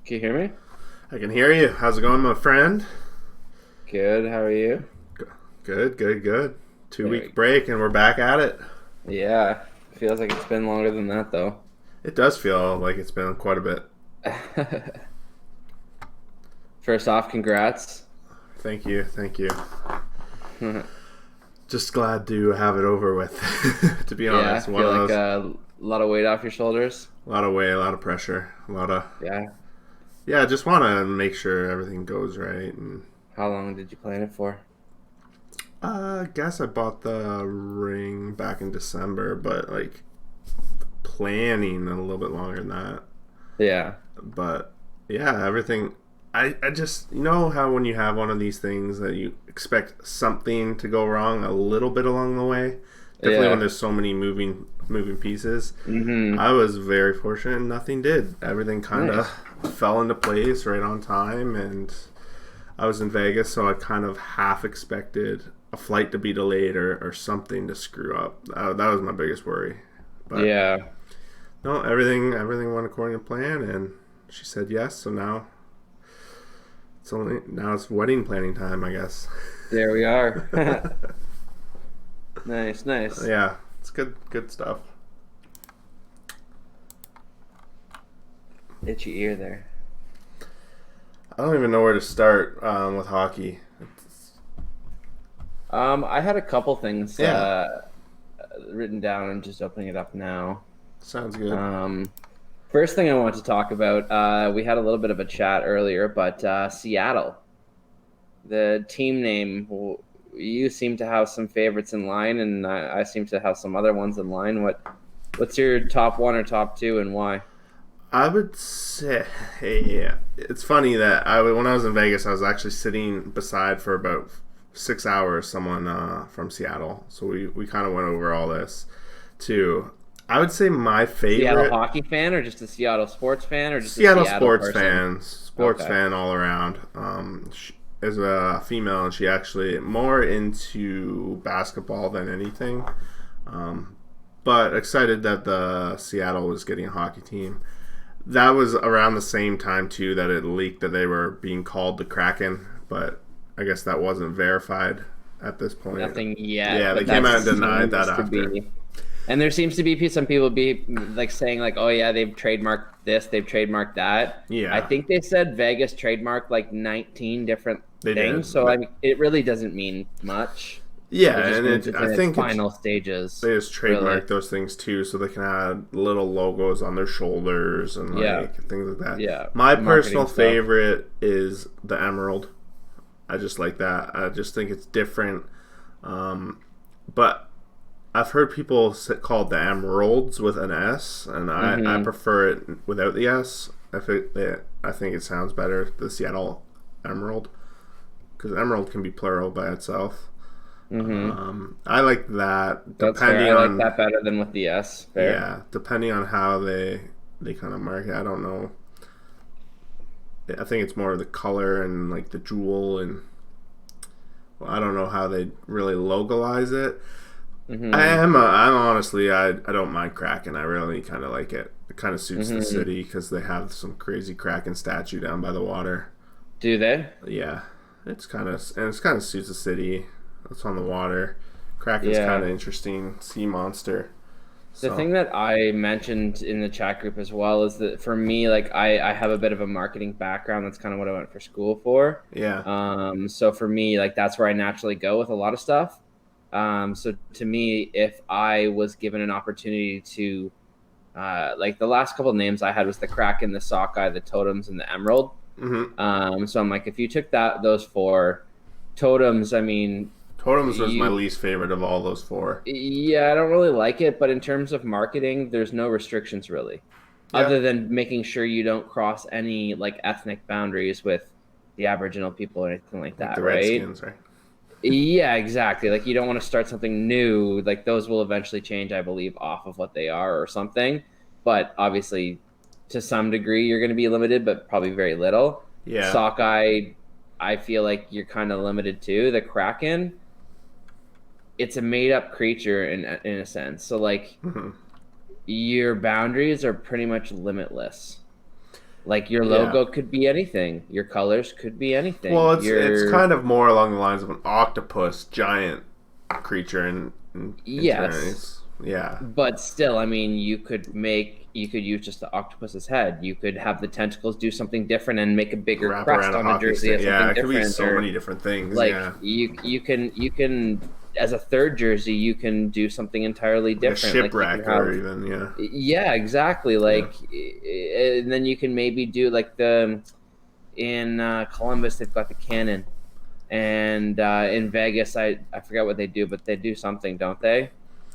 Can you hear me? I can hear you. How's it going, my friend? Good. How are you? Good, good, good. Two There week break and we're back at it. Yeah. Feels like it's been longer than that though. It does feel like it's been quite a bit. First off, congrats. Thank you, thank you. Just glad to have it over with. To be Yeah, honest, one feel of like those, a lot of weight off your shoulders. a lot of weight, a lot of pressure, a lot of Yeah. yeah. Just want to make sure everything goes right. And How long did you plan it for? I guess I bought the ring back in December, but like planning a little bit longer than that. Yeah. But yeah, everything. I just, you know how when you have one of these things that you expect something to go wrong a little bit along the way, definitely when Yeah. there's so many moving pieces. Mm-hmm. I was very fortunate, and nothing did. Everything kind of Nice. fell into place right on time, and I was in Vegas, so I kind of half expected a flight to be delayed or something to screw up. That was my biggest worry, but Yeah. no, everything went according to plan, and she said yes. So now it's wedding planning time, I guess. There we are. Nice, nice. Yeah, it's good stuff. Itchy ear there. I don't even know where to start with hockey. I had a couple things Yeah, written down. I'm just opening it up now. sounds good. Um, First thing I want to talk about, we had a little bit of a chat earlier, but Seattle, the team name, you seem to have some favorites in line, and I seem to have some other ones in line. What's your top one or top two, and why? I would say, yeah, it's funny that when I was in Vegas, I was actually sitting beside for about 6 hours someone from Seattle. So we kind of went over all this too. I would say my Seattle favorite hockey fan, or just a Seattle sports fan, or just a Seattle Seattle sports person? fan, sports Okay. fan all around. She is a female, and she actually more into basketball than anything. Um, but excited that the Seattle was getting a hockey team. That was around the same time too that it leaked that they were being called the Kraken, but I guess that wasn't verified at this point. Nothing Yeah, yet, they but came that out and denied that seems to after. be. And there seems to be some people be like saying like, oh yeah, they've trademarked this, they've trademarked that. I Yeah, think they said Vegas trademarked like 19 different they things, did. so I mean, it really doesn't mean much. Yeah, It just and means it's I in its think final stages, they just really. trademark those things too, so they can add little logos on their shoulders and Yeah, like things like that. yeah, My personal marketing stuff. favorite is the emerald. I just like that. I just think it's different. But I've heard people call it the emeralds with an S, and I Mm-hmm. prefer it without the S. I think it sounds better, the Seattle Emerald, because emerald can be plural by itself. Mm-hmm. I like that. That's fair. Depending I like on that better than with the S. Fair. yeah, depending on how they kind of market. I don't know. I think it's more of the color and like the jewel and well, I don't know how they really localize it. Mm-hmm. I'm honestly, I don't mind Kraken. I really kind of like it. It kind of suits the Mm-hmm. city because they have some crazy Kraken statue down by the water. Do they? Yeah, it's kind of suits the city. It's on the water. Kraken's kind Yeah. of interesting sea monster. The So thing that I mentioned in the chat group as well is that for me, like I have a bit of a marketing background. That's kind of what I went for school for. yeah, So for me, like that's where I naturally go with a lot of stuff. So to me, if I was given an opportunity to, like the last couple of names I had was the Kraken, the Sockeye, the Totems, and the Emerald. hmm So I'm like, if you took those four totems, I mean, Totems was my you least favorite of all those four. yeah, I don't really like it, but in terms of marketing, there's no restrictions really, Yeah, other than making sure you don't cross any like ethnic boundaries with the Aboriginal people or anything like like that, the right? Redskins, right? Yeah, exactly. Like you don't want to start something new. Like those will eventually change, I believe, off of what they are or something. But obviously, to some degree, you're going to be limited, but probably very little. Yeah, Sockeye, I feel like you're kind of limited too. The Kraken, it's a made up creature in a sense. So like hmm your boundaries are pretty much limitless. Like your Yeah. logo could be anything. Your colors could be Well, anything. it's Your kind of more along the lines of an octopus giant creature in yes, turns. Yeah. but still, I mean, you could use just the octopus's head. You could have the tentacles do something different and make a bigger Wrap around crest a on a hockey jersey stick. as Yeah, something it could be different, so or many different things. like Yeah. you can as a third jersey you can do something entirely Like a different. Like you can shipwreck or have even, yeah. yeah, exactly. Yeah. And then you can maybe do like the in Columbus they've got the cannon, and in Vegas I forget what they do, but they do something, don't they?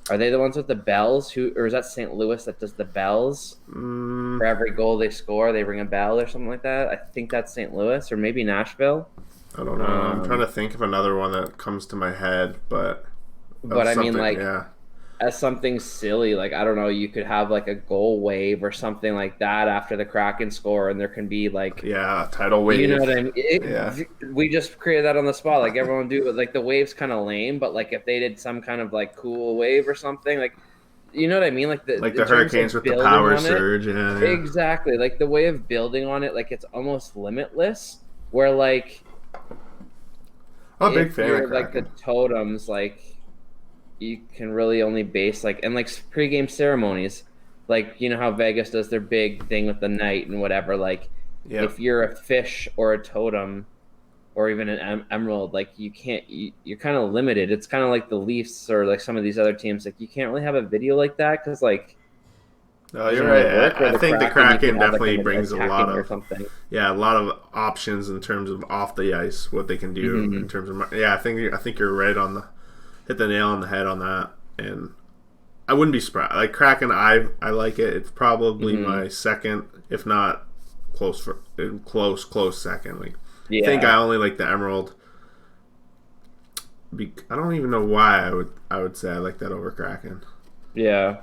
Are they the ones with the bells? Who or is that St. Louis that does the bells? Mm, For every goal they score, they ring a bell or something like that. I think that's St. Louis or maybe Nashville. I don't know. I'm trying Um, to think of another one that comes to my head, but but of I mean, something, like yeah. as something silly, like I don't know, you could have like a goal wave or something like that after the Kraken score, and there can be like, Yeah, tidal you know what wave. I mean? Yeah. We just created that on the spot. Like everyone do, but like the wave's kind of lame. But like if they did some kind of like cool wave or something, like you know what I mean? Like the Like in the terms hurricanes of with the building power on it, surge. Yeah, yeah. exactly. Like the way of building on it, like it's almost limitless. Where like I'm a big if fan of you're like the Kraken. totems, like you can really only base like and like pregame ceremonies, like you know how Vegas does their big thing with the knight and whatever. Like Yep. if you're a fish or a totem or even an emerald, like you can't. You're kind of limited. It's kind of like the Leafs or like some of these other teams. Like you can't really have a video like that because like No, it doesn't you're really right. work. Or I the think the Kraken, you could Kraken have like definitely an brings a lot attacking or of, something. yeah, a lot of options in terms of off the ice, what they can do in Hmm. terms of. Yeah, I think you're right on the hit the nail on the head on that, and I wouldn't be surprised. Like Kraken, I like it. It's probably Hmm. my second, if not close second. Like I think I Yeah, only like the Emerald. I don't even know why I would say I like that over Kraken. yeah.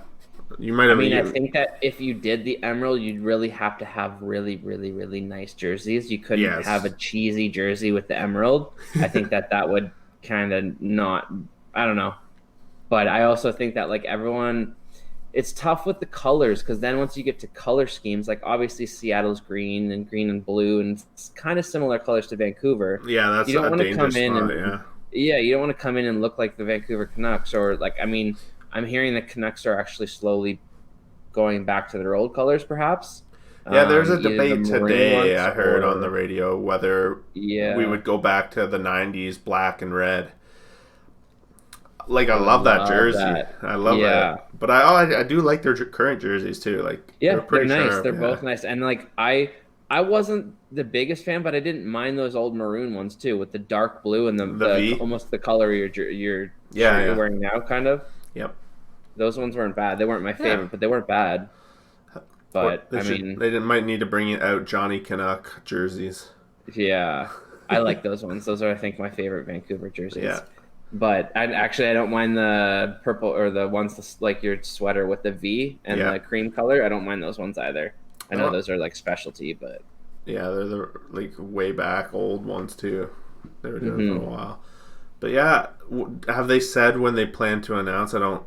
You might I have mean, I you, think that if you did the Emerald, you'd really have to have really, really, really nice jerseys. You couldn't have a yes. cheesy jersey with the Emerald. I think that that would kind of not. I don't know, but I also think that like everyone, it's tough with the colors because then once you get to color schemes, like obviously Seattle's green and blue and it's kind of similar colors to Vancouver. Yeah, You that's don't a want to come dangerous in spot. and Yeah. yeah, you don't want to come in and look like the Vancouver Canucks or like I mean, I'm hearing the Canucks are actually slowly going back to their old colors, perhaps. Yeah, there's a Either the debate maroon today ones I heard on the or radio whether we yeah, would go back to the 90s black and red. Like I I would love that love jersey. that. I love it. Yeah, But I do like their current jerseys too. Like they're yeah, they're pretty nice. sharp, They're yeah. both nice, and like I wasn't the biggest fan, but I didn't mind those old maroon ones too, with the dark blue and The the V. almost the color of your Yeah, shirt you're yeah. wearing now, kind of. Yep. Those ones weren't bad. They weren't my Yeah. favorite, but they weren't bad. Or But I mean, might need to bring out Johnny Canuck jerseys. yeah, I like those ones. Those are, I think, my favorite Vancouver Yeah. jerseys. But I don't mind the purple or the ones like your sweater with the V and Yeah. the cream color. I don't mind those ones either. I know Oh, those are like specialty, but yeah, they're the like way back old ones too. They were doing it for a hmm while. But yeah, have they said when they plan to announce? I don't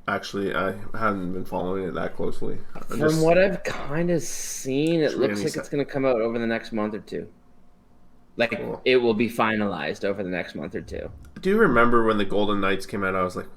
actually. I haven't been following it that closely. I from just what I've kind of seen, it looks Randy like said, it's going to come out over the next month or two. Like cool. it will be finalized over the next month or two. Do you remember when the Golden Knights came out? I was like,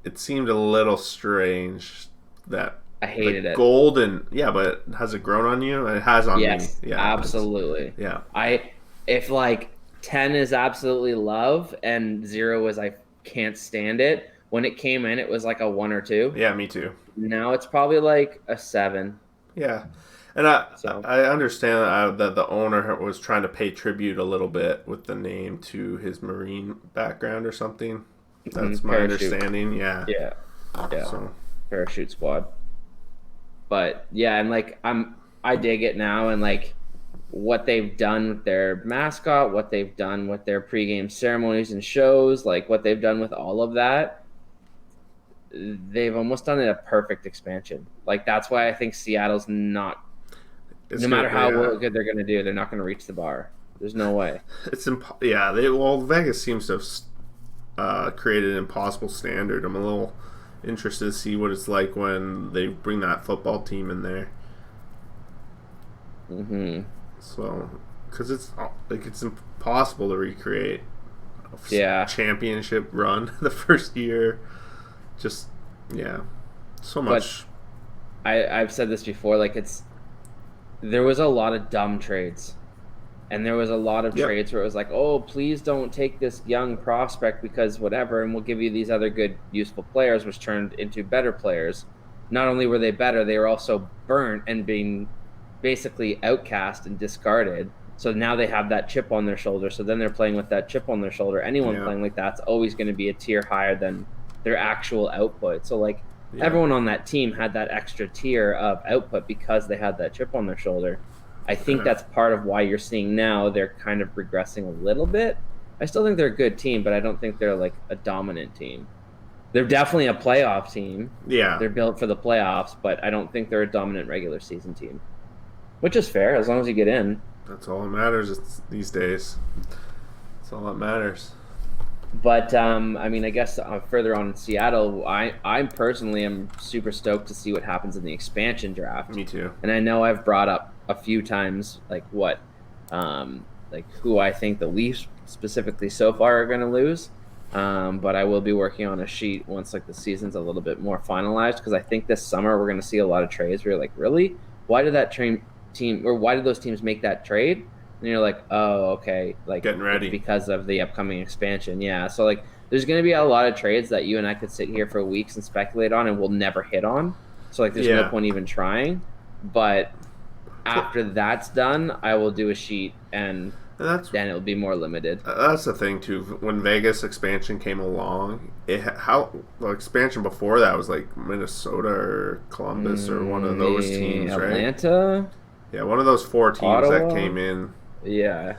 it seemed a little strange that I the hated it. golden. Yeah, but has it grown on you? It has on me. Yes, Yeah, absolutely. yeah, I if like 10 is absolutely love and 0 is I can't stand it. When it came in, it was like a 1 or 2. yeah. Me too. Now it's probably like a 7. Yeah, and I So, I understand that the owner was trying to pay tribute a little bit with the name to his Marine background or something. That's my parachute. understanding. Yeah. Yeah. Yeah. So Parachute squad. But yeah, and like I dig it now and like what they've done with their mascot, what they've done with their pregame ceremonies and shows, like what they've done with all of that, they've almost done a perfect expansion. Like that's why I think Seattle's not. it's No matter good. how Yeah. good they're going to do, they're not going to reach the bar. There's no way. Yeah. Well, Vegas seems to have created an impossible standard. I'm a little interested to see what it's like when they bring that football team in there. Mm-hmm. So, because it's impossible to recreate a Yeah, championship run the first year. Just yeah, so but much. I've said this before. Like there was a lot of dumb trades. And there was a lot of Yep. trades where it was like, oh, please don't take this young prospect because whatever, and we'll give you these other good, useful players, which turned into better players. Not only were they better, they were also burnt and being basically outcast and discarded. So now they have that chip on their shoulder. So then they're playing with that chip on their shoulder. Anyone Yeah. playing like that's always going to be a tier higher than their actual output. So like Yeah. everyone on that team had that extra tier of output because they had that chip on their shoulder. I think Yeah. that's part of why you're seeing now they're kind of regressing a little bit. I still think they're a good team, but I don't think they're like a dominant team. They're definitely a playoff team. Yeah. They're built for the playoffs, but I don't think they're a dominant regular season team, which is fair as long as you get in. That's all that matters these days. That's all that matters. But I mean, I guess further on in Seattle, I personally am super stoked to see what happens in the expansion draft. Me too. And I know I've brought up a few times like who I think the Leafs specifically so far are going to lose. But I will be working on a sheet once like the season's a little bit more finalized because I think this summer we're going to see a lot of trades where you're like, really, why did that team or why did those teams make that trade? And you're like, oh, okay, like Getting it's ready. because of the upcoming expansion. Yeah. So like there's gonna be a lot of trades that you and I could sit here for weeks and speculate on and we'll never hit on. So like there's no Yeah. point even trying. But after that's done, I will do a sheet and And then it'll be more limited. that's the thing too. When Vegas expansion came along, how the expansion before that was like Minnesota or Columbus or one of those teams, right? Atlanta, Yeah, one of those four teams that Ottawa. came in. Yeah.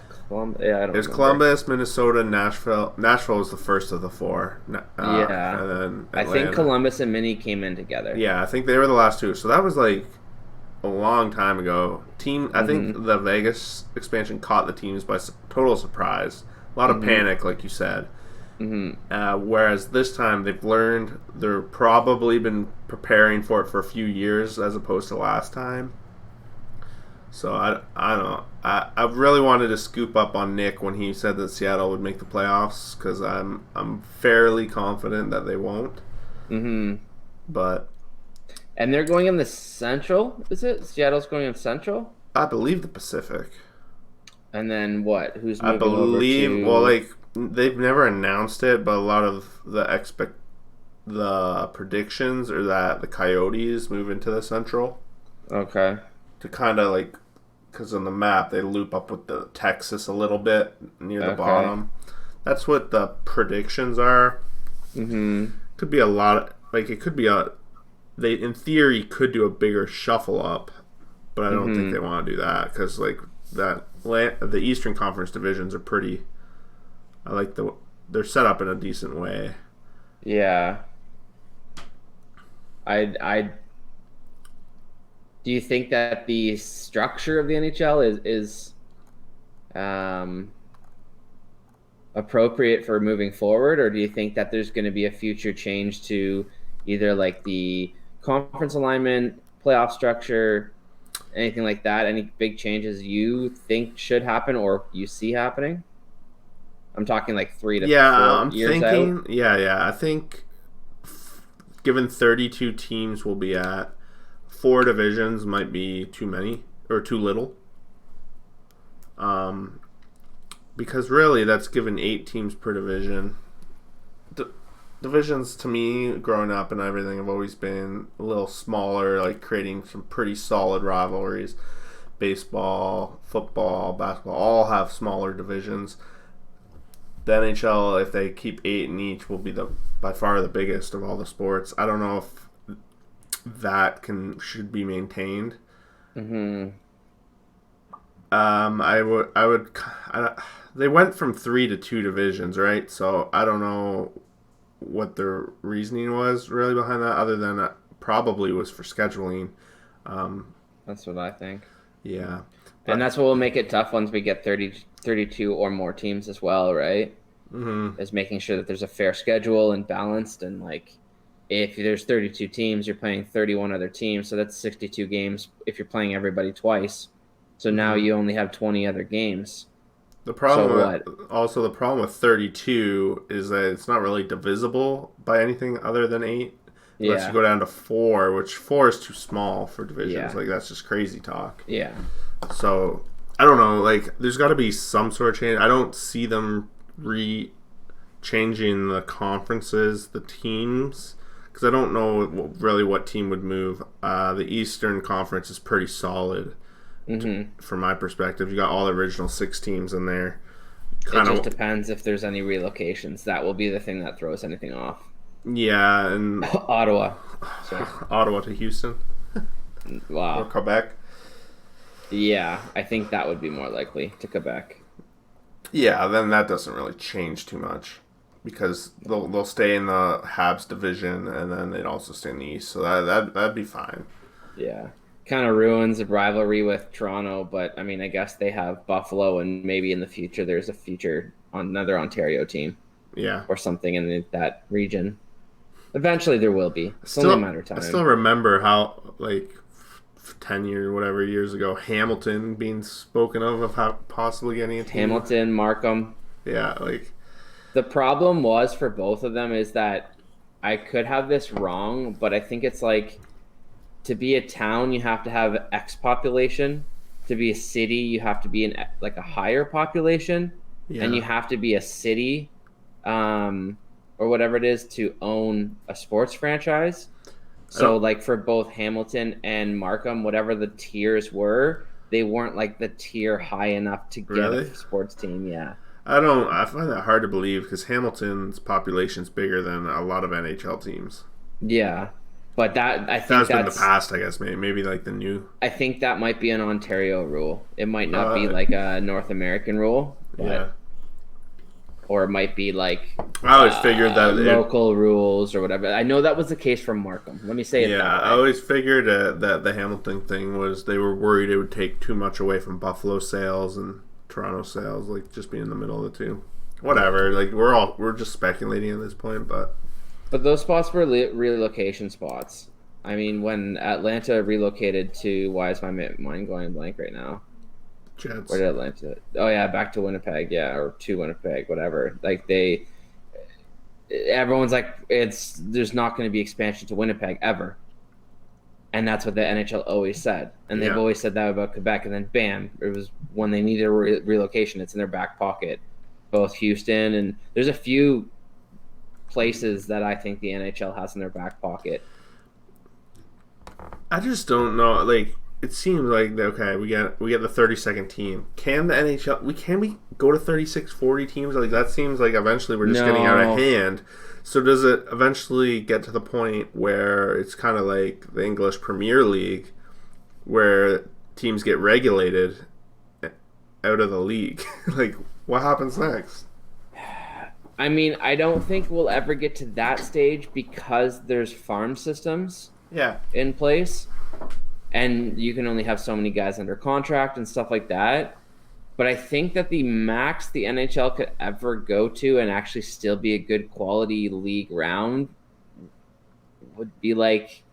Yeah, I It don't was remember. Columbus, Minnesota, Nashville. Nashville was the first of the four, Yeah. and then I think Atlanta. Columbus and Mini came in together. Yeah, I think they were the last two. So that was like a long time ago. I think Mm-hmm. the Vegas expansion caught the teams by total surprise. A lot of Mm-hmm. panic, like you said. Mm-hmm. Whereas this time they've learned, they're probably been preparing for it for a few years as opposed to last time. So I don't know. I really wanted to scoop up on Nick when he said that Seattle would make the playoffs because I'm fairly confident that they won't. Mm-hmm. But And they're going in the Central, is it? Seattle's going in Central? I believe the Pacific. And then what? Who's I moving over believe well, to? like they've never announced it, but a lot of the predictions are that the Coyotes move into the Central Okay. to kind of like because on the map they loop up with the Texas a little bit near the Okay. bottom. That's what the predictions are. Mm-hmm. Could be a lot. Like it could be a. They in theory could do a bigger shuffle up, but I don't think Mm-hmm. they want to do that because like the Eastern Conference divisions are pretty. I like they're set up in a decent way. Yeah. I do you think that the structure of the NHL is um appropriate for moving forward, or do you think that there's going to be a future change to either like the conference alignment, playoff structure, anything like that? Any big changes you think should happen or you see happening? I'm talking like three to Yeah, four I'm years out. thinking. Yeah. I think given 32 teams will be at four divisions might be too many or too little. Um, because really that's given 8 teams per division. Divisions to me growing up and everything have always been a little smaller, like creating some pretty solid rivalries. Baseball, football, basketball all have smaller divisions. The NHL, if they keep 8 in each, will be the by far the biggest of all the sports. I don't know if that can should be maintained. Mm-hmm. They went from 3 to 2 divisions, right? So I don't know what their reasoning was really behind that, other than probably was for scheduling. Um, That's what I think. yeah, And but that's what will make it tough once we get 30, 32 or more teams as well, right? mm-hmm, Is making sure that there's a fair schedule and balanced. And like, if there's 32 teams, you're playing 31 other teams. So that's 62 games if you're playing everybody twice. So now Mm-hmm. you only have 20 other games. The So problem what? the problem with 32 is that it's not really divisible by anything other than 8. Unless you Yeah. go down to 4, which 4 is too small for divisions. Yeah. Like, that's just crazy talk. Yeah. So, I don't know. Like, there's got to be some sort of change. I don't see them changing the conferences, the teams, because I don't know really what team would move. The Eastern Conference is pretty solid from my perspective. You got all the original 6 teams in there. It Kind just of, depends if there's any relocations. That will be the thing that throws anything off. yeah, and Ottawa. Sorry. Ottawa to Houston or Wow. Quebec. Yeah, I think that would be more likely to Quebec. Yeah, then that doesn't really change too much because they'll stay in the Habs division and then they'd also stay in the East, so that'd be fine. Yeah. Kind of ruins the rivalry with Toronto, but I mean, I guess they have Buffalo, and maybe in the future there's a future on another Ontario team Yeah, or something in that region. Eventually, there will be. It's only a still matter of I still time. remember how like 10 whatever years ago Hamilton being spoken of how possibly getting a team. Hamilton, Markham. Yeah, like The problem was for both of them is that I could have this wrong, but I think it's like to be a town, you have to have X population. To be a city, you have to be in like a higher population, and you yeah. have to be a city, or whatever it is to own a sports franchise. I So, don't like for both Hamilton and Markham, whatever the tiers were, they weren't like the tier high enough to get a really. sports team. Yeah, I don't. I find that hard to believe because Hamilton's population's bigger than a lot of NHL teams. yeah, but that I think That's been the that's past, I guess. Maybe like the new. I think that might be an Ontario rule. It might not be Uh, like a North American rule, yeah. but or it might be like I always figured that it. local rules or whatever. I know that was the case from Markham. Let me say it Yeah, that I way. always figured that the Hamilton thing was they were worried it would take too much away from Buffalo sales and Toronto sales, like just being in the middle of the two. Whatever. Like we're just speculating at this point, but But those spots were relocation spots. I mean, when Atlanta relocated to, why is my mind going blank right now? Jets. Where did Atlanta? Oh yeah, back to Winnipeg. Yeah, or to Winnipeg, whatever. Like everyone's like, there's not going to be expansion to Winnipeg ever, and that's what the NHL always said. And they've Yeah. always said that about Quebec, and then bam, it was when they needed a relocation. It's in their back pocket. Both Houston and there's a few places that I think the NHL has in their back pocket. I just don't know. Like it seems like okay, we get the 32nd team. Can the NHL we go to 36, 40 teams? Like that seems like eventually we're just getting out of No, hand. So does it eventually get to the point where it's kind of like the English Premier League, where teams get regulated out of the league? Like what happens next? I mean, I don't think we'll ever get to that stage because there's farm systems Yeah, in place, and you can only have so many guys under contract and stuff like that. But I think that the max the NHL could ever go to and actually still be a good quality league round would be like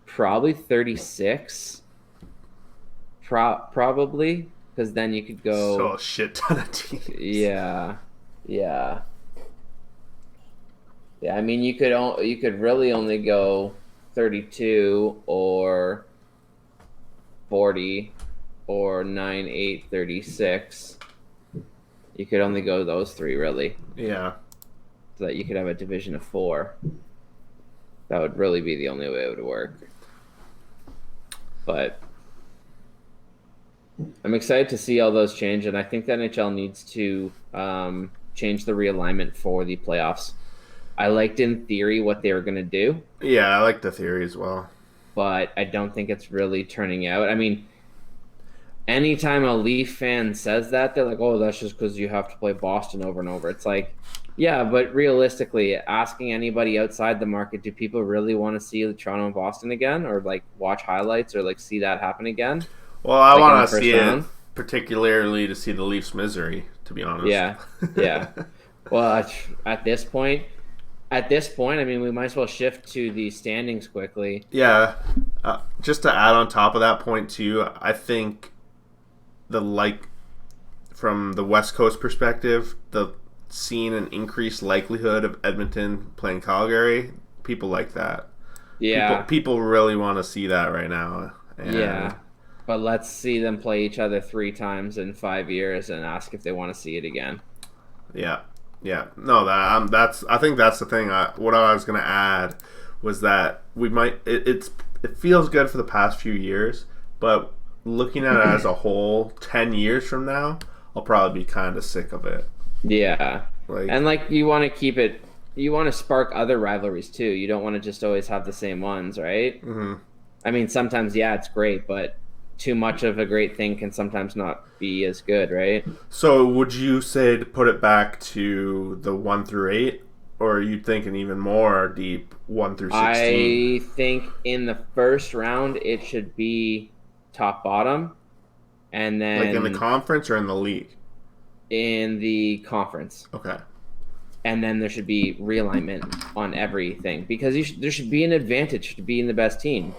probably 36, probably, because then you could so go, a shit ton of teams. yeah, yeah, yeah. I mean, you could really only go 32 or 40 or 9, 8, 36. You could only go those three, really, Yeah. so that you could have a division of 4. That would really be the only way it would work. But I'm excited to see all those change, and I think the NHL needs to change the realignment for the playoffs. I liked in theory what they were going to do, Yeah, I like the theory as well. but I don't think it's really turning out. I mean, anytime a Leaf fan says that, they're like, "Oh, that's just because you have to play Boston over and over." It's like, yeah, but realistically, asking anybody outside the market, do people really want to see Toronto and Boston again, or like watch highlights, or like see that happen again, Well, I like in the want to first see it round? particularly to see the Leafs' misery, to be honest. Yeah, yeah. Well, at this point, I mean, we might as well shift to the standings quickly. Yeah. Just to add on top of that point too, I think the like from the West Coast perspective, the seeing an increased likelihood of Edmonton playing Calgary, people like that. Yeah, People really want to see that right now. And yeah. But let's see them play each other 3 times in 5 years and ask if they want to see it again. yeah, yeah. No, that's I think that's the thing. What I was gonna add was that we might. It feels good for the past few years, but looking at it as a whole, 10 years from now, I'll probably be kind of sick of it. Yeah. Like, And like you want to keep it, you want to spark other rivalries too. You don't want to just always have the same ones, right? mm-hmm. I mean, sometimes, yeah, it's great, but too much of a great thing can sometimes not be as good, right? So would you say to put it back to the 1 through 8, or are you thinking even more deep 1 through 16? I think in the first round, it should be top bottom, and Like in the then conference or in the league? in the conference. Okay. And then there should be realignment on everything because there should be an advantage to being the best team.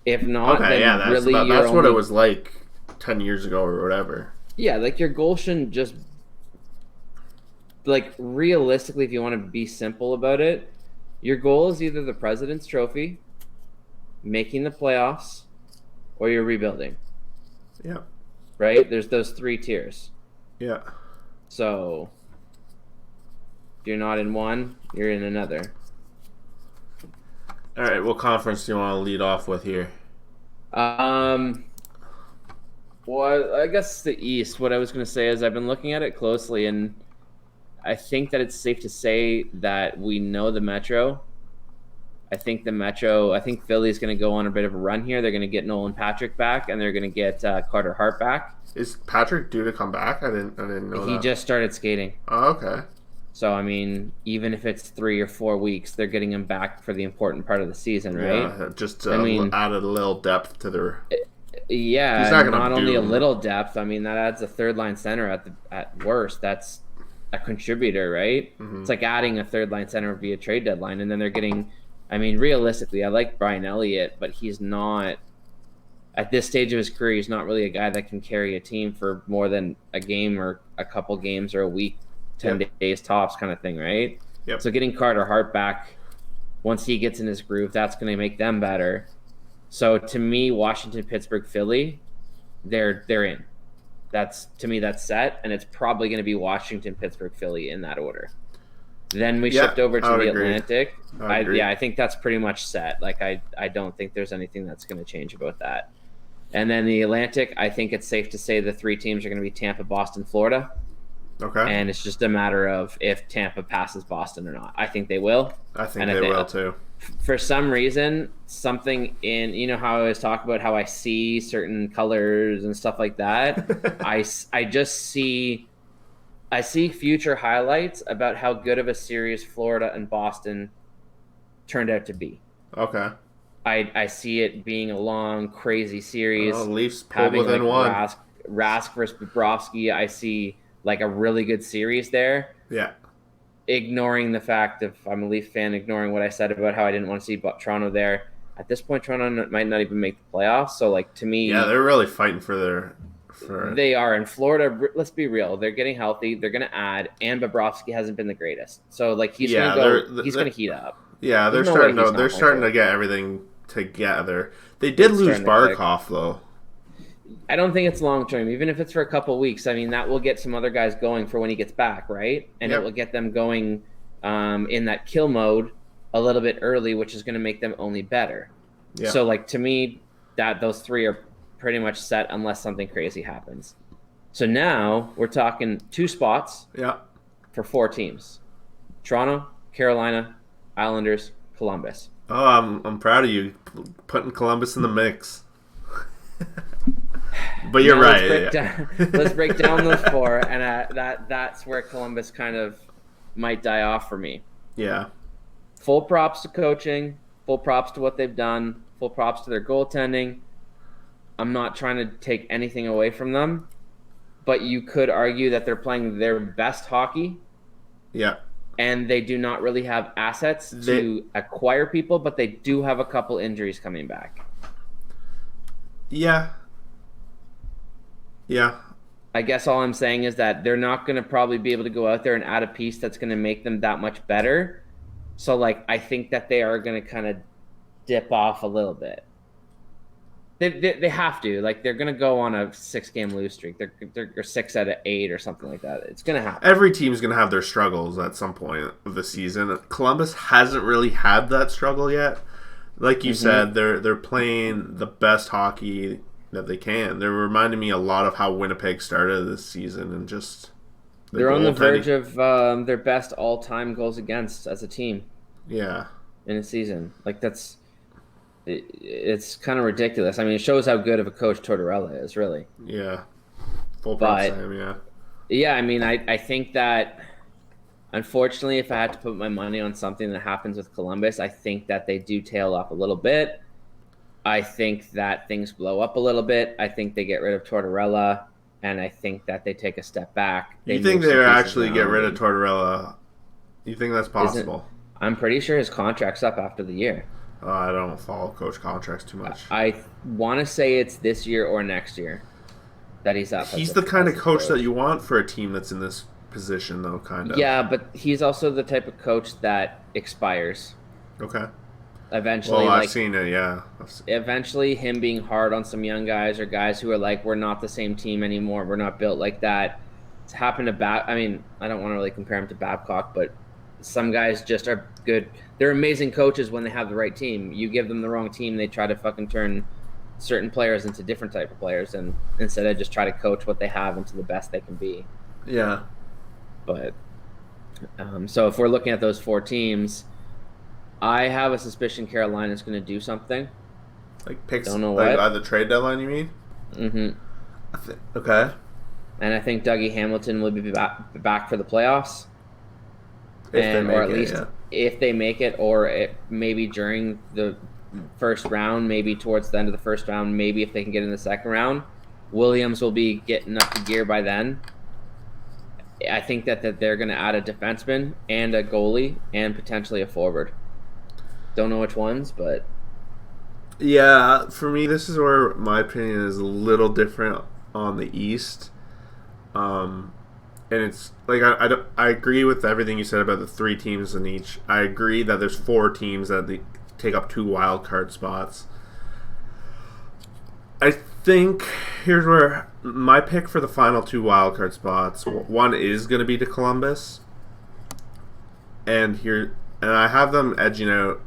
If not, Okay, then yeah, that's really that's what it was like 10 years ago or whatever. Yeah, like your goal shouldn't just like realistically, if you want to be simple about it, your goal is either the President's Trophy, making the playoffs, or you're rebuilding. Yeah. Right? There's those 3 tiers. Yeah. So if you're not in one, you're in another. All right, what conference do you want to lead off with here? Well, I guess the East. What I was going to say is I've been looking at it closely, and I think that it's safe to say that we know the Metro. I think Philly's going to go on a bit of a run here. They're going to get Nolan Patrick back, and they're going to get Carter Hart back. Is Patrick due to come back? I didn't know He that. just started skating. Oh, okay. So, I mean, even if it's 3 or 4 weeks, they're getting him back for the important part of the season, right? Yeah, just added a little depth to their. Yeah, He's not gonna not only do- a little depth. I mean, that adds a third line center at worst. That's a contributor, right? Mhm. It's like adding a third line center via trade deadline, and then they're getting. I mean, realistically, I like Brian Elliott, but he's not at this stage of his career. He's not really a guy that can carry a team for more than a game or a couple games or a week, 10 days tops, kind of thing, right? Yep. So getting Carter Hart back once he gets in his groove, that's going to make them better. So to me, Washington, Pittsburgh, Philly, they're in. That's set, and it's probably going to be Washington, Pittsburgh, Philly in that order. Then we shift over to the Atlantic. I think that's pretty much set. Like I don't think there's anything that's going to change about that. And then the Atlantic, I think it's safe to say the 3 teams are going to be Tampa, Boston, Florida. Okay. And it's just a matter of if Tampa passes Boston or not. I think they will. I think they will too. For some reason, something in, you know how I always talk about how I see certain colors and stuff like that. I just see future highlights about how good of a series Florida and Boston turned out to be. Okay. I see it being a long, crazy series. Leafs pulled within one. Rask versus Bobrovsky. I see like a really good series there. Yeah. Ignoring the fact of I'm a Leaf fan, ignoring what I said about how I didn't want to see Toronto there. At this point, Toronto might not even make the playoffs. So, like, to me... Yeah, they're really fighting for They are. In Florida, let's be real. They're getting healthy. They're going to add. And Bobrovsky hasn't been the greatest. So, like, he's going to go... He's going to heat up. Yeah, they're starting to get everything together. They did lose Barkov, though. I don't think it's long term, even if it's for a couple weeks. I mean, that will get some other guys going for when he gets back, right? And it will get them going in that kill mode a little bit early, which is going to make them only better. Yeah. So, like, to me, those 3 are pretty much set unless something crazy happens. So now we're talking 2 spots for 4 teams: Toronto, Carolina, Islanders, Columbus. Oh, I'm proud of you putting Columbus in the mix. But you're right. Let's break down those 4, and that's where Columbus kind of might die off for me. Yeah. Full props to coaching, full props to what they've done, full props to their goaltending. I'm not trying to take anything away from them, but you could argue that they're playing their best hockey. Yeah. And they do not really have assets to acquire people, but they do have a couple injuries coming back. Yeah. Yeah. I guess all I'm saying is that they're not going to probably be able to go out there and add a piece that's going to make them that much better. So, like, I think that they are going to kind of dip off a little bit. They have to. Like, they're going to go on a 6-game lose streak. They're 6 out of 8 or something like that. It's going to happen. Every team's going to have their struggles at some point of the season. Columbus hasn't really had that struggle yet. Like you said, they're playing the best hockey that they can. They're reminding me a lot of how Winnipeg started this season, and just they're on the verge of their best all-time goals against as a team. Yeah, in a season. Like it's kind of ridiculous. I mean, it shows how good of a coach Tortorella is, really. Yeah, full props to him. Yeah, yeah. I mean, I think that unfortunately, if I had to put my money on something that happens with Columbus, I think that they do tail off a little bit. I think that things blow up a little bit. I think they get rid of Tortorella, and I think that they take a step back. You think they actually get rid of Tortorella? You think that's possible? I'm pretty sure his contract's up after the year. I don't follow coach contracts too much. I want to say it's this year or next year that he's up. He's the kind of coach that you want for a team that's in this position, though, kind of. Yeah, but he's also the type of coach that expires. Okay. Eventually, I've seen it, yeah. Eventually, him being hard on some young guys or guys who are like, we're not the same team anymore. We're not built like that. It's happened to I mean, I don't want to really compare him to Babcock, but some guys just are good. They're amazing coaches when they have the right team. You give them the wrong team, they try to fucking turn certain players into different type of players, and instead of just try to coach what they have into the best they can be. Yeah. But so if we're looking at those 4 teams, I have a suspicion Carolina's going to do something. Like picks, don't know like what. the trade deadline, you mean? Mm-hmm. Okay. And I think Dougie Hamilton will be back for the playoffs. Or at least if they make it, or maybe during the first round, maybe towards the end of the first round, maybe if they can get in the second round, Williams will be getting up to gear by then. I think that they're going to add a defenseman and a goalie and potentially a forward. Don't know which ones, but yeah, for me, this is where my opinion is a little different on the East. And it's like I agree with everything you said about the 3 teams in each. I agree that there's 4 teams that take up 2 wild card spots. I think here's where my pick for the final 2 wild card spots. One is going to be to Columbus, and I have them edging out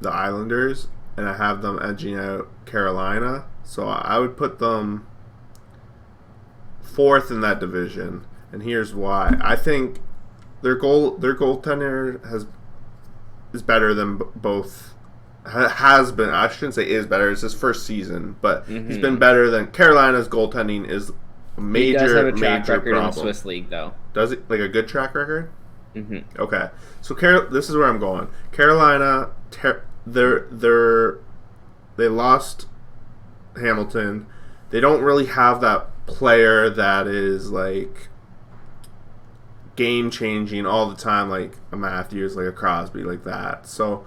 the Islanders, and I have them edging out Carolina. So I would put them 4th in that division. And here's why. I think their goaltender is better than both. Has been. I shouldn't say is better. It's his first season, but he's been better than Carolina's goaltending is a major. He does have a track record problem. In the Swiss League, though. Does it, like a good track record? Mm-hmm. Okay, so this is where I'm going. Carolina, they lost Hamilton. They don't really have that player that is like game changing all the time, like a Matthews, like a Crosby, like that. So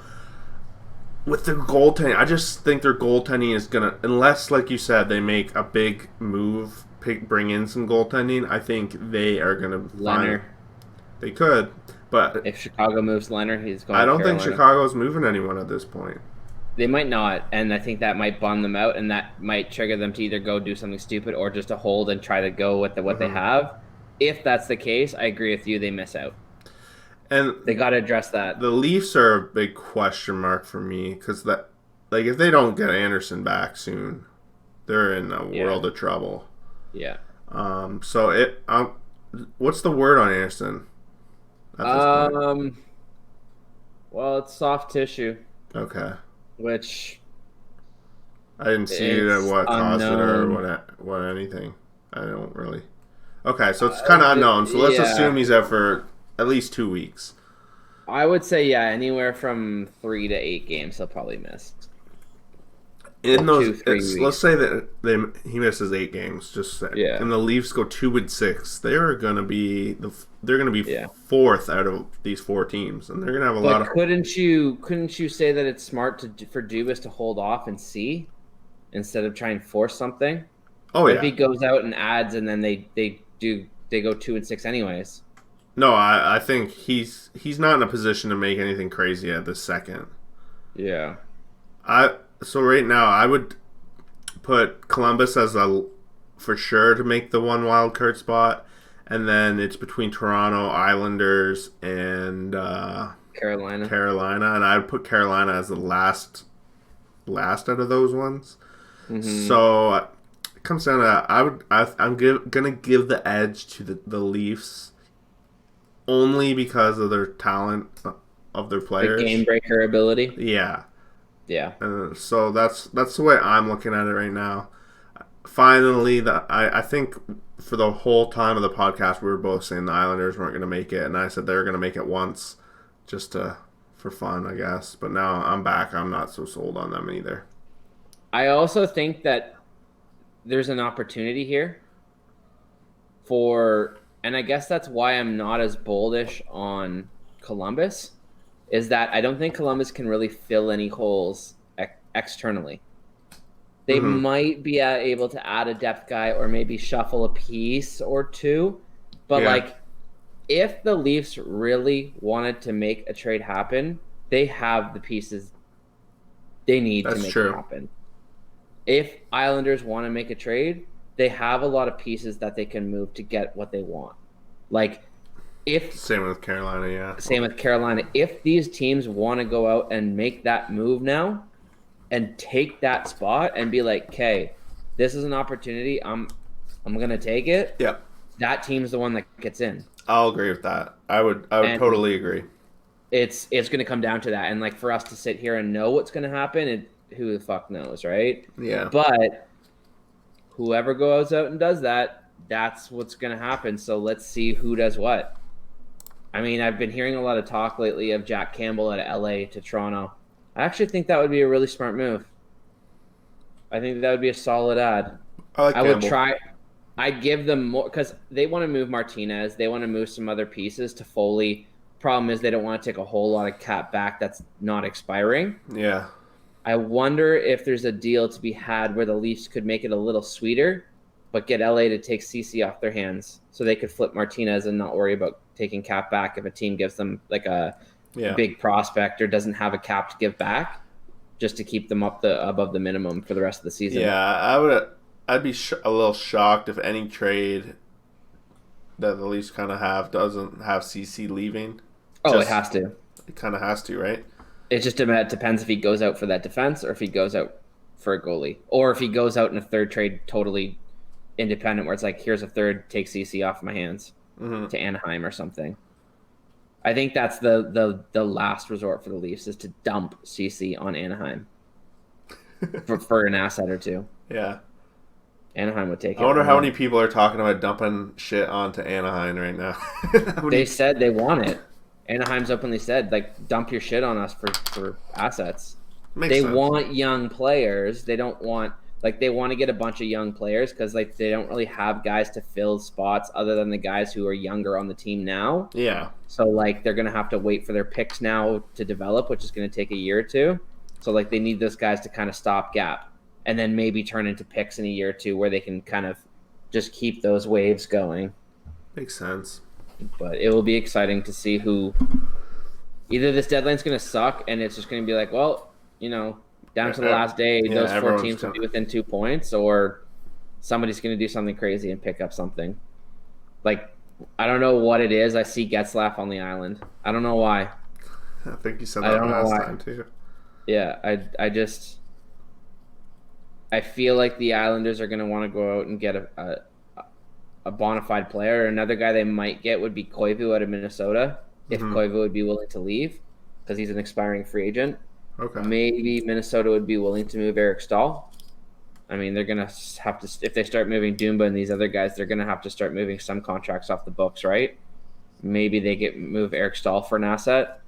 with their goaltending, I just think their goaltending is gonna, unless like you said, they make a big move, bring in some goaltending. I think they are gonna Leonard. They could, but if Chicago moves Leonard, he's going. I don't think Chicago's moving anyone at this point. They might not, and I think that might bum them out, and that might trigger them to either go do something stupid or just to hold and try to go with what they have. If that's the case, I agree with you. They miss out, and they got to address that. The Leafs are a big question mark for me because that, like, if they don't get Anderson back soon, they're in a world of trouble. Yeah. So what's the word on Anderson? Well, it's soft tissue. Okay. Which I didn't see what caused it or what anything. I don't really. Okay, so it's kind of unknown. So let's assume he's out for at least 2 weeks. I would say anywhere from 3 to 8 games he'll probably miss. In those, let's say that he misses 8 games. Just and the Leafs go 2-6. They're gonna be 4th out of these 4 teams, and they're gonna have a lot of. Couldn't you say that it's smart for Dubas to hold off and see instead of try and force something? Oh What if he yeah. goes out and adds, and then they go 2-6 anyways? No, I think he's not in a position to make anything crazy at this second. Yeah. I so right now I would put Columbus as a for sure to make the one wild card spot, and then it's between Toronto, Islanders, and Carolina. Carolina, and I would put Carolina as the last out of those ones. Mm-hmm. So it comes down to I'm gonna give the edge to the Leafs only because of their talent of their The game players. breaker ability. Yeah, Yeah. so that's the way I'm looking at it right now. Finally, I think for the whole time of the podcast, we were both saying the Islanders weren't going to make it, and I said they were going to make it once, just for fun, I guess. But now I'm back. I'm not so sold on them either. I also think that there's an opportunity here for, and I guess that's why I'm not as boldish on Columbus, is that I don't think Columbus can really fill any holes externally. They Mm-hmm. might be able to add a depth guy or maybe shuffle a piece or two, but Yeah, like if the Leafs really wanted to make a trade happen, they have the pieces they need to that's make it true. happen. If Islanders want to make a trade, they have a lot of pieces that they can move to get what they want. Like if Same with Carolina. Yeah. same with Carolina, if these teams want to go out and make that move now and take that spot and be like, "Okay, this is an opportunity. I'm going to take it." Yeah. That team's the one that gets in. I'll agree with that. I would And totally agree. it's going to come down to that, and like for us to sit here and know what's going to happen, who the fuck knows, right? Yeah. But whoever goes out and does that, that's what's going to happen. So let's see who does what. I mean, I've been hearing a lot of talk lately of Jack Campbell at LA to Toronto. I actually think that would be a really smart move. I think that would be a solid ad. I like I would Campbell. try. I'd give them more because they want to move Martinez. They want to move some other pieces to Foley. Problem is they don't want to take a whole lot of cap back that's not expiring. Yeah. I wonder if there's a deal to be had where the Leafs could make it a little sweeter, but get LA to take CC off their hands so they could flip Martinez and not worry about taking cap back if a team gives them like a Yeah. big prospect or doesn't have a cap to give back, just to keep them above the minimum for the rest of the season. Yeah. I'd be a little shocked if any trade that the Leafs kind of have doesn't have CC leaving. Oh, it has to. It kind of has to, right? It just depends if he goes out for that defense or if he goes out for a goalie, or if he goes out in a third trade totally independent, where it's like, here's a third, take CC off my hands to Anaheim or something. I think that's the last resort for the Leafs, is to dump CC on Anaheim for an asset or two. Yeah. Anaheim would take it. I wonder how many people are talking about dumping shit onto Anaheim right now. They said they want it. Anaheim's openly said, like, dump your shit on us for assets. Makes They sense. want young players. They don't want, like, they want to get a bunch of young players because, like, they don't really have guys to fill spots other than the guys who are younger on the team now. Yeah. So, like, they're going to have to wait for their picks now to develop, which is going to take a year or two. So, like, they need those guys to kind of stop gap and then maybe turn into picks in a year or two where they can kind of just keep those waves going. Makes sense. But it will be exciting to see who either this deadline's going to suck and it's just going to be like, well, you know, down to the last day, Yeah, those four everyone's teams will gonna- be within 2 points, or somebody's going to do something crazy and pick up something. Like, I don't know what it is. I see Getzlaff on the island. I don't know why. I think you said I that don't know last why. time too. Yeah, I feel like the Islanders are going to want to go out and get a bona fide player. Another guy they might get would be Koivu out of Minnesota, if Koivu would be willing to leave because he's an expiring free agent. Okay. Maybe Minnesota would be willing to move Eric Stahl. I mean, they're going to have to, if they start moving Dumba and these other guys, they're going to have to start moving some contracts off the books, right? Maybe they move Eric Stahl for an asset.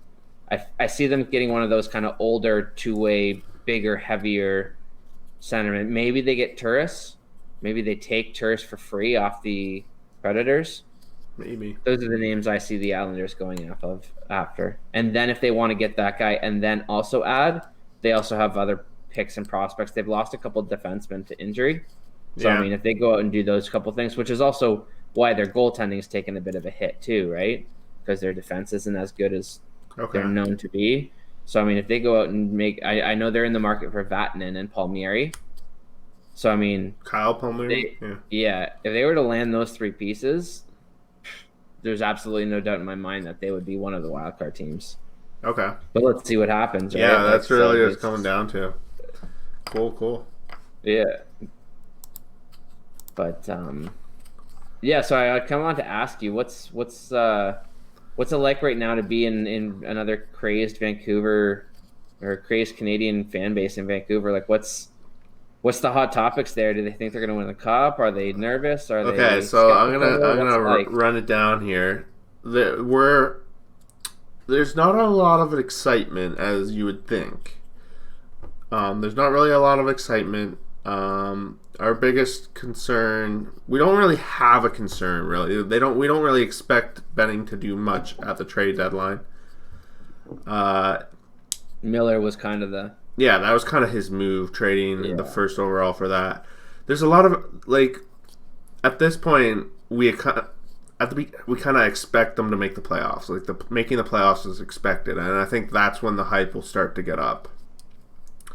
I see them getting one of those kind of older, two-way, bigger, heavier centerman. Maybe they get Turris. Maybe they take Turris for free off the Predators. Maybe. Those are the names I see the Islanders going off of after. And then if they want to get that guy and then also add, they also have other picks and prospects. They've lost a couple of defensemen to injury. So I Yeah. mean, if they go out and do those couple things, which is also why their goaltending is taking a bit of a hit too, right? Because their defense isn't as good as they're Okay. known to be. So I mean, if they go out and I know they're in the market for Vatanen and Palmieri. So I mean, Kyle Palmieri. they Yeah. yeah, if they were to land those three pieces, there's absolutely no doubt in my mind that they would be one of the wild card teams. Okay. But let's see what happens, right? Yeah, Like that's really so, what it's coming it's down to. Cool. Cool. yeah. But yeah. So I come on to ask you, what's it like right now to be in another crazed Vancouver or crazed Canadian fan base in Vancouver? Like, what's the hot topics there? Do they think they're going to win the cup? Are they nervous? Are Okay, they so skeptical? I'm What's gonna it like? run it down here. There's not a lot of excitement as you would think. There's not really a lot of excitement. Our biggest concern, we don't really have a concern really. We don't really expect Benning to do much at the trade deadline. Uh, Miller was kind of the yeah, that was kind of his move, trading the yeah. first overall for that. There's a lot of like at this point we kind of we kind of expect them to make the playoffs. Like making the playoffs is expected, and I think that's when the hype will start to get up.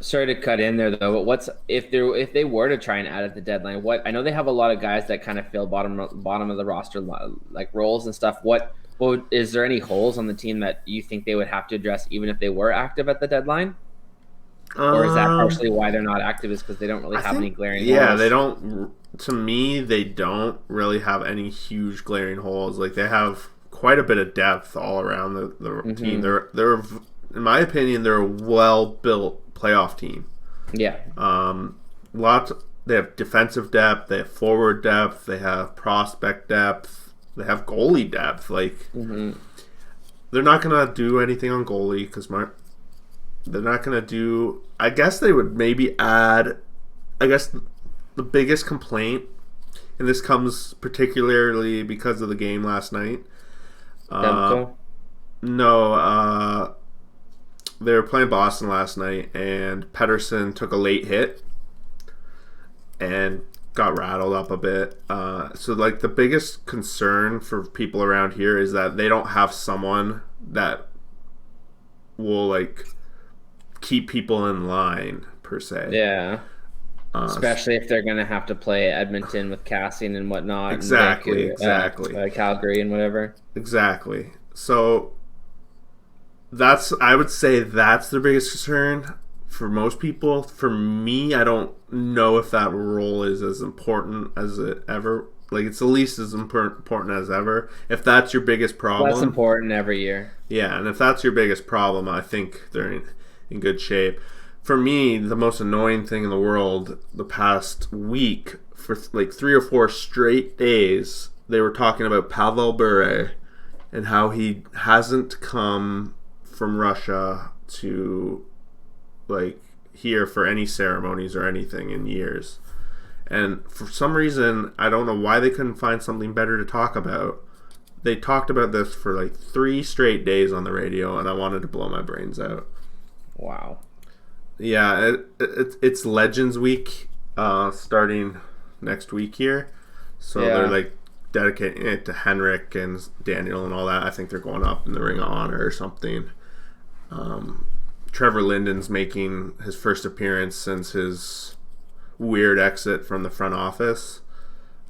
Sorry to cut in there though, but what's if they were to try and add at the deadline? What I know they have a lot of guys that kind of fill bottom of the roster like roles and stuff. What is there any holes on the team that you think they would have to address even if they were active at the deadline? Or is that partially why they're not active? Is because they don't really have any glaring holes? They don't. To me, they don't really have any huge glaring holes. Like they have quite a bit of depth all around the team. They're in my opinion, they're a well built playoff team. Yeah. Lots. They have defensive depth. They have forward depth. They have prospect depth. They have goalie depth. Like they're not gonna do anything on goalie because they're not gonna do. I guess they would maybe add. I guess the biggest complaint, and this comes particularly because of the game last night. No, they were playing Boston last night, and Pettersson took a late hit and got rattled up a bit. So, like, the biggest concern for people around here is that they don't have someone that will, like, keep people in line, per se. Yeah. Especially if they're going to have to play Edmonton with Cassian and whatnot. Exactly, and exactly. Calgary and whatever. Exactly. So I would say that's the biggest concern for most people. For me, I don't know if that role is as important as it ever. Like it's the least as important as ever. If that's your biggest problem, Less important every year. Yeah, and if that's your biggest problem, I think they're in good shape. For me, the most annoying thing in the world the past week, for like 3 or 4 straight days, they were talking about Pavel Bure and how he hasn't come from Russia to like here for any ceremonies or anything in years. And for some reason, I don't know why they couldn't find something better to talk about. They talked about this for like 3 straight days on the radio, and I wanted to blow my brains out. Wow. Yeah, it's Legends Week starting next week here. So they're like dedicating it to Henrik and Daniel and all that. I think they're going up in the Ring of Honor or something. Trevor Linden's making his first appearance since his weird exit from the front office.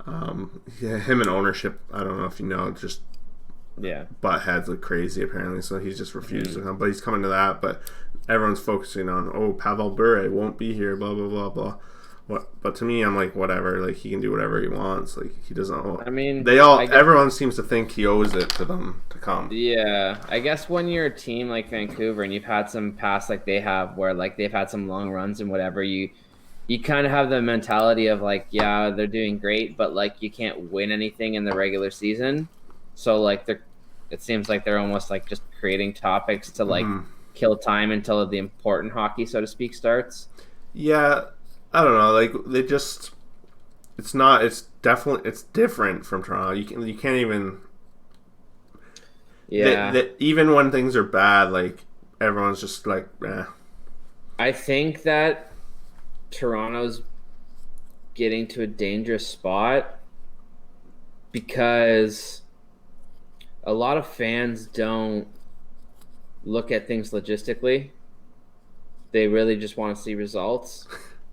Him and ownership, I don't know if you know, just butt heads like crazy apparently. So he's just refused to come. But he's coming to that. But everyone's focusing on, Pavel Bure won't be here, blah, blah, blah, blah. But to me, I'm like, whatever. Like, he can do whatever he wants. Like, he doesn't owe. I mean, everyone seems to think he owes it to them to come. Yeah. I guess when you're a team like Vancouver and you've had some past like they have where, like, they've had some long runs and whatever, you kind of have the mentality of, like, yeah, they're doing great, but, like, you can't win anything in the regular season. So, like, it seems like they're almost, like, just creating topics to, like, kill time until the important hockey, so to speak, starts. Yeah, I don't know. Like they just, it's different from Toronto. You can't even. Yeah. Even when things are bad, like everyone's just like, eh. I think that Toronto's getting to a dangerous spot because a lot of fans don't look at things logistically. They really just want to see results.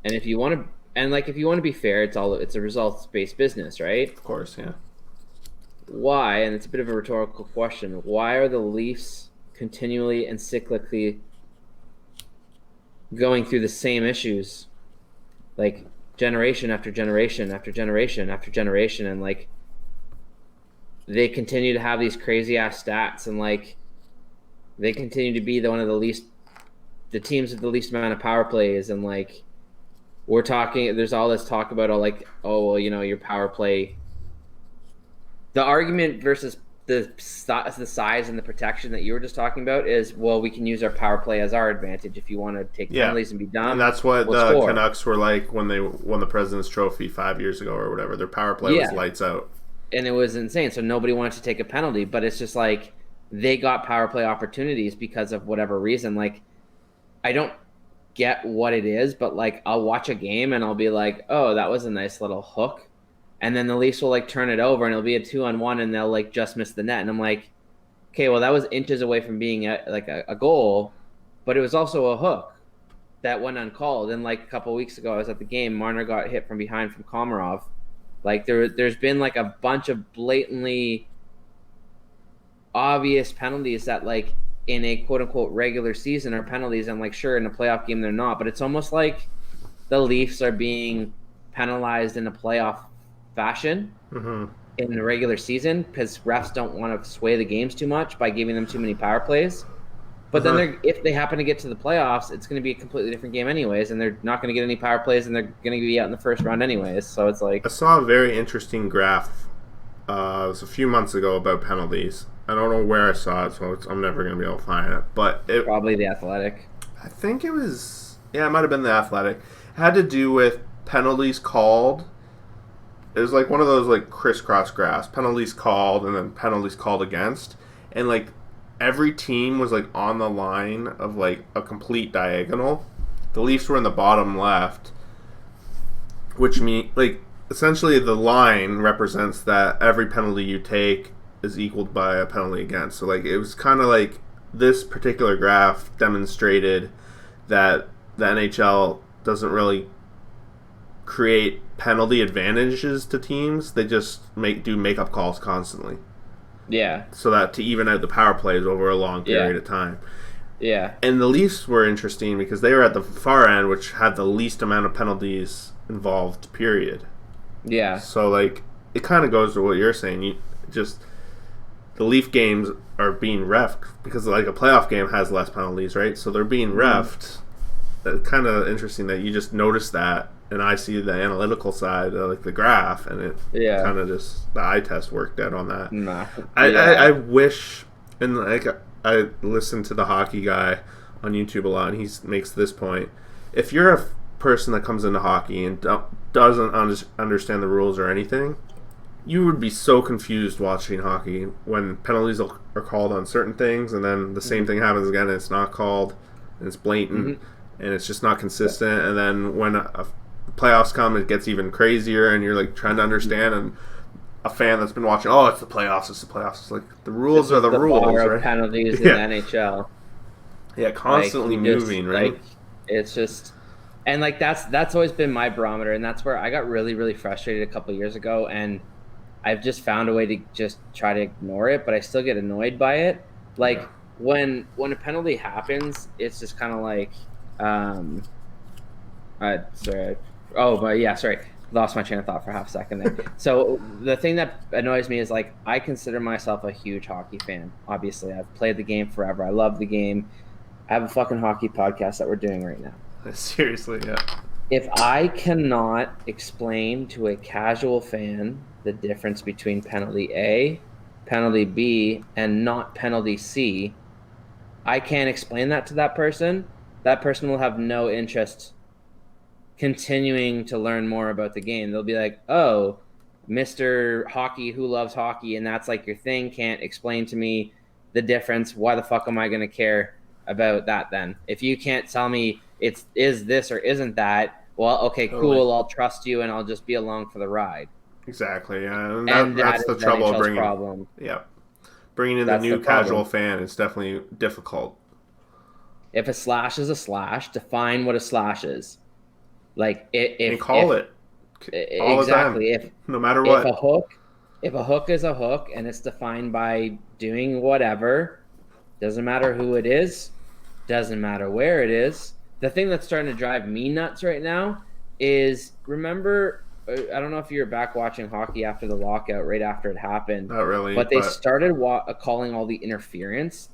And if you want to, and like if you want to be fair, it's a results based business, right? Of course, yeah. Why? And it's a bit of a rhetorical question. Why are the Leafs continually and cyclically going through the same issues, like generation after generation after generation after generation, and like they continue to have these crazy ass stats, and like they continue to be the teams with the least amount of power plays, and like we're talking. There's all this talk about oh well, your power play. The argument versus the size and the protection that you were just talking about is, well, we can use our power play as our advantage. If you want to take penalties and be dumb, and that's what we'll the score. Canucks were like when they won the President's Trophy 5 years ago or whatever. Their power play was lights out, and it was insane. So nobody wanted to take a penalty, but it's just like they got power play opportunities because of whatever reason. Like, I don't get what it is, but like I'll watch a game and I'll be like, oh, that was a nice little hook. And then the Leafs will like turn it over and it'll be a 2-on-1 and they'll like just miss the net. And I'm like, okay, well, that was inches away from being a goal, but it was also a hook that went uncalled. And like a couple of weeks ago, I was at the game. Marner got hit from behind from Komarov. Like there's been like a bunch of blatantly obvious penalties that like in a quote unquote regular season are penalties. I'm like, sure, in a playoff game they're not, but it's almost like the Leafs are being penalized in a playoff fashion in the regular season because refs don't want to sway the games too much by giving them too many power plays. But then if they happen to get to the playoffs, it's going to be a completely different game anyways, and they're not going to get any power plays, and they're going to be out in the first round anyways. So it's like, I saw a very interesting graph. It was a few months ago about penalties. I don't know where I saw it, so I'm never going to be able to find it. But probably The Athletic. I think it was, it might have been The Athletic. It had to do with penalties called. It was like one of those like crisscross graphs, penalties called and then penalties called against, and like every team was like on the line of like a complete diagonal. The Leafs were in the bottom left, which means like essentially the line represents that every penalty you take is equaled by a penalty against. So like it was kind of like this particular graph demonstrated that the NHL doesn't really create penalty advantages to teams. They just do makeup calls constantly. Yeah. So that to even out the power plays over a long period of time. Yeah. And the Leafs were interesting because they were at the far end, which had the least amount of penalties involved, period. Yeah. So like it kind of goes to what you're saying. The Leaf games are being reffed because like a playoff game has less penalties, right? So they're being reffed. It's kind of interesting that you just notice that. And I see the analytical side, like the graph, and it kind of just the eye test worked out on that. Nah. I wish, and like I listen to the hockey guy on YouTube a lot, and he makes this point: if you're a person that comes into hockey and doesn't understand the rules or anything, you would be so confused watching hockey when penalties are called on certain things, and then the same thing happens again, and it's not called, and it's blatant, and it's just not consistent, and then when playoffs come, it gets even crazier, and you're like trying to understand, and a fan that's been watching, oh, it's the playoffs. It's like the rules are the rules, right? Penalties in the NHL. Yeah, constantly like, moving, right? Like, it's just, and like that's always been my barometer, and that's where I got really, really frustrated a couple of years ago, and I've just found a way to just try to ignore it, but I still get annoyed by it. Like when a penalty happens, it's just kind of like, sorry. Oh, but yeah, sorry. Lost my train of thought for half a second there. So the thing that annoys me is like I consider myself a huge hockey fan. Obviously, I've played the game forever. I love the game. I have a fucking hockey podcast that we're doing right now. Seriously, yeah. If I cannot explain to a casual fan the difference between penalty A, penalty B, and not penalty C, I can't explain that to that person. That person will have no interest continuing to learn more about the game. They'll be like, oh, Mr. Hockey who loves hockey, and that's like your thing, can't explain to me the difference. Why the fuck am I going to care about that then? If you can't tell me is this or isn't that, well, okay, Totally. cool, I'll trust you and I'll just be along for the ride. Exactly. And And that that's the is trouble of NHL's bringing. problem. Yeah. Bringing in the That's the new casual problem. fan is definitely difficult. If a slash is a slash, define what a slash is. Like And call it all the time, exactly no matter if a what. hook if a hook is a hook and it's defined by doing whatever, doesn't matter who it is, doesn't matter where it is. The thing that's starting to drive me nuts right now is, remember, I don't know if you were back watching hockey after the lockout, right after it happened, Not really, but they but started calling all the interference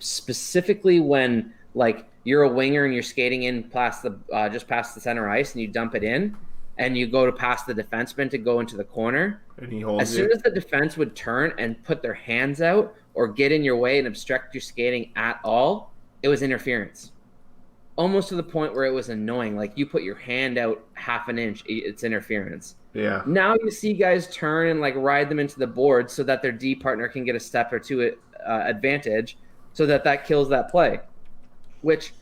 specifically when, like, you're a winger and you're skating in past the just past the center ice and you dump it in and you go to pass the defenseman to go into the corner. and he As holds soon you. as the defense would turn and put their hands out or get in your way and obstruct your skating at all, it was interference. Almost to the point where it was annoying. Like, you put your hand out half an inch, it's interference. Yeah. Now you see guys turn and like ride them into the board so that their D partner can get a step or two advantage, so that kills that play. Which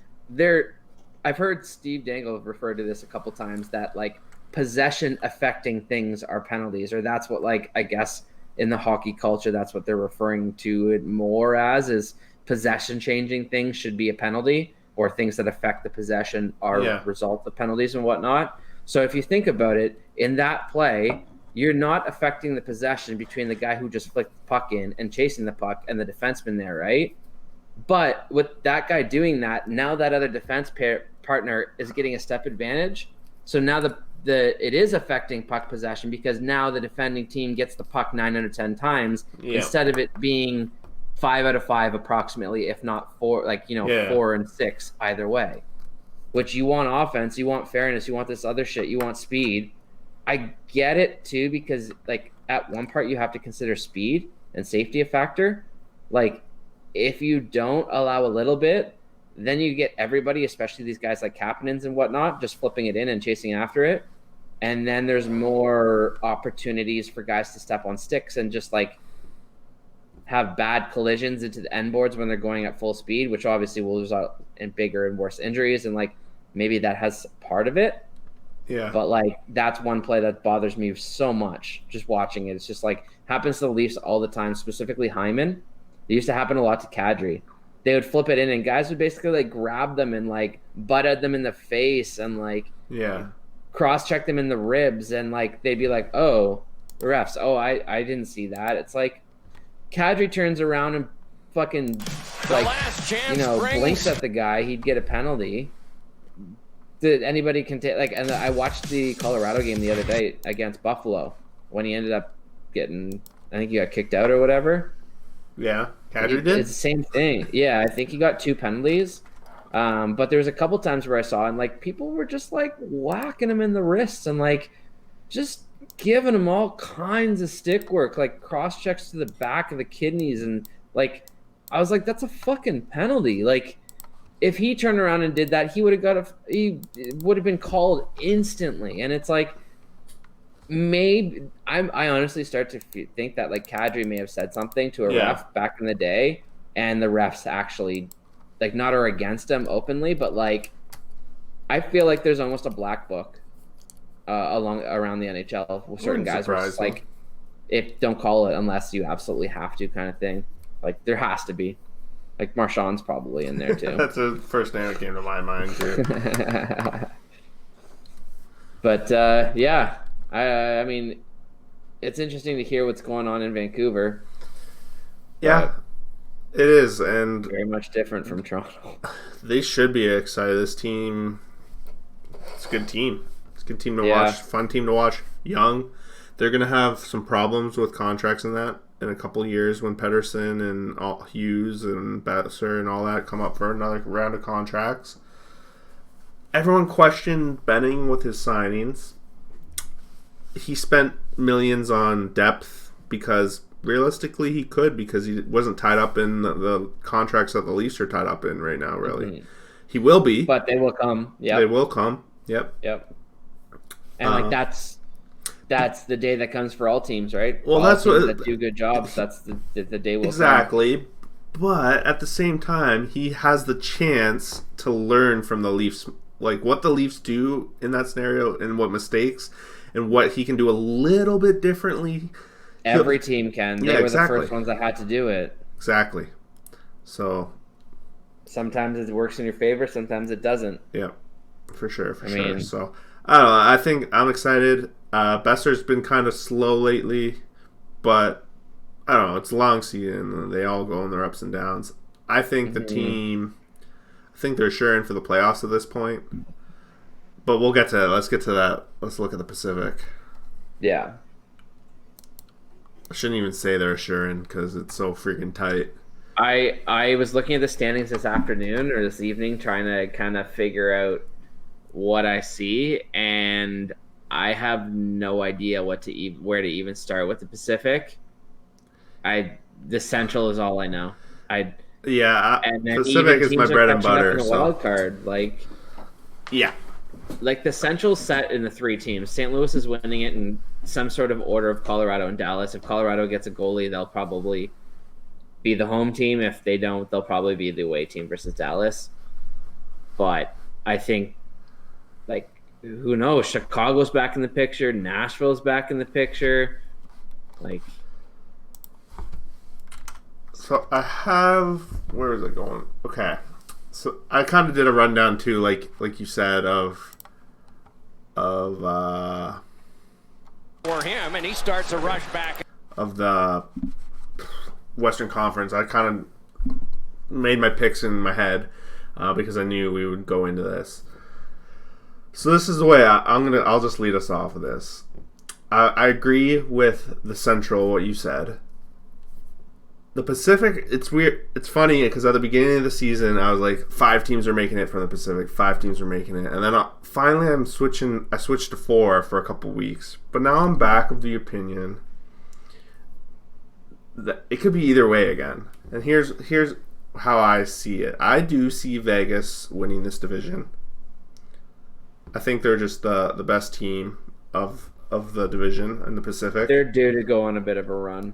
I've heard Steve Dangle refer to this a couple times, that like possession affecting things are penalties, or that's what, like, I guess in the hockey culture, that's what they're referring to it more as, is possession changing things should be a penalty, or things that affect the possession are Yeah. result of penalties and whatnot. So if you think about it, in that play, you're not affecting the possession between the guy who just flicked the puck in and chasing the puck and the defenseman there, right? But with that guy doing that, now that other partner is getting a step advantage. So now it is affecting puck possession, because now the defending team gets the puck 9 out of 10 times, Yeah. instead of it being 5 out of 5 approximately, if not 4, like, Yeah. 4 and 6 either way. Which, you want offense, you want fairness, you want this other shit, you want speed. I get it too, because like at one part you have to consider speed and safety a factor. Like, if you don't allow a little bit, then you get everybody, especially these guys like Kapanens and whatnot, just flipping it in and chasing after it. And then there's more opportunities for guys to step on sticks and just like have bad collisions into the end boards when they're going at full speed, which obviously will result in bigger and worse injuries. And like, maybe that has part of it. Yeah. But like, that's one play that bothers me so much just watching it. It's just like, happens to the Leafs all the time, specifically Hyman. It used to happen a lot to Kadri. They would flip it in and guys would basically like grab them and like butt at them in the face and like Yeah. cross check them in the ribs, and like they'd be like, oh, the refs, oh, I didn't see that. It's like, Kadri turns around and fucking like, blinks at the guy, he'd get a penalty. That anybody can take. Like, and I watched the Colorado game the other day against Buffalo when he ended up getting, I think he got kicked out or whatever. Yeah. Kadri did? It's the same thing. Yeah, I think he got 2 penalties. But there was a couple times where I saw, and like, people were just like whacking him in the wrists and like just giving him all kinds of stick work, like cross checks to the back of the kidneys, and like, I was like, that's a fucking penalty. Like, if he turned around and did that, he would have been called instantly. And it's like, maybe I honestly start to think that like Kadri may have said something to a ref back in the day, and the refs actually like not are against him openly, but like, I feel like there's almost a black book around the NHL with certain guys where it's like, if don't call it unless you absolutely have to, kind of thing. Like, there has to be. Like, Marchand's probably in there too. That's the first name that came to my mind too. But yeah, I mean, it's interesting to hear what's going on in Vancouver. Yeah, it is, and Very much different from Toronto. they should be excited. This team, it's a good team. It's a good team to watch. Fun team to watch. Young. They're going to have some problems with contracts and that in a couple of years when Pedersen and Hughes and Besser and all that come up for another round of contracts. Everyone questioned Benning with his signings. He spent millions on depth because realistically he could, because he wasn't tied up in the contracts that the Leafs are tied up in right now, really. Mm-hmm. He will be. But they will come. Yeah. They will come. Yep. And like, that's the day that comes for all teams, right? Well, all that's teams what that do good jobs. That's the day will exactly. Come. But at the same time, he has the chance to learn from the Leafs like what the Leafs do in that scenario and what mistakes and what he can do a little bit differently. Every team can. They Yeah, were exactly. the first ones that had to do it. Exactly. So Sometimes it works in your favor, sometimes it doesn't. yeah, for sure. I mean, So I don't know. I think I'm excited. Besser's been kind of slow lately, but I don't know. It's a long season. They all go in their ups and downs. I think the team. I think they're sure in for the playoffs at this point. But we'll get to that. Let's get to that. Let's look at the Pacific. yeah. I shouldn't even say they're sure in because it's so freaking tight. I was looking at the standings this afternoon or this evening, trying to kind of figure out what I see, and I have no idea where to even start with the Pacific. The Central is all I know. Yeah, And then Pacific even is my teams are bread and catching up butter. in the So wild card, yeah, like the Central's set in the three teams. St. Louis is winning it in some sort of order of Colorado and Dallas. If Colorado gets a goalie, they'll probably be the home team. If they don't, they'll probably be the away team versus Dallas. But I think, like, who knows? Chicago's back in the picture. Nashville's back in the picture. Like, so I have. Where is it going? Okay, so I kind of did a rundown too, like you said, of for him, and he starts a rush back. Of the Western Conference. I kind of made my picks in my head because I knew we would go into this. So this is the way I'll just lead us off with this. I agree with the Central, what you said. The Pacific, it's weird. It's funny because at the beginning of the season, I was like, 5 teams are making it from the Pacific. 5 teams are making it, and then finally I switched to 4 for a couple weeks. But now I'm back of the opinion that it could be either way again. And here's how I see it. I do see Vegas winning this division. I think they're just the best team of the division in the Pacific. they're due to go on a bit of a run.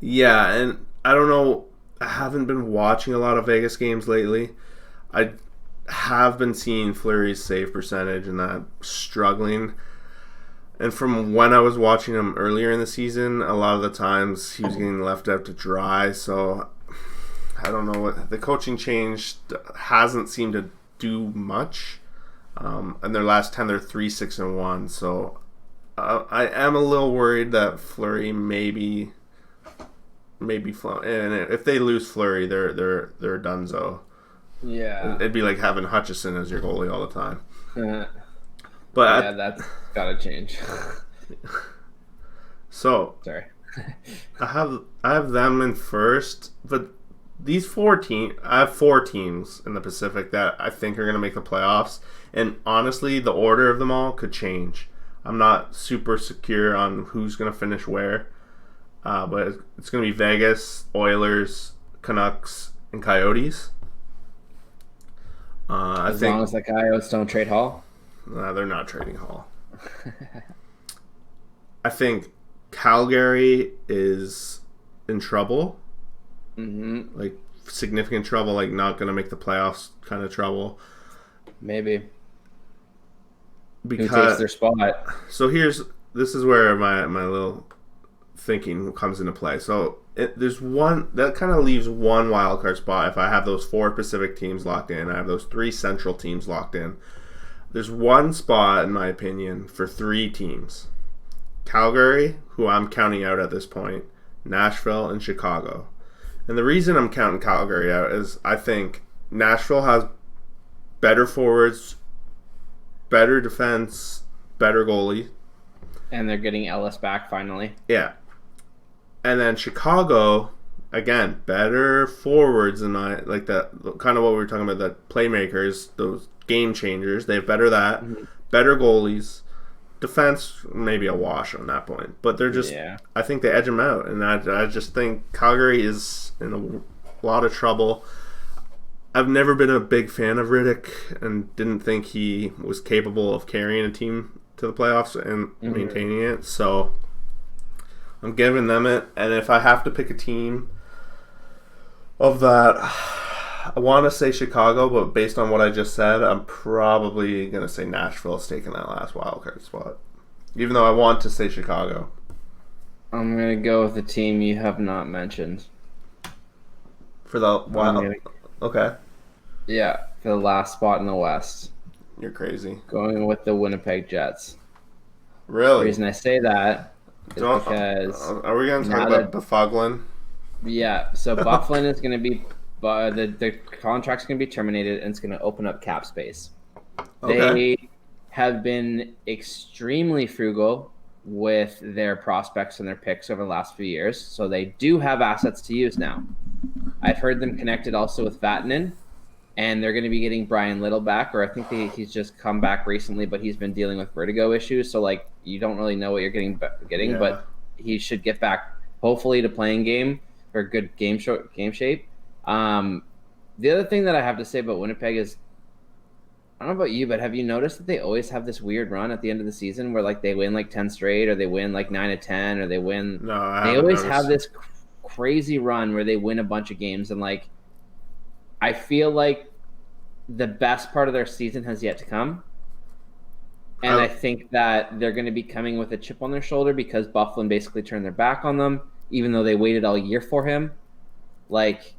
Yeah, and I don't know. I haven't been watching a lot of Vegas games lately. I have been seeing Fleury's save percentage and that struggling. And from when I was watching him earlier in the season, a lot of the times he was getting left out to dry. So I don't know what the coaching change hasn't seemed to do much. In their last 10, they're 3-6-1. So I am a little worried that Fleury maybe and if they lose Fleury, they're donezo. Yeah. It'd be like having Hutchison as your goalie all the time. But yeah, that's gotta change. So Sorry. I have them in first, but these 4 teams, I have 4 teams in the Pacific that I think are going to make the playoffs, and honestly, the order of them all could change. I'm not super secure on who's going to finish where, but it's going to be Vegas, Oilers, Canucks, and Coyotes. As long as the Coyotes don't trade Hall. They're not trading Hall. I think Calgary is in trouble. Mm-hmm. Like significant trouble, like not going to make the playoffs kind of trouble. Maybe. Because who takes their spot? So this is where my little thinking comes into play. So there's one that kind of leaves one wild card spot. If I have those 4 Pacific teams locked in, I have those 3 Central teams locked in. There's one spot, in my opinion, for 3 teams. Calgary, who I'm counting out at this point, Nashville, and Chicago. And the reason I'm counting Calgary out is I think Nashville has better forwards, better defense, better goalie. And they're getting Ellis back finally. Yeah. And then Chicago, again, better forwards than like that kind of what we were talking about, the playmakers, those game changers. They have better that, better goalies. Defense, maybe a wash on that point. But they're just, I think they edge them out. And I just think Calgary is in a lot of trouble. I've never been a big fan of Riddick and didn't think he was capable of carrying a team to the playoffs and maintaining it. So I'm giving them it. And if I have to pick a team of that, I want to say Chicago, but based on what I just said, I'm probably going to say Nashville's taking that last wild card spot. Even though I want to say Chicago. I'm going to go with the team you have not mentioned. For the wild. Okay. Yeah, for the last spot in the West. You're crazy. Going with the Winnipeg Jets. Really? The reason I say that is because... Are we going to talk about Bufflin? Yeah, so Bufflin is going to be... the contract's going to be terminated, and it's going to open up cap space. Okay. They have been extremely frugal with their prospects and their picks over the last few years, so they do have assets to use now. I've heard them connected also with Vatanen, and they're going to be getting Brian Little back, or I think he's just come back recently, but he's been dealing with vertigo issues, so like you don't really know what you're getting, Yeah. but he should get back hopefully to playing game or good game shape. The other thing that I have to say about Winnipeg is, I don't know about you, but have you noticed that they always have this weird run at the end of the season where like they win like 10 straight, or they win like 9 of 10, or they win? No, I they haven't always noticed. have this crazy run where they win a bunch of games, and like I feel like the best part of their season has yet to come. And I think that they're going to be coming with a chip on their shoulder because Bufflin basically turned their back on them, even though they waited all year for him. Like,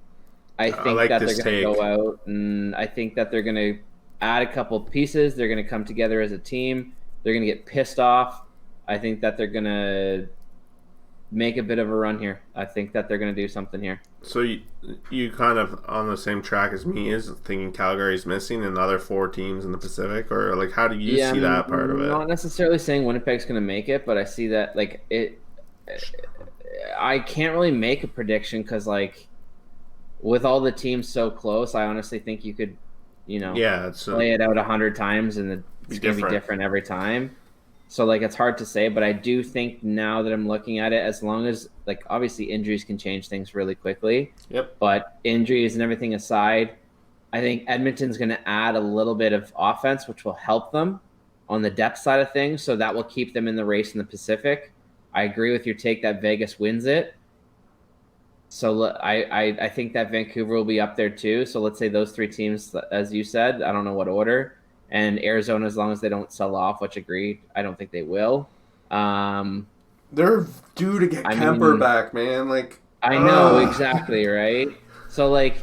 I think like that this they're going to go out, and I think that they're going to add a couple pieces. They're going to come together as a team. They're going to get pissed off. I think that they're going to make a bit of a run here. I think that they're going to do something here. So you kind of on the same track as me is thinking Calgary's missing and the other 4 teams in the Pacific, or like how do you see that part of it? Not necessarily saying Winnipeg's going to make it, but I see that like it. I can't really make a prediction because like with all the teams so close, I honestly think you could, play it out 100 times and it's going to be different every time. So, like, it's hard to say, but I do think now that I'm looking at it, as long as, like, obviously injuries can change things really quickly. Yep. But injuries and everything aside, I think Edmonton's going to add a little bit of offense, which will help them on the depth side of things. So that will keep them in the race in the Pacific. I agree with your take that Vegas wins it. So I think that Vancouver will be up there too. So let's say those 3 teams, as you said, I don't know what order. And Arizona, as long as they don't sell off, which agreed, I don't think they will. They're due to get Campbell back, man. Like I know exactly, right? So like,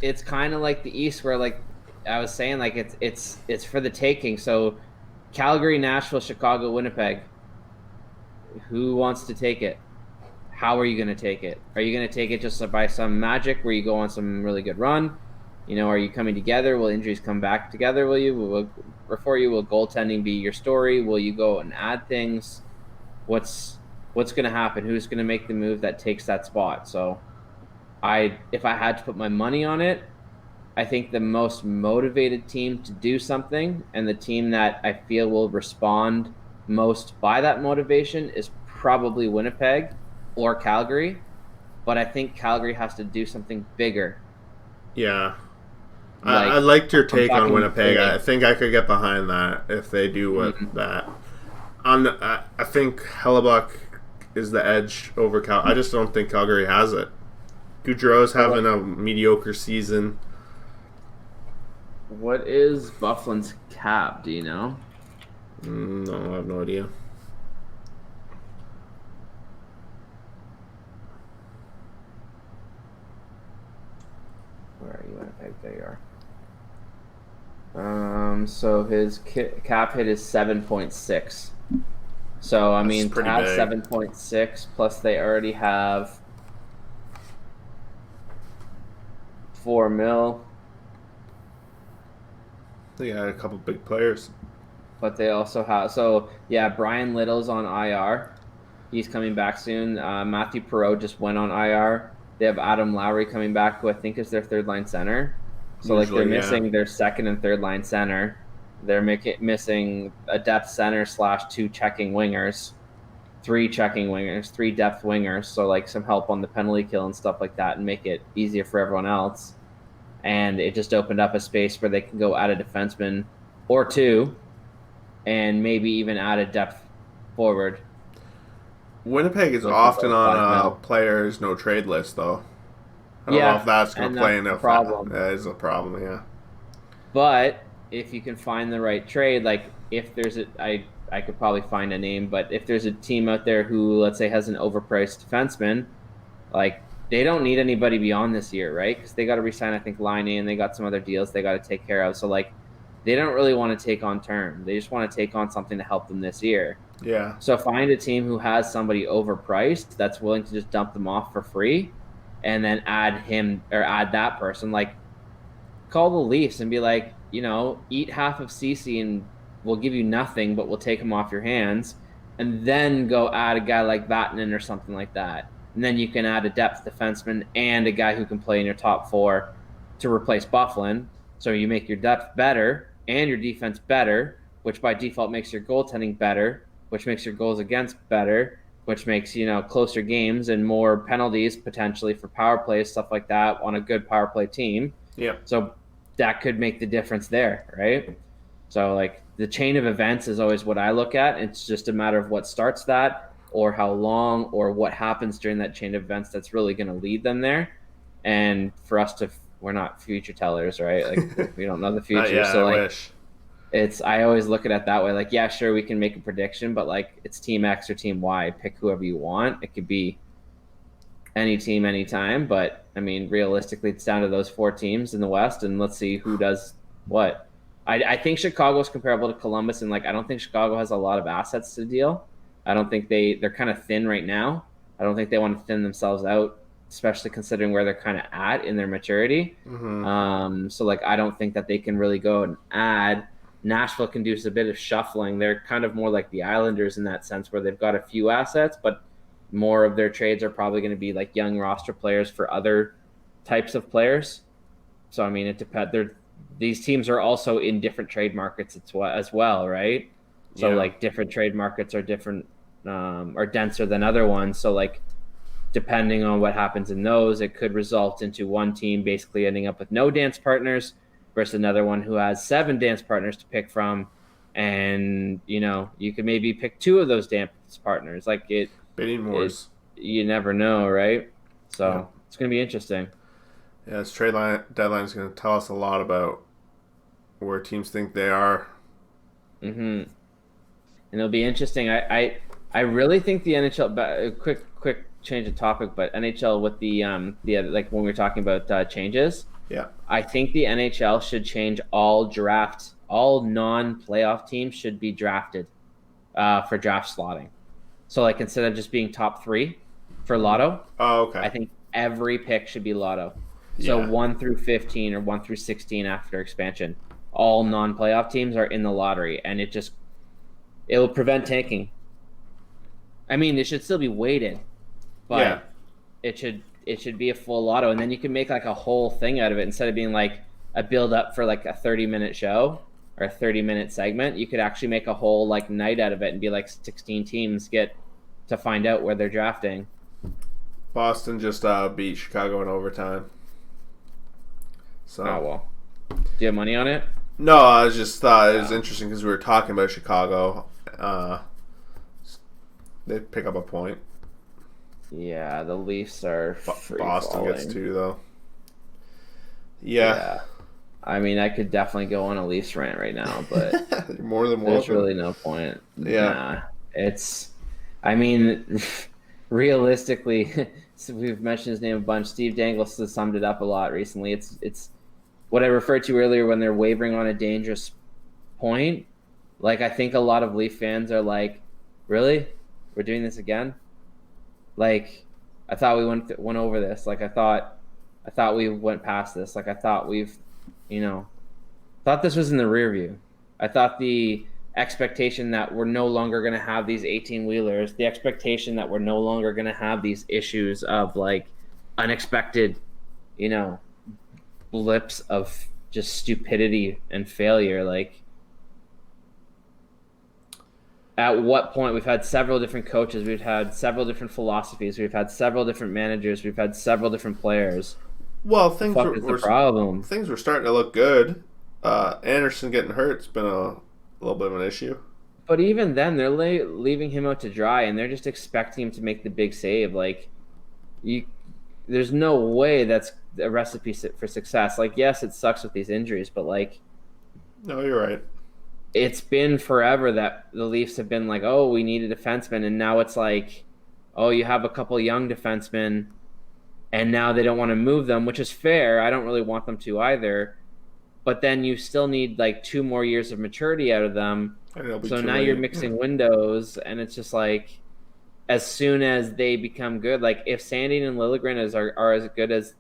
it's kind of like the East, where like I was saying, like it's for the taking. So Calgary, Nashville, Chicago, Winnipeg. Who wants to take it? How are you going to take it? Are you going to take it just by some magic where you go on some really good run? Are you coming together? Will injuries come back together? Will you? Will goaltending be your story? Will you go and add things? What's going to happen? Who's going to make the move that takes that spot? So, if I had to put my money on it, I think the most motivated team to do something and the team that I feel will respond most by that motivation is probably Winnipeg or Calgary. But I think Calgary has to do something bigger. Yeah. I liked your take on Winnipeg. I think I could get behind that if they do that. I think Hellebuck is the edge over Cal. I just don't think Calgary has it. Goudreau's having a mediocre season. What is Bufflin's cap? Do you know? No, I have no idea. Where are you, Winnipeg? There you are. So his cap hit is 7.6. So I mean, to have 7.6 plus they already have $4 million. They got a couple big players, but they also have Brian Little's on IR. He's coming back soon. Matthew Perreault just went on IR. They have Adam Lowry coming back, who I think is their 3rd-line center. So they're missing their 2nd and 3rd-line center. They're missing a depth center / 2 checking wingers, 3 checking wingers, 3 depth wingers. So some help on the penalty kill and stuff like that, and make it easier for everyone else. And it just opened up a space where they can go add a defenseman or 2, and maybe even add a depth forward. Winnipeg is often on a players no trade list, though. I don't know if Yeah, that's going and to play that's into the that. problem. That is a problem, yeah. But if you can find the right trade, like if there's I could probably find a name, but if there's a team out there who, let's say, has an overpriced defenseman, like they don't need anybody beyond this year, right? Because they got to resign, I think, Line and they got some other deals they got to take care of. So like they don't really want to take on term. They just want to take on something to help them this year. Yeah. So find a team who has somebody overpriced that's willing to just dump them off for free, and then add him or add that person. Like call the Leafs and be like, eat half of Cece and we'll give you nothing, but we'll take him off your hands, and then go add a guy like Vatanen or something like that. And then you can add a depth defenseman and a guy who can play in your top four to replace Bufflin. So you make your depth better and your defense better, which by default makes your goaltending better, which makes your goals against better, which makes, closer games and more penalties potentially for power plays, stuff like that on a good power play team. Yeah. So that could make the difference there, right? So like the chain of events is always what I look at. It's just a matter of what starts that or how long or what happens during that chain of events that's really going to lead them there. And for us we're not future tellers, right? Like we don't know the future. Yeah, so I like wish. I always look at it that way. Like, yeah, sure, we can make a prediction, but like it's team X or team Y. Pick whoever you want. It could be any team, anytime. But I mean, realistically, it's down to those four teams in the West, and let's see who does what. I think Chicago is comparable to Columbus, and like I don't think Chicago has a lot of assets to deal. I don't think they're kind of thin right now. I don't think they want to thin themselves out, especially considering where they're kind of at in their maturity. Mm-hmm. So like I don't think that they can really go and add. Nashville can do a bit of shuffling. They're kind of more like the Islanders in that sense, where they've got a few assets, but more of their trades are probably going to be like young roster players for other types of players. So I mean, it depends. These teams are also in different trade markets as well, right? So like different trade markets are different, are denser than other ones. So like depending on what happens in those, it could result into one team basically ending up with no dance partners versus another one who has 7 dance partners to pick from, and you could maybe pick 2 of those dance partners. Like Bidding wars. You never know, right? So it's going to be interesting. Yeah, this trade deadline is going to tell us a lot about where teams think they are. Mm-hmm. And it'll be interesting. I really think the NHL. Quick change of topic, but NHL with the like when we were talking about changes. Yeah. I think the NHL should change all non-playoff teams should be drafted for draft slotting. So like instead of just being top 3 for lotto, okay. I think every pick should be lotto. So 1 through 15 or 1 through 16 after expansion, all non-playoff teams are in the lottery, and it will prevent tanking. I mean, it should still be weighted, but it should be a full lotto, and then you can make like a whole thing out of it instead of being like a build up for like a 30-minute show or a 30-minute segment. You could actually make a whole like night out of it and be like 16 teams get to find out where they're drafting. Boston just beat Chicago in overtime. So. Oh well. Do you have money on it? No, I just thought it was interesting because we were talking about Chicago. They pick up a point. Yeah, the Leafs are Boston falling. gets 2 though. Yeah. I mean, I could definitely go on a Leafs rant right now, but more than one. There's really no point. Yeah. I mean, realistically, so we've mentioned his name a bunch. Steve Dangle has summed it up a lot recently. It's what I referred to earlier when they're wavering on a dangerous point. Like, I think a lot of Leaf fans are like, really? We're doing this again? Like, I thought we went over this. Like, I thought we went past this. Like, I thought thought this was in the rear view. I thought the expectation that we're no longer going to have these 18-wheelers, the expectation that we're no longer going to have these issues of, like, unexpected, blips of just stupidity and failure. Like, at what point? We've had several different coaches, we've had several different philosophies, we've had several different managers, we've had several different players. Well, things were the problem. Things were starting to look good. Anderson getting hurt's been a little bit of an issue. But even then, they're leaving him out to dry, and they're just expecting him to make the big save. Like, there's no way that's a recipe for success. Like, yes, it sucks with these injuries, but like, No, you're right. it's been forever that the Leafs have been like, oh, we need a defenseman, and now it's like, oh, you have a couple young defensemen, and now they don't want to move them, which is fair. I don't really want them to either. But then you still need like 2 more years of maturity out of them. So now you're mixing windows, and it's just like, as soon as they become good, like if Sandin and Liljegren are as good as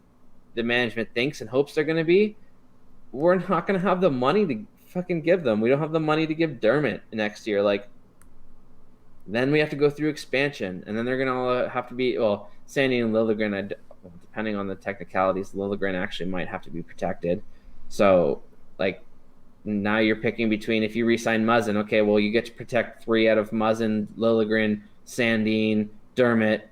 the management thinks and hopes they're going to be, we're not going to have the money to fucking give them. We don't have the money to give Dermott next year. Like, then we have to go through expansion, and then they're going to have to be, well, Sandin and Liljegren, depending on the technicalities, Liljegren actually might have to be protected. So, like, now you're picking between, if you re-sign Muzzin, okay, well, you get to protect 3 out of Muzzin, Liljegren, Sandin, Dermott.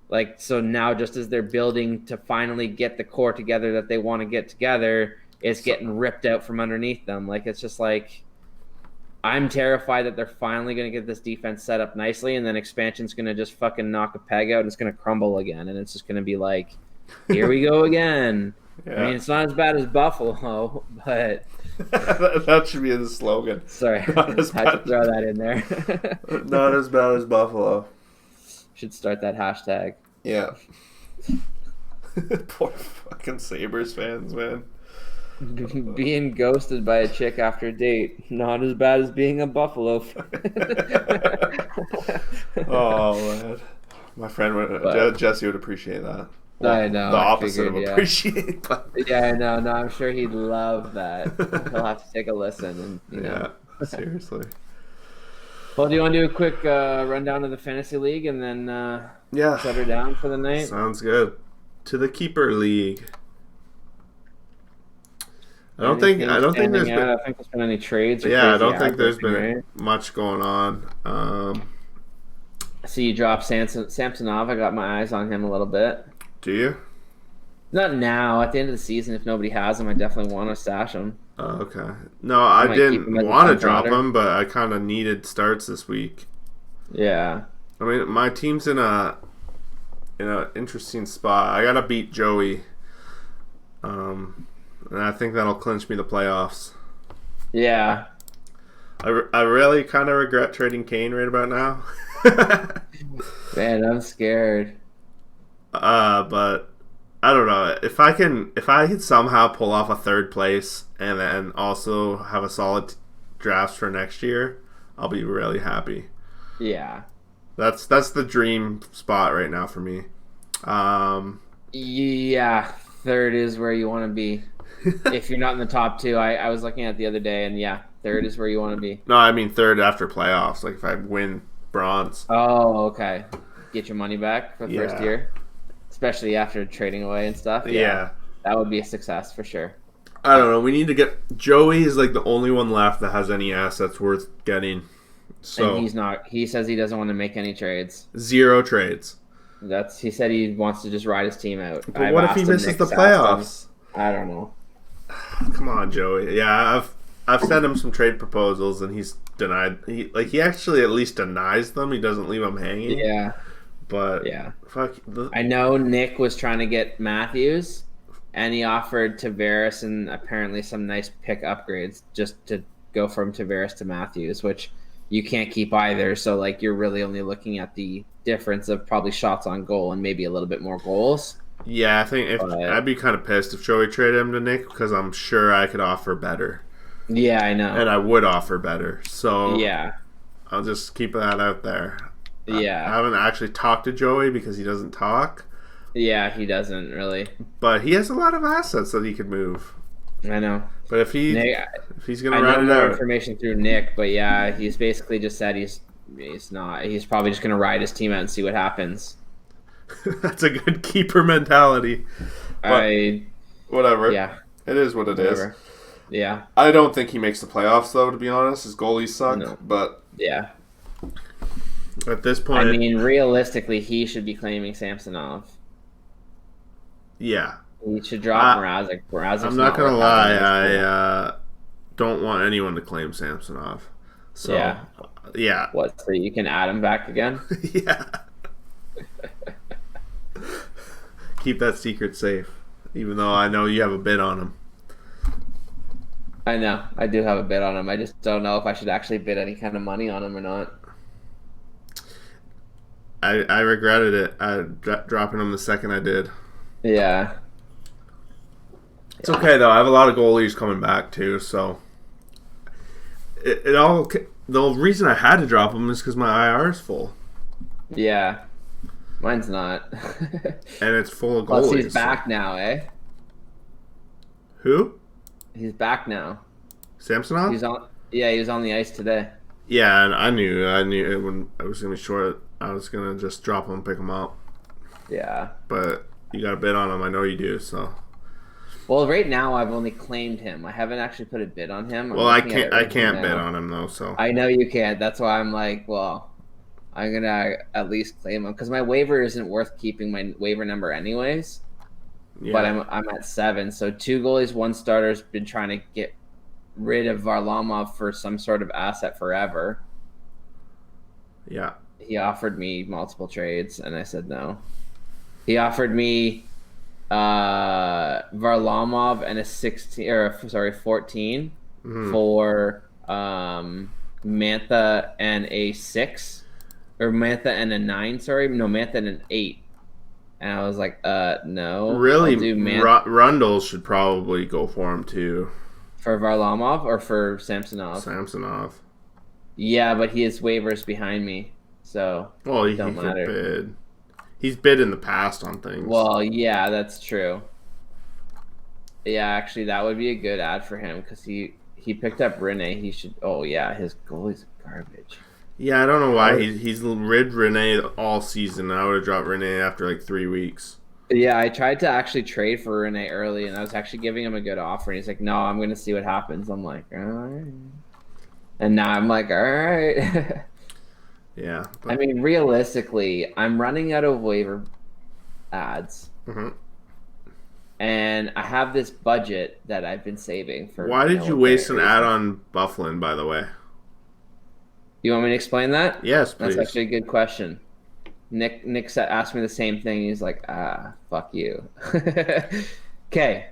Like, so now just as they're building to finally get the core together that they want to get together, it's getting ripped out from underneath them. Like, it's just like, I'm terrified that they're finally going to get this defense set up nicely, and then expansion's going to just fucking knock a peg out and it's going to crumble again. And it's just going to be like, here we go again. Yeah. I mean, it's not as bad as Buffalo, but... that should be the slogan. Sorry, I had to throw that in there. Not as bad as Buffalo. Should start that hashtag. Yeah. Poor fucking Sabres fans, man. Being ghosted by a chick after a date, not as bad as being a Buffalo fan. Oh, man. My friend, Jesse would appreciate that. Well, I know. The opposite of appreciate. But... Yeah, I know. No, I'm sure he'd love that. He'll have to take a listen. And, you know. Yeah, seriously. Well, do you want to do a quick rundown of the fantasy league and then shut her down for the night? Sounds good. To the keeper league. I don't think there's been any trades. Yeah, I don't think there's been much going on. I see you dropped Samsonov. I got my eyes on him a little bit. Do you? Not now. At the end of the season, if nobody has him, I definitely want to stash him. Oh, okay. No, I didn't want to drop him, but I kind of needed starts this week. Yeah. I mean, my team's in a interesting spot. I gotta beat Joey, and I think that'll clinch me the playoffs. Yeah. I really kind of regret trading Kane right about now. Man, I'm scared. But I don't know if I could somehow pull off a 3rd place and then also have a solid drafts for next year, I'll be really happy. Yeah, that's the dream spot right now for me. Yeah, 3rd is where you want to be. If you're not in the top 2, I was looking at the other day, and yeah, 3rd is where you want to be. No, I mean 3rd after playoffs. Like if I win bronze. Oh, okay. Get your money back for the first year. Especially after trading away and stuff. Yeah. That would be a success for sure. I don't know. We need to get... Joey is like the only one left that has any assets worth getting. So and he's not... He says he doesn't want to make any trades. 0 trades. He said he wants to just ride his team out. But what if he misses the playoffs? I don't know. Come on, Joey. Yeah, I've sent him some trade proposals and he's denied... He actually at least denies them. He doesn't leave them hanging. Yeah. But yeah, fuck. I know Nick was trying to get Matthews, and he offered Tavares and apparently some nice pick upgrades just to go from Tavares to Matthews, which you can't keep either. So like you're really only looking at the difference of probably shots on goal and maybe a little bit more goals. Yeah, I think I'd be kind of pissed if Joey traded him to Nick because I'm sure I could offer better. Yeah, I know, and I would offer better. So yeah, I'll just keep that out there. Yeah. I haven't actually talked to Joey because he doesn't talk. Yeah, he doesn't really. But he has a lot of assets that he could move. I know. But if he's going to run it more out. Information through Nick, but yeah, he's basically just said he's probably just going to ride his team out and see what happens. That's a good keeper mentality. But whatever. Yeah. It is what it is. Yeah. I don't think he makes the playoffs though, to be honest. His goalies suck. No. But yeah. At this point, I mean, realistically, he should be claiming Samsonov. Yeah. He should drop Mrazek. I'm not going to lie. I don't want anyone to claim Samsonov. So, yeah. What, so you can add him back again? Yeah. keep that secret safe, even though I know you have a bid on him. I know. I do have a bid on him. I just don't know if I should actually bid any kind of money on him or not. I regretted it. Dropping him the second I did. Yeah. It's okay though. I have a lot of goalies coming back too, so it all. The reason I had to drop him is because my IR is full. Yeah. Mine's not. And it's full of goalies. Plus he's back now, eh? Who? He's back now. Samsonov? He's on. Yeah, he was on the ice today. Yeah, and I knew it when I was gonna be short. I was gonna just drop him, pick him up. Yeah. But you got a bid on him. I know you do. So. Well, right now I've only claimed him. I haven't actually put a bid on him. Well, I can't bid on him though. So. I know you can't. That's why I'm like, well, I'm gonna at least claim him because my waiver isn't worth keeping my waiver number anyways. Yeah. But I'm at 7, so 2 goalies, 1 starter's been trying to get rid of Varlamov for some sort of asset forever. Yeah. He offered me multiple trades, and I said no. He offered me Varlamov and a 14 for Mantha and a 6, or Mantha and a 9. Sorry, no, Mantha and an 8. And I was like, no. Really, Rundle should probably go for him too. For Varlamov or for Samsonov? Samsonov. Yeah, but he has waivers behind me, so he don't matter. Bid. He's bid in the past on things. Well, yeah, that's true. Yeah, actually, that would be a good ad for him because he picked up Rene. He should. Oh yeah, his goalie's garbage. Yeah, I don't know why he's rid Rene all season. I would have dropped Rene after like 3 weeks. Yeah, I tried to actually trade for Rene early, and I was actually giving him a good offer. And he's like, "No, I'm going to see what happens." I'm like, "All right," and now I'm like, "All right." Yeah. I mean, realistically, I'm running out of waiver ads, and I have this budget that I've been saving for. Why did you waste an ad on Bufflin, by the way? You want me to explain that? Yes, please. That's actually a good question. Nick asked me the same thing. He's like, fuck you. Okay.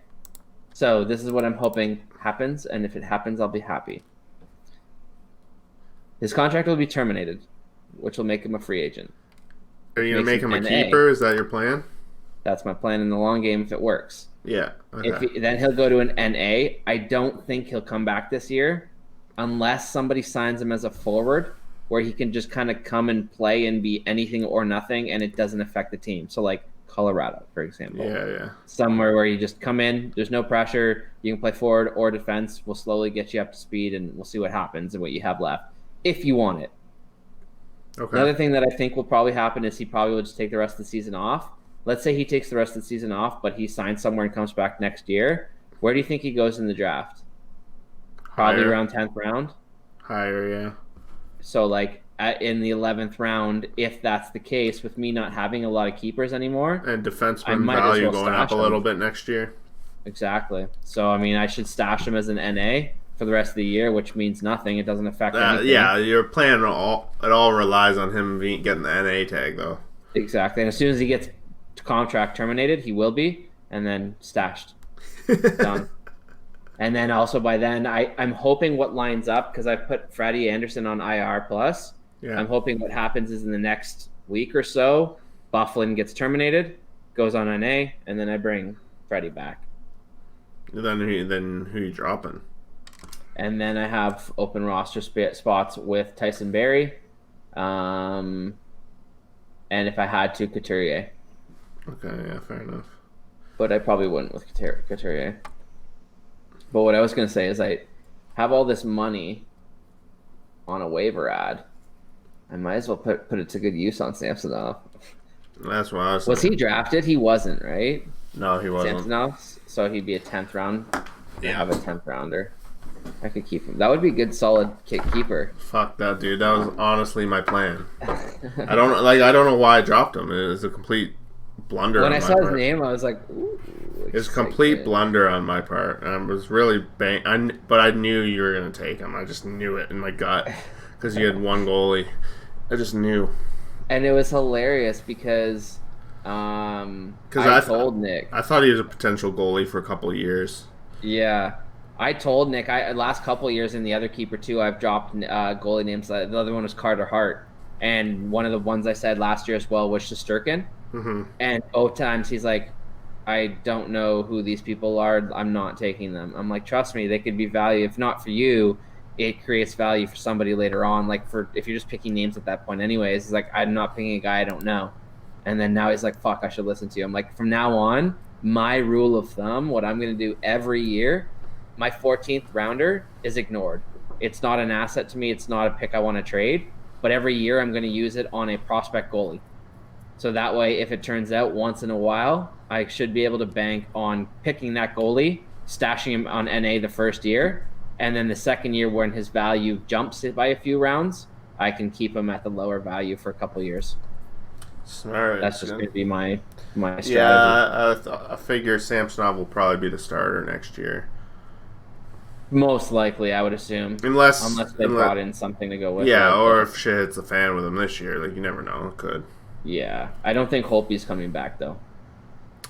So this is what I'm hoping happens, and if it happens, I'll be happy. His contract will be terminated, which will make him a free agent. Are you going to make him a keeper? Is that your plan? That's my plan in the long game if it works. Yeah. Okay. Then he'll go to an NA. I don't think he'll come back this year unless somebody signs him as a forward where he can just kind of come and play and be anything or nothing and it doesn't affect the team. So like Colorado, for example. Yeah. Somewhere where you just come in, there's no pressure, you can play forward or defense. We'll slowly get you up to speed and we'll see what happens and what you have left if you want it. Okay. Another thing that I think will probably happen is he probably will just take the rest of the season off. Let's say he takes the rest of the season off, but he signs somewhere and comes back next year. Where do you think he goes in the draft? Probably around 10th round. Higher, yeah. So, like, in the 11th round, if that's the case, with me not having a lot of keepers anymore. And defenseman value going up a little bit next year. Exactly. So, I mean, I should stash him as an NA for the rest of the year, which means nothing. It doesn't affect anything. Yeah, your plan it all relies on him getting the NA tag, though. Exactly. And as soon as he gets contract terminated, he will be, and then stashed. Done. And then also by then, I'm hoping what lines up, because I put Freddie Anderson on IR+. Yeah. I'm hoping what happens is in the next week or so, Bufflin gets terminated, goes on NA, and then I bring Freddie back. Then who you dropping? And then I have open roster spots with Tyson Barrie, and if I had to, Couturier. Okay, yeah, fair enough. But I probably wouldn't with Couturier. But what I was going to say is I have all this money on a waiver ad. I might as well put it to good use on Samsonov. That's what I was he drafted? He wasn't, right? No, he wasn't. Samsonov, so he'd be a 10th round. Yeah. I have a 10th rounder. I could keep him. That would be a good, solid keeper. Fuck that, dude. That was honestly my plan. I don't know why I dropped him. It was a complete blunder. When I saw his name, I was like, ooh. It's a complete blunder on my part. I was really but I knew you were going to take him. I just knew it in my gut because you had one goalie. I just knew. And it was hilarious because Because I told Nick. I thought he was a potential goalie for a couple of years. Yeah. I told Nick, last couple of years in the other keeper too, I've dropped goalie names. The other one was Carter Hart. And one of the ones I said last year as well was Shesterkin. Mm-hmm. And both times he's like, I don't know who these people are. I'm not taking them. I'm like, trust me, they could be value. If not for you, it creates value for somebody later on. Like if you're just picking names at that point anyways, he's like, I'm not picking a guy I don't know. And then now he's like, fuck, I should listen to you. I'm like, from now on, my rule of thumb, what I'm going to do every year, my 14th rounder is ignored. It's not an asset to me. It's not a pick I want to trade. But every year I'm going to use it on a prospect goalie. So that way, if it turns out once in a while, I should be able to bank on picking that goalie, stashing him on NA the first year, and then the second year when his value jumps by a few rounds, I can keep him at the lower value for a couple years. Smart. That's just going to be my strategy. Yeah, I figure Samsonov will probably be the starter next year. Most likely, I would assume. Unless they brought in something to go with it. Yeah, or if shit hits the fan with him this year. Like, you never know. It could. Yeah. I don't think Holtby's coming back, though.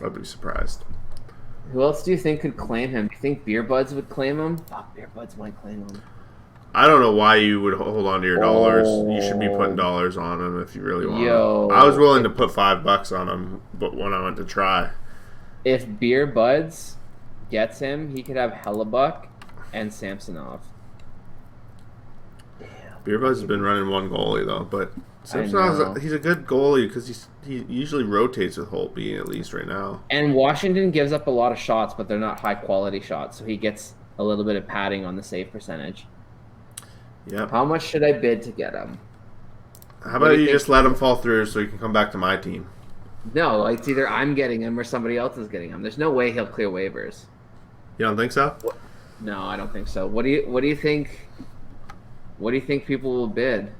I'd be surprised. Who else do you think could claim him? Do you think Beer Buds would claim him? Fuck, Beer Buds might claim him. I don't know why you would hold on to your dollars. You should be putting dollars on him if you really want him. I was willing to put $5 on him, but when I went to try. If Beer Buds gets him, he could have Hellebuck and Samsonov. Damn. Beer Buds has been running one goalie, though, but Samsonov, he's a good goalie because he usually rotates with Holtby, at least right now. And Washington gives up a lot of shots, but they're not high-quality shots, so he gets a little bit of padding on the save percentage. Yep. How much should I bid to get him? How about you just let him fall through so he can come back to my team? No, it's either I'm getting him or somebody else is getting him. There's no way he'll clear waivers. You don't think so? No, I don't think so. What do you think? What do you think people will bid?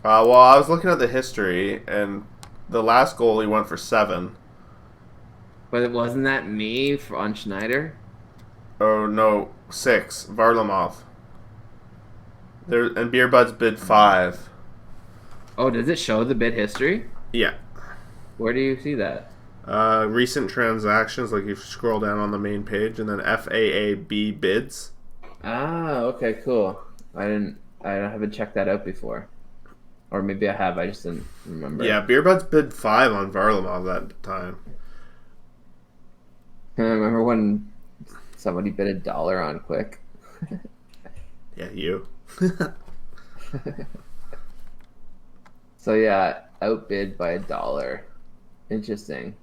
Well, I was looking at the history, and the last goalie went for 7. But it wasn't that me on Schneider? Oh no, 6. Varlamov. And Beer Buds bid 5. Oh, does it show the bid history? Yeah. Where do you see that? Recent transactions, like you scroll down on the main page, and then FAAB bids. Ah, okay, cool. I haven't checked that out before. Or maybe I have, I just didn't remember. Yeah, Beer Buds bid 5 on Varlamov that time. I remember when somebody bid $1 on Quick. Yeah, you. So yeah, outbid by $1. Interesting.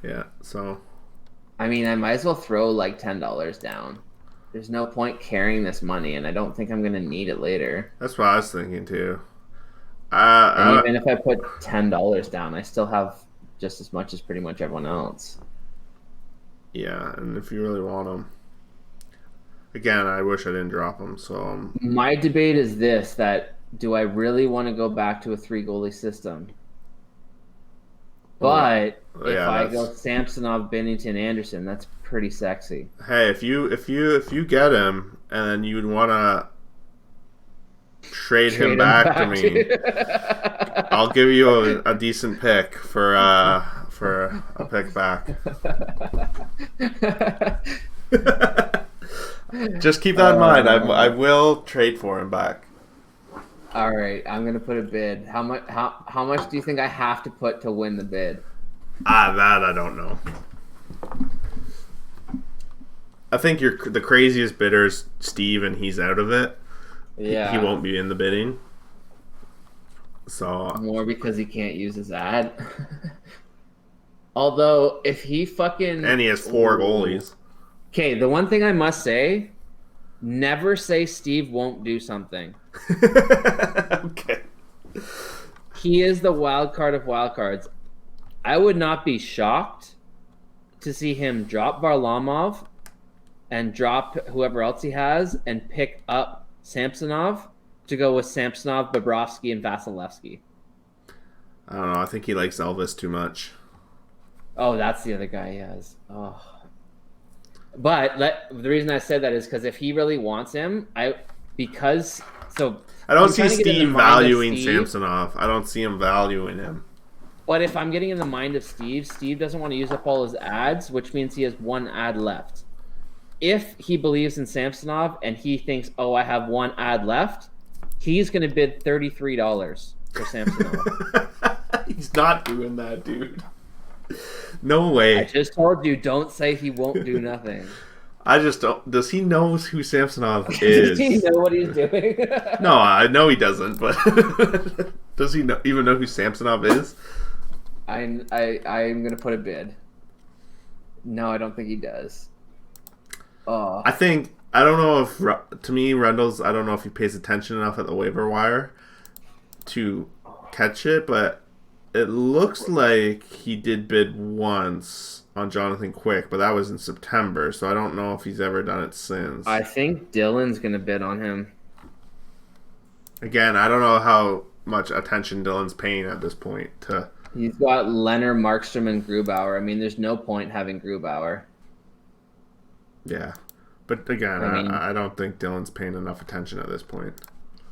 Yeah, so. I mean, I might as well throw like $10 down. There's no point carrying this money, and I don't think I'm going to need it later. That's what I was thinking too. And even if I put $10 down, I still have just as much as pretty much everyone else. Yeah, and if you really want them. Again, I wish I didn't drop them. So my debate is this: that do I really want to go back to a 3-goalie system? But if I go Samsonov, Bennington, Anderson, that's pretty sexy. Hey, if you get him and then you'd want to trade him back to me, I'll give you a decent pick for a pick back. Just keep that in mind. I will trade for him back. All right, I'm gonna put a bid. How much do you think I have to put to win the bid? That I don't know. I think the craziest bidder is Steve, and he's out of it. Yeah, he won't be in the bidding. So more because he can't use his ad. Although if he fucking and he has 4 goalies. Okay, the one thing I must say, never say Steve won't do something. Okay. He is the wild card of wild cards. I would not be shocked to see him drop Varlamov and drop whoever else he has and pick up Samsonov to go with Samsonov, Bobrovsky, and Vasilevsky. I don't know. I think he likes Elvis too much. Oh, that's the other guy he has. Oh. But the reason I said that is because if he really wants him, I don't see Steve valuing Samsonov. I don't see him valuing him. But if I'm getting in the mind of Steve, Steve doesn't want to use up all his ads, which means he has one ad left. If he believes in Samsonov and he thinks, oh, I have one ad left, he's going to bid $33 for Samsonov. He's not doing that, dude. No way. I just told you, don't say he won't do nothing. I just don't. Does he know who Samsonov Does is? he know what he's doing? No, I know he doesn't, but does he even know who Samsonov is? I'm going to put a bid. No, I don't think he does. Oh. I don't know if, to me, Rundles, I don't know if he pays attention enough at the waiver wire to catch it, but it looks like he did bid once on Jonathan Quick, but that was in September, so I don't know if he's ever done it since. I think Dylan's going to bid on him. Again, I don't know how much attention Dylan's paying at this point. He's got Leonard, Markstrom, and Grubauer. I mean, there's no point having Grubauer. Yeah. But again, I mean, I don't think Dylan's paying enough attention at this point.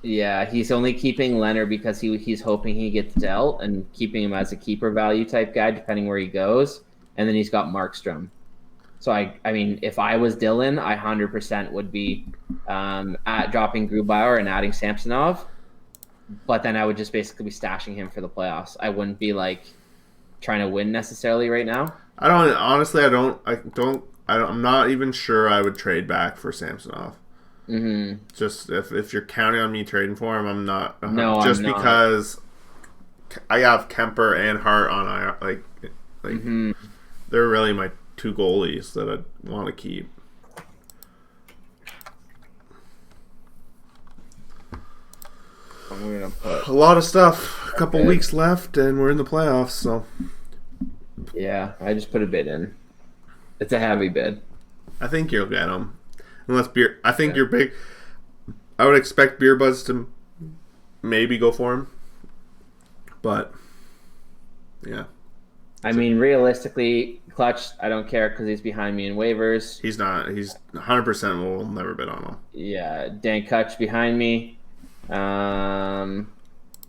Yeah, he's only keeping Leonard because he's hoping he gets dealt and keeping him as a keeper value type guy, depending where he goes. And then he's got Markstrom. So, I mean, if I was Dylan, I 100% would be dropping Grubauer and adding Samsonov. But then I would just basically be stashing him for the playoffs. I wouldn't be, like, trying to win necessarily right now. I'm not even sure I would trade back for Samsonov. Mm-hmm. Just if you're counting on me trading for him, I'm not. No, just I'm not. Because I have Kemper and Hart on IR. Like mm-hmm. They're really my two goalies that I want to keep. I'm gonna put A lot of stuff. A couple weeks left, and we're in the playoffs. So yeah, I just put a bid in. It's a heavy bid. I think you'll get them. Unless beer, I think you're big. I would expect Beer Buzz to maybe go for him, but yeah. I mean, realistically, Clutch, I don't care because he's behind me in waivers. He's not. He's 100% will never bid on him. Yeah, Dan Kutch behind me, and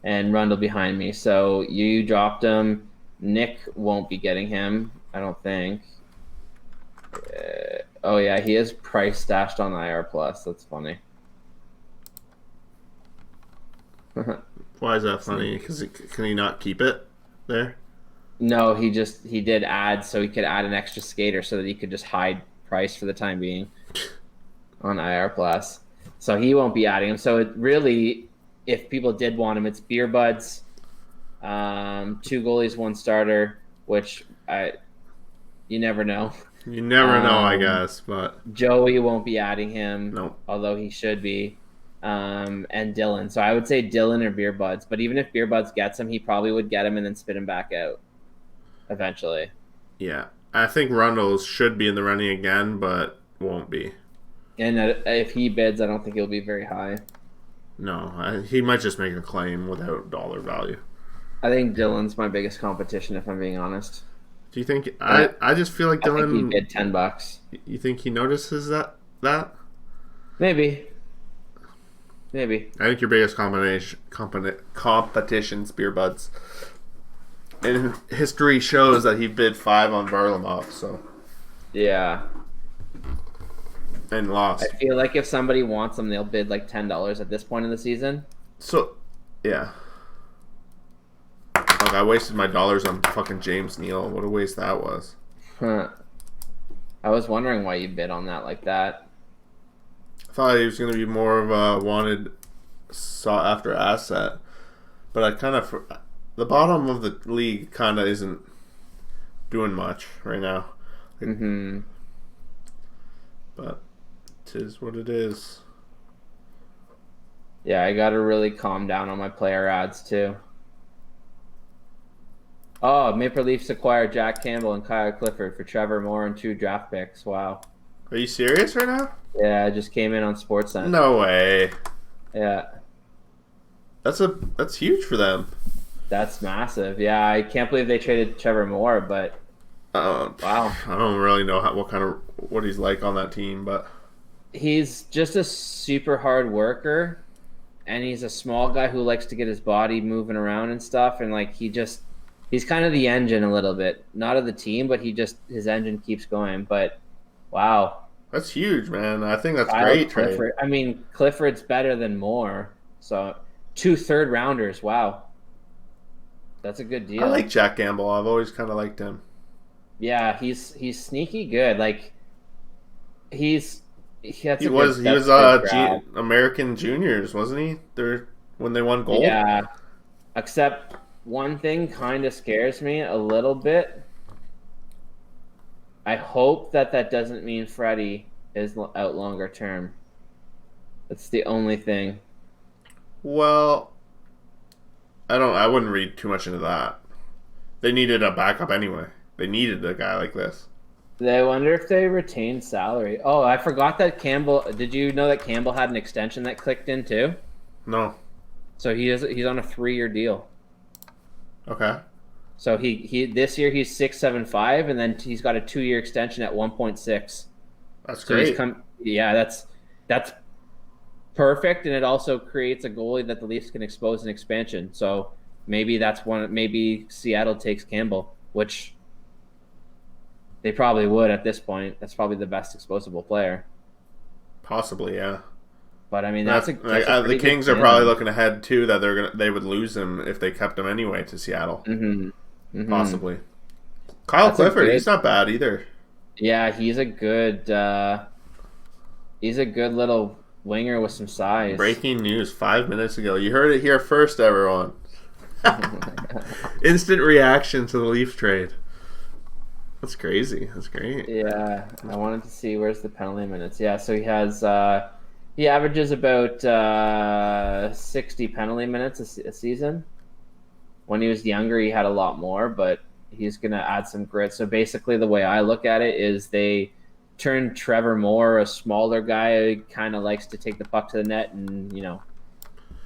Rundle behind me. So you dropped him. Nick won't be getting him, I don't think. Oh yeah, he is price stashed on IR Plus. That's funny. Why is that funny? Because can he not keep it there? No, he did add so he could add an extra skater so that he could just hide price for the time being on IR Plus. So he won't be adding him. So it really, if people did want him, it's Beer Buds, 2 goalies, 1 starter, which you never know. You never know, I guess, but Joey won't be adding him, no. Although he should be, and Dylan. So I would say Dylan or Beer Buds. But even if Beer Buds gets him, he probably would get him and then spit him back out eventually. Yeah, I think Rundles should be in the running again, but won't be. And if he bids, I don't think he'll be very high. No, he might just make a claim without dollar value. I think Dylan's my biggest competition, if I'm being honest. Do you think? I just feel like Dylan. I think he bid $10. You think he notices that? Maybe. I think your biggest competition's Beer Buds. And history shows that he bid 5 on Varlamov, so yeah, and lost. I feel like if somebody wants him, they'll bid like $10 at this point in the season. So, yeah. Like, I wasted my dollars on fucking James Neal. What a waste that was. Huh. I was wondering why you bid on that like that. I thought he was going to be more of a wanted sought-after asset. But I kind of... The bottom of the league kind of isn't doing much right now. Mm-hmm. But it is what it is. Yeah, I got to really calm down on my player ads, too. Oh, Maple Leafs acquired Jack Campbell and Kyle Clifford for Trevor Moore and 2 draft picks. Wow. Are you serious right now? Yeah, it just came in on Sportsnet. No way. Yeah. That's huge for them. That's massive. Yeah, I can't believe they traded Trevor Moore, but wow. I don't really know what he's like on that team, but he's just a super hard worker, and he's a small guy who likes to get his body moving around and stuff, and like he just He's kind of the engine a little bit, not of the team, but his engine keeps going. But wow, That's huge, man. I think that's Kyle great Clifford. trade. I mean, Clifford's better than Moore. So 2 third-rounders. Wow, that's a good deal. I like Jack Campbell. I've always kind of liked him. Yeah, he's sneaky good. Like he was American Juniors, wasn't he? When they won gold. Yeah, except one thing kind of scares me a little bit. I hope that doesn't mean Freddie is out longer term. That's the only thing. Well, I wouldn't read too much into that. They needed a backup anyway. They needed a guy like this. I wonder if they retained salary. Oh, I forgot that Campbell. Did you know that Campbell had an extension that clicked in too? No. So he's on a 3-year deal. Okay. So he this year he's 6.75, and then he's got a 2-year extension at 1.6. That's So great. That's perfect, and it also creates a goalie that the Leafs can expose in expansion. So maybe maybe Seattle takes Campbell, which they probably would at this point. That's probably the best exposable player. Possibly, yeah. But I mean, the Kings are probably looking ahead too that they would lose him if they kept him anyway to Seattle. Mm-hmm. Mm-hmm. Possibly. Kyle Clifford, he's not bad either. Yeah, he's a good little winger with some size. Breaking news 5 minutes ago. You heard it here first, everyone. Instant reaction to the Leafs trade. That's crazy. That's great. Yeah, I wanted to see where's the penalty minutes. Yeah, so he averages about 60 penalty minutes a season. When he was younger, he had a lot more, but he's going to add some grit. So basically the way I look at it is they turned Trevor Moore, a smaller guy, kind of likes to take the puck to the net and,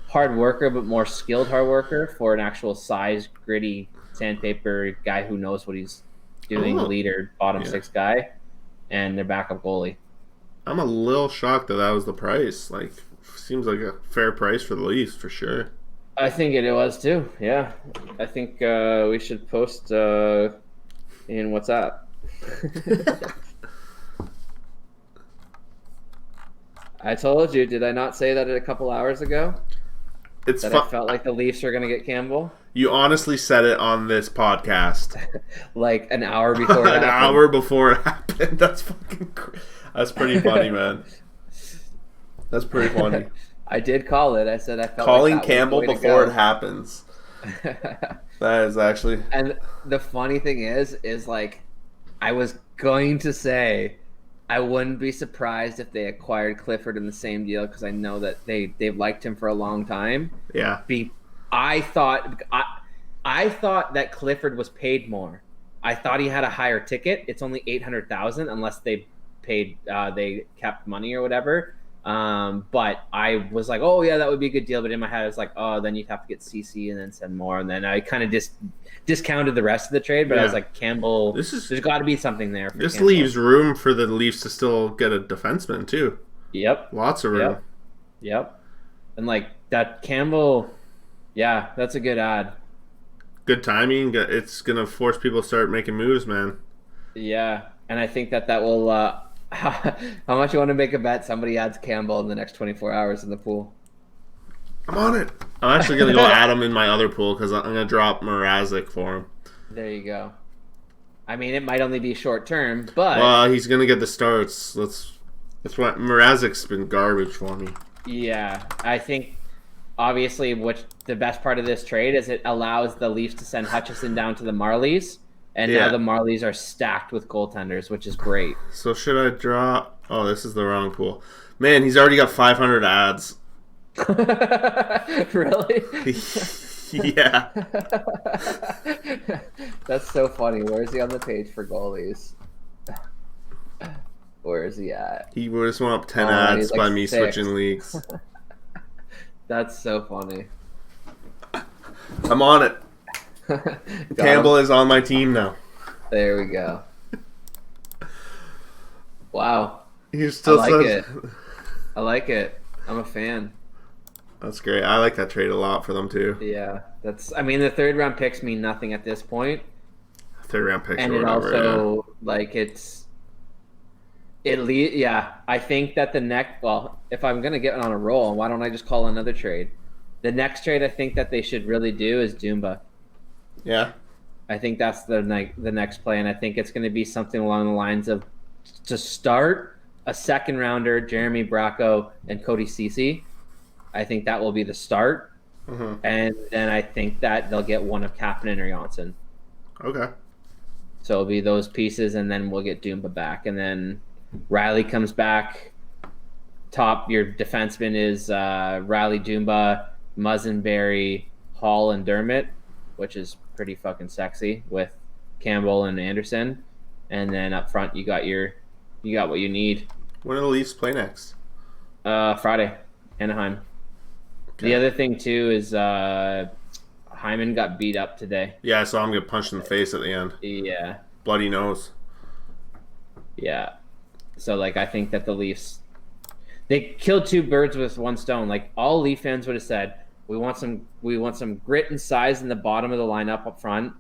hard worker, but more skilled hard worker, for an actual size, gritty sandpaper guy who knows what he's doing, leader, bottom 6 guy, and their backup goalie. I'm a little shocked that was the price. Like, seems like a fair price for the Leafs for sure. I think it was too. Yeah, I think we should post in WhatsApp. I told you, did I not say that a couple hours ago? I felt like the Leafs are going to get Campbell. You honestly said it on this podcast. Like an hour before it happened. An hour before it happened. That's that's pretty funny, man. That's pretty funny. I did call it. I said I felt calling like Campbell before it happens. That is actually. And the funny thing is like, I was going to say I wouldn't be surprised if they acquired Clifford in the same deal, because I know that they've liked him for a long time. Yeah. I thought that Clifford was paid more. I thought he had a higher ticket. It's only $800,000 unless they kept money or whatever. But I was like, oh yeah, that would be a good deal. But in my head, I was like, oh, then you'd have to get CC and then send more. And then I kind of just discounted the rest of the trade. But I was like, Campbell, there's got to be something there. This Campbell leaves room for the Leafs to still get a defenseman too. Yep. Lots of room. Yep. And like that Campbell, yeah, that's a good ad. Good timing. It's going to force people to start making moves, man. Yeah. And I think that will... how much you want to make a bet somebody adds Campbell in the next 24 hours in the pool? I'm on it. I'm actually going to go add him in my other pool because I'm going to drop Mrazek for him. There you go. I mean, it might only be short term, but... Well, he's going to get the starts. That's what Mrazek's been garbage for me. Yeah, I think, obviously, the best part of this trade is it allows the Leafs to send Hutchison down to the Marlies. And now the Marlies are stacked with goaltenders, which is great. So should I drop... Oh, this is the wrong pool. Man, he's already got 500 ads. Really? Yeah. That's so funny. Where is he on the page for goalies? Where is he at? He just went up 10 ads by me 6. switching leagues. That's so funny. I'm on it. Campbell is on my team now. There we go. Wow. He still I like it. I'm a fan. That's great. I like that trade a lot for them too. Yeah, I mean, the third round picks mean nothing at this point, Third round picks and or it whatever. also like yeah. I think that the next, well, if I'm gonna get on a roll, why don't I just call another trade? The next trade I think that they should really do is Dumba. Yeah. I think that's the next play, and I think it's going to be something along the lines of to start a second rounder, Jeremy Bracco and Cody Ceci. I think that will be the start, and then I think that they'll get one of Kapanen or Johnson. Okay. So it'll be those pieces, and then we'll get Dumba back, and then Riley comes back. Your defenseman is Riley, Dumba, Muzzenberry, Hall, and Dermott, which is pretty fucking sexy with Campbell and Anderson. And then up front, you got what you need. When do the Leafs play next? Friday, Anaheim. Okay. The other thing too is Hyman got beat up today. Yeah, I saw him get punched in the face at the end. Yeah. Bloody nose. Yeah. So like, I think that the Leafs, they killed two birds with one stone. Like all Leaf fans would have said, we want some grit and size in the bottom of the lineup up front.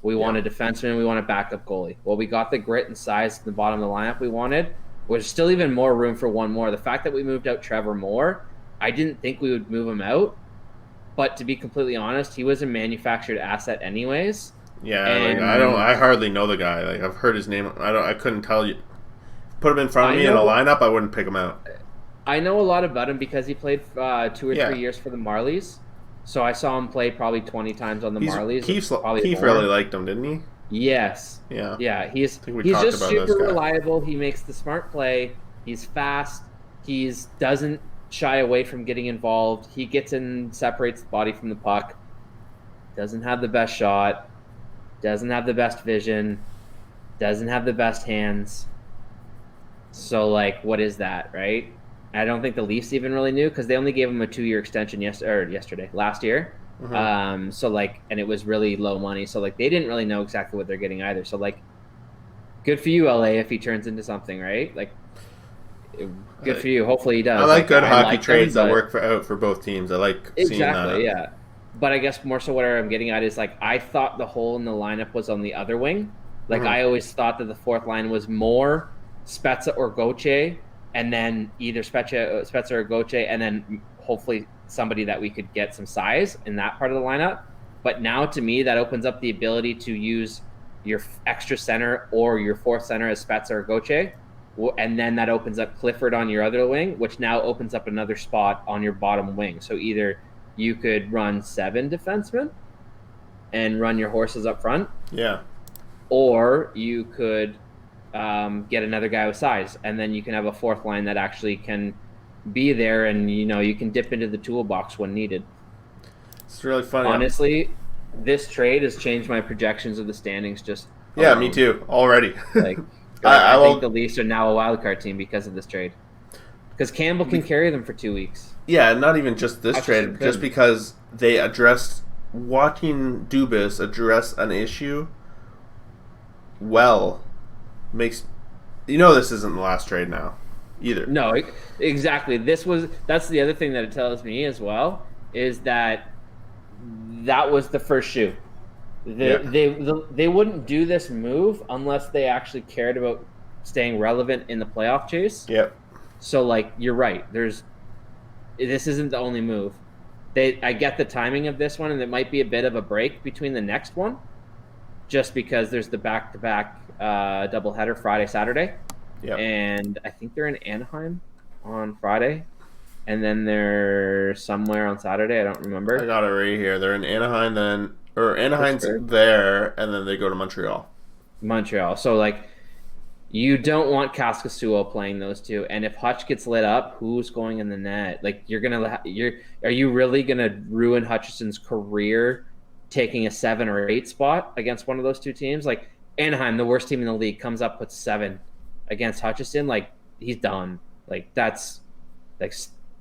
We want a defenseman. We want a backup goalie. Well, we got the grit and size in the bottom of the lineup we wanted. There's still even more room for one more. The fact that we moved out Trevor Moore, I didn't think we would move him out. But to be completely honest, he was a manufactured asset anyways. Yeah, I hardly know the guy. Like I've heard his name. I couldn't tell you. Put him in front of me in a lineup, I wouldn't pick him out. I know a lot about him because he played 2 or 3 years for the Marlies. So I saw him play probably 20 times on the Marlies. Keith really liked him, didn't he? Yes. Yeah. Yeah. He's just super reliable. He makes the smart play. He's fast. He doesn't shy away from getting involved. He gets in, separates the body from the puck. Doesn't have the best shot. Doesn't have the best vision. Doesn't have the best hands. So, like, what is that, right? I don't think the Leafs even really knew because they only gave him a 2-year extension last year. So like, and it was really low money. So like, they didn't really know exactly what they're getting either. So like, good for you, LA, if he turns into something, right? Like, good for you. Hopefully he does. I like good hockey trades that work out for both teams. I like seeing that. Yeah. But I guess more so what I'm getting at is like, I thought the hole in the lineup was on the other wing. Like I always thought that the fourth line was more Spezza or Gauthier, and then either Spezza or Gauthier, and then hopefully somebody that we could get some size in that part of the lineup. But now to me, that opens up the ability to use your extra center or your fourth center as Spezza or Gauthier. And then that opens up Clifford on your other wing, which now opens up another spot on your bottom wing. So either you could run 7 defensemen and run your horses up front. Yeah. Or you could get another guy with size, and then you can have a fourth line that actually can be there, and you can dip into the toolbox when needed. It's really funny. Honestly, this trade has changed my projections of the standings. Me too. Already. Like, I think the Leafs are now a wild card team because of this trade. Because Campbell can carry them for 2 weeks. Yeah, not even just this trade, just because they watching Dubas address an issue well makes this isn't the last trade now either. No, exactly. That's the other thing that it tells me as well, is that was the first shoe. They wouldn't do this move unless they actually cared about staying relevant in the playoff chase. Yep. So like, you're right. This isn't the only move. I get the timing of this one, and it might be a bit of a break between the next one, just because there's the back-to-back doubleheader Friday, Saturday. Yep. And I think they're in Anaheim on Friday, and then they're somewhere on Saturday. I don't remember. I got it right here. They're in Anaheim, Anaheim's there, and then they go to Montreal. So like, you don't want Kaskasuo playing those two, and if Hutch gets lit up, who's going in the net? Like, are you really gonna ruin Hutchison's career taking a 7 or 8 spot against one of those two teams? Like, Anaheim, the worst team in the league, comes up with 7 against Hutchison. Like, he's done. Like, that's like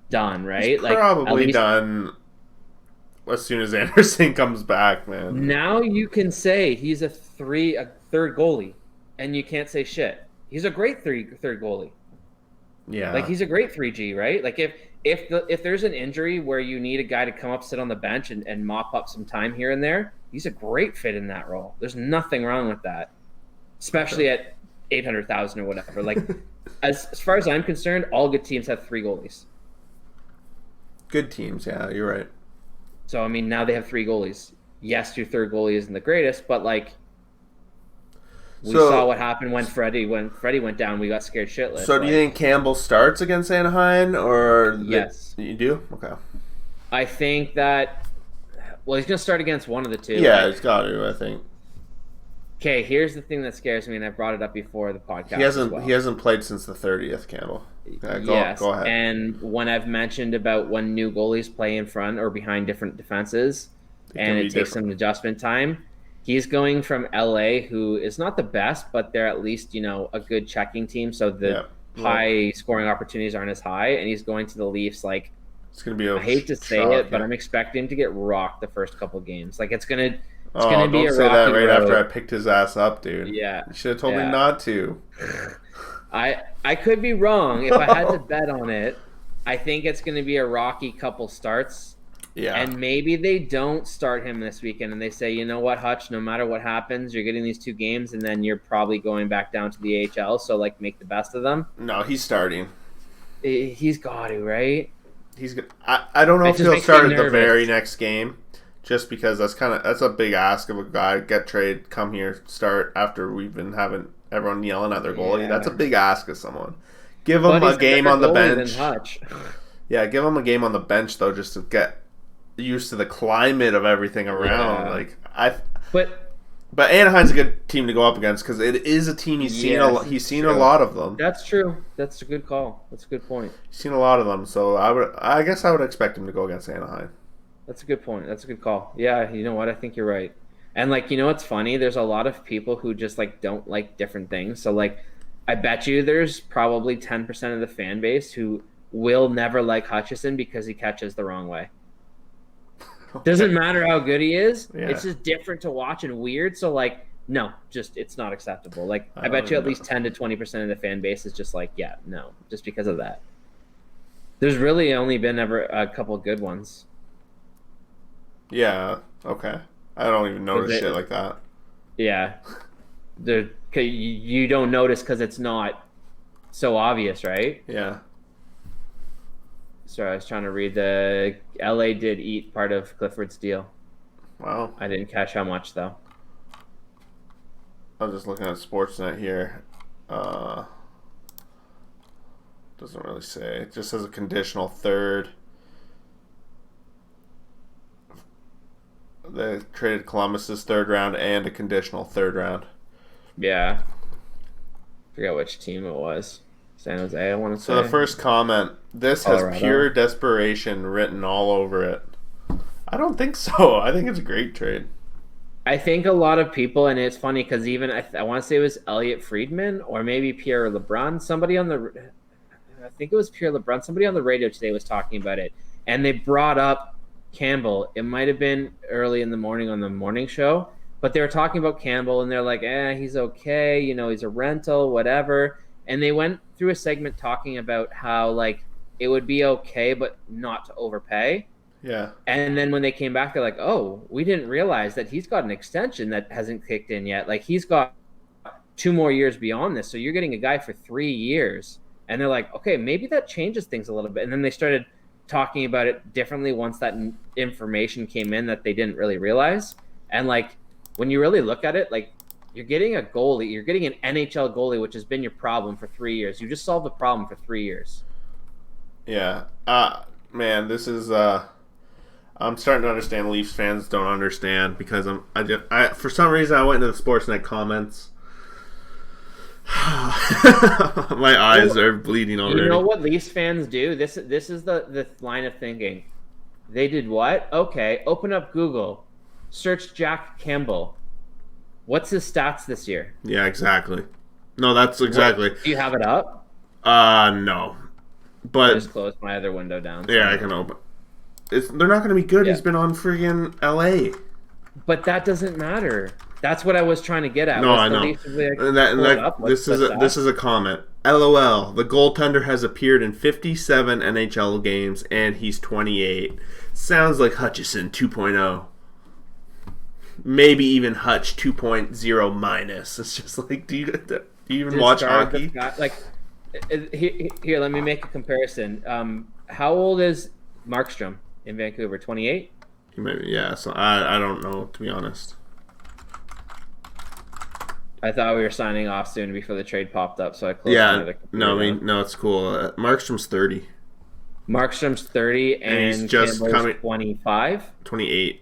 done, right? He's probably done as soon as Anderson comes back, man. Now you can say he's a third goalie, and you can't say shit. He's a great third goalie. Yeah. Like, he's a great 3G, right? Like, if there's an injury where you need a guy to come up, sit on the bench, and mop up some time here and there, he's a great fit in that role. There's nothing wrong with that, especially at 800,000 or whatever. Like, as far as I'm concerned, all good teams have 3 goalies. Good teams, yeah, you're right. So I mean, now they have 3 goalies. Yes, your third goalie isn't the greatest, but like, we saw what happened when Freddie went down. We got scared shitless. So do you think Campbell starts against Anaheim, or yes? You do? Okay. I think that. Well, he's going to start against one of the two. Yeah, he's got to. I think. Okay, here's the thing that scares me, and I've brought it up before the podcast. He hasn't played since the 30th, Campbell. Yes, go ahead. And when I've mentioned about when new goalies play in front or behind different defenses, and it takes some adjustment time. He's going from LA, who is not the best, but they're at least, a good checking team. So the high scoring opportunities aren't as high. And he's going to the Leafs. Like, it's going to be I hate to say it, but I'm expecting him to get rocked the first couple games. Like, it's going to be a rocky don't say that right road. after I picked his ass up, dude. Yeah. You should have told me not to. I could be wrong. If I had to bet on it, I think it's going to be a rocky couple starts. Yeah. And maybe they don't start him this weekend and they say, you know what, Hutch, no matter what happens, you're getting these 2 games and then you're probably going back down to the AHL. So, like, make the best of them. No, he's starting. He's got to, right? He's good. I don't know if he'll start at the very next game, just because that's a big ask of a guy. Get traded, come here, start after we've been having everyone yelling at their goalie. Yeah. That's a big ask of someone. Give him a game on the bench. Yeah, give him a game on the bench though, just to get used to the climate of everything around. Yeah. But Anaheim's a good team to go up against because it is a team he's seen a lot of them. That's true. That's a good call. That's a good point. He's seen a lot of them, so I guess I would expect him to go against Anaheim. That's a good point. That's a good call. Yeah, you know what? I think you're right. And like, what's funny? There's a lot of people who just like don't like different things. So like, I bet you there's probably 10% of the fan base who will never like Hutchison because he catches the wrong way. Doesn't matter how good he is. Yeah. It's just different to watch and weird. So, like, no, just it's not acceptable. Like, I bet you at least 10 to 20% of the fan base is just like, yeah, no, just because of that. There's really only been ever a couple good ones. Yeah, okay. I don't even notice shit like that. Yeah. You don't notice because it's not so obvious, right? Yeah. Sorry, I was trying to read the LA did eat part of Clifford's deal. Wow. I didn't catch how much, though. I was just looking at Sportsnet here. Doesn't really say. It just says a conditional third. They traded Columbus's 3rd round and a conditional 3rd round. Yeah. I forget which team it was. San Jose, I want to say. So the first comment, this has pure desperation written all over it. I don't think so. I think it's a great trade. I think a lot of people, and it's funny because even I want to say it was Elliot Friedman or maybe Pierre LeBrun. I think it was Pierre LeBrun. Somebody on the radio today was talking about it, and they brought up Campbell. It might have been early in the morning on the morning show, but they were talking about Campbell, and they're like, he's okay. He's a rental, whatever. And they went through a segment talking about how, like, it would be okay, but not to overpay. Yeah. And then when they came back, they're like, oh, we didn't realize that he's got an extension that hasn't kicked in yet. Like, he's got 2 more years beyond this. So you're getting a guy for 3 years. And they're like, okay, maybe that changes things a little bit. And then they started talking about it differently once that information came in that they didn't really realize. And, like, when you really look at it, like, you're getting a goalie. You're getting an NHL goalie, which has been your problem for 3 years. You just solved the problem for 3 years. Yeah. Man, this is I'm starting to understand Leafs fans don't understand because I for some reason I went into the Sportsnet comments. My eyes are bleeding already. You know what Leafs fans do? This is the line of thinking. They did what? Okay, open up Google. Search Jack Campbell. What's his stats this year? Yeah, exactly. No, that's exactly. Do you have it up? No. But I just closed my other window down. Yeah, I can open. They're not going to be good. Yeah. He's been on friggin' LA. But that doesn't matter. That's what I was trying to get at. No, I know. This is a comment. LOL. The goaltender has appeared in 57 NHL games, and he's 28. Sounds like Hutchison 2.0. Maybe even Hutch 2.0 minus. It's just like, do you even watch hockey? Here, let me make a comparison. How old is Markstrom in Vancouver? 28? Maybe, yeah. So I don't know, to be honest. I thought we were signing off soon before the trade popped up, so I closed the other computer. No, it's cool. Markstrom's 30. Markstrom's 30, and he's just Campbell's 25? 28.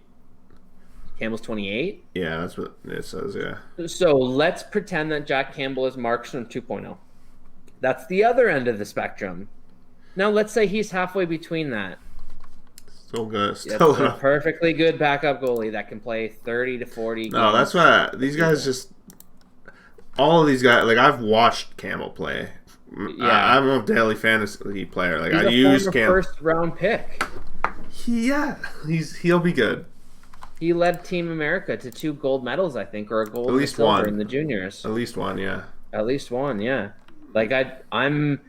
Campbell's 28? Yeah, that's what it says, yeah. So let's pretend that Jack Campbell is Markstrom 2.0. That's the other end of the spectrum. Now let's say he's halfway between that. Still good. Still a perfectly good backup goalie that can play 30 to 40 games. No, that's why these guys just... All of these guys, like, I've watched Campbell play. Yeah. I'm a daily fantasy player. Like, he's I use Campbell. First round pick. He'll be good. He led Team America to 2 gold medals, I think, or a gold at least silver one in the juniors. At least one, yeah. At least one, yeah. Like I'm,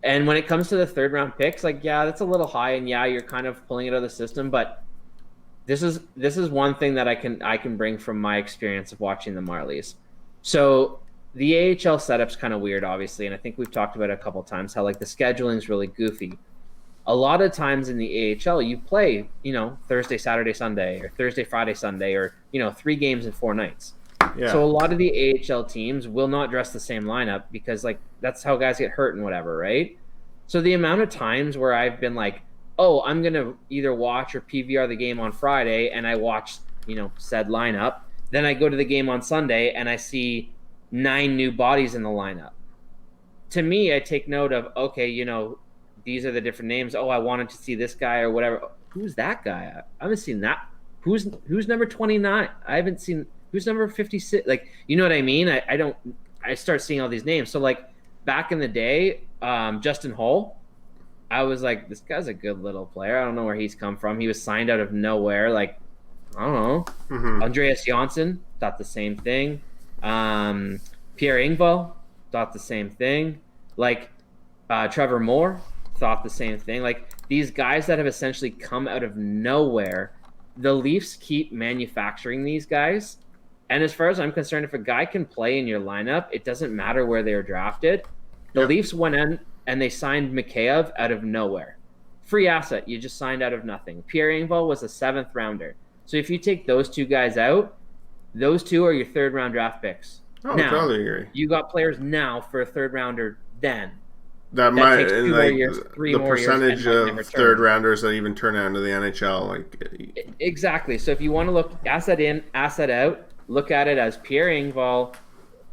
and when it comes to the third round picks, like, yeah, that's a little high, and yeah, you're kind of pulling it out of the system, but this is one thing that I can bring from my experience of watching the Marlies. So the AHL setup's kind of weird, obviously, and I think we've talked about it a couple times how like the scheduling's really goofy. A lot of times in the AHL, you play, Thursday, Saturday, Sunday, or Thursday, Friday, Sunday, or 3 games in 4 nights. Yeah. So a lot of the AHL teams will not dress the same lineup because like that's how guys get hurt and whatever, right? So the amount of times where I've been like, oh, I'm gonna either watch or PVR the game on Friday, and I watch, said lineup. Then I go to the game on Sunday and I see 9 new bodies in the lineup. To me, I take note of, okay, these are the different names. Oh, I wanted to see this guy or whatever. Who's that guy? I haven't seen that. Who's number 29? I haven't seen who's number 56. Like, you know what I mean? I start seeing all these names. So like back in the day, Justin Hull, I was like, this guy's a good little player. I don't know where he's come from. He was signed out of nowhere. Like, I don't know. Mm-hmm. Andreas Janssen thought the same thing. Pierre Engvall thought the same thing. Like Trevor Moore thought the same thing. Like these guys that have essentially come out of nowhere, the Leafs keep manufacturing these guys. And as far as I'm concerned, if a guy can play in your lineup, it doesn't matter where they were drafted. The Leafs went in and they signed Mikheyev out of nowhere. Free asset, you just signed out of nothing. Pierre Engvall was a 7th rounder. So if you take those 2 guys out, those 2 are your 3rd round draft picks. Oh, I totally agree. You got players now for a 3rd rounder then. That might takes 2 more years, 3 more years. The percentage of 3rd rounders that even turn out into the NHL. Like exactly. So if you want to look asset in, asset out, look at it as Pierre Engvall,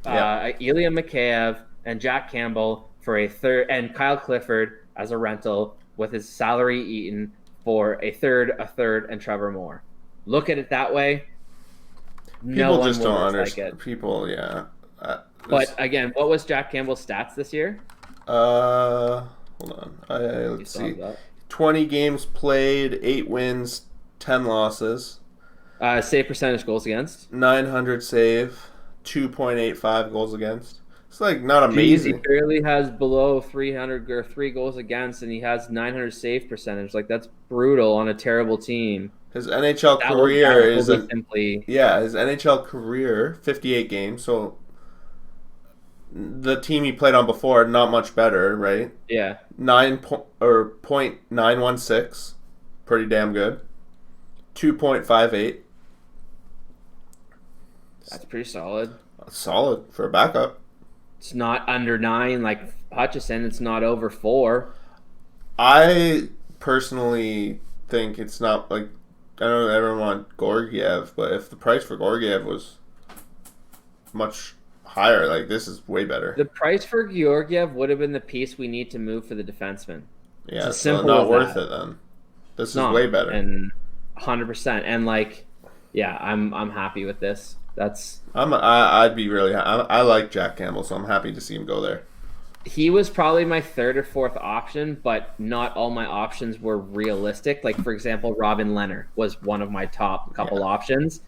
Ilya Mikheyev, and Jack Campbell for a 3rd, and Kyle Clifford as a rental with his salary eaten for a 3rd, and Trevor Moore. Look at it that way. People just don't understand. Like people, yeah. But again, what was Jack Campbell's stats this year? Hold on. Let's see. 20 games played, 8 wins, 10 losses. Save percentage, goals against. 900 save, 2.85 goals against. It's like not amazing. He barely has below 300 or 3 goals against, and he has 900 save percentage. Like that's brutal on a terrible team. His NHL career is his NHL career 58 games. So the team he played on before, not much better, right? Yeah. 0.916, pretty damn good. 2.58. That's pretty solid. Solid for a backup. It's not under 9 like Hutchison. It's not over 4. I personally think it's not like, I don't ever want Georgiev, but if the price for Georgiev was much higher, like this is way better. The price for Georgiev would have been the piece we need to move for the defenseman. Yeah, it's so not worth it then. This is way better. And 100%. And like, yeah, I'm happy with this. I'd be really happy. I like Jack Campbell, so I'm happy to see him go there. He was probably my 3rd or 4th option, but not all my options were realistic. Like, for example, Robin Lehner was one of my top couple options,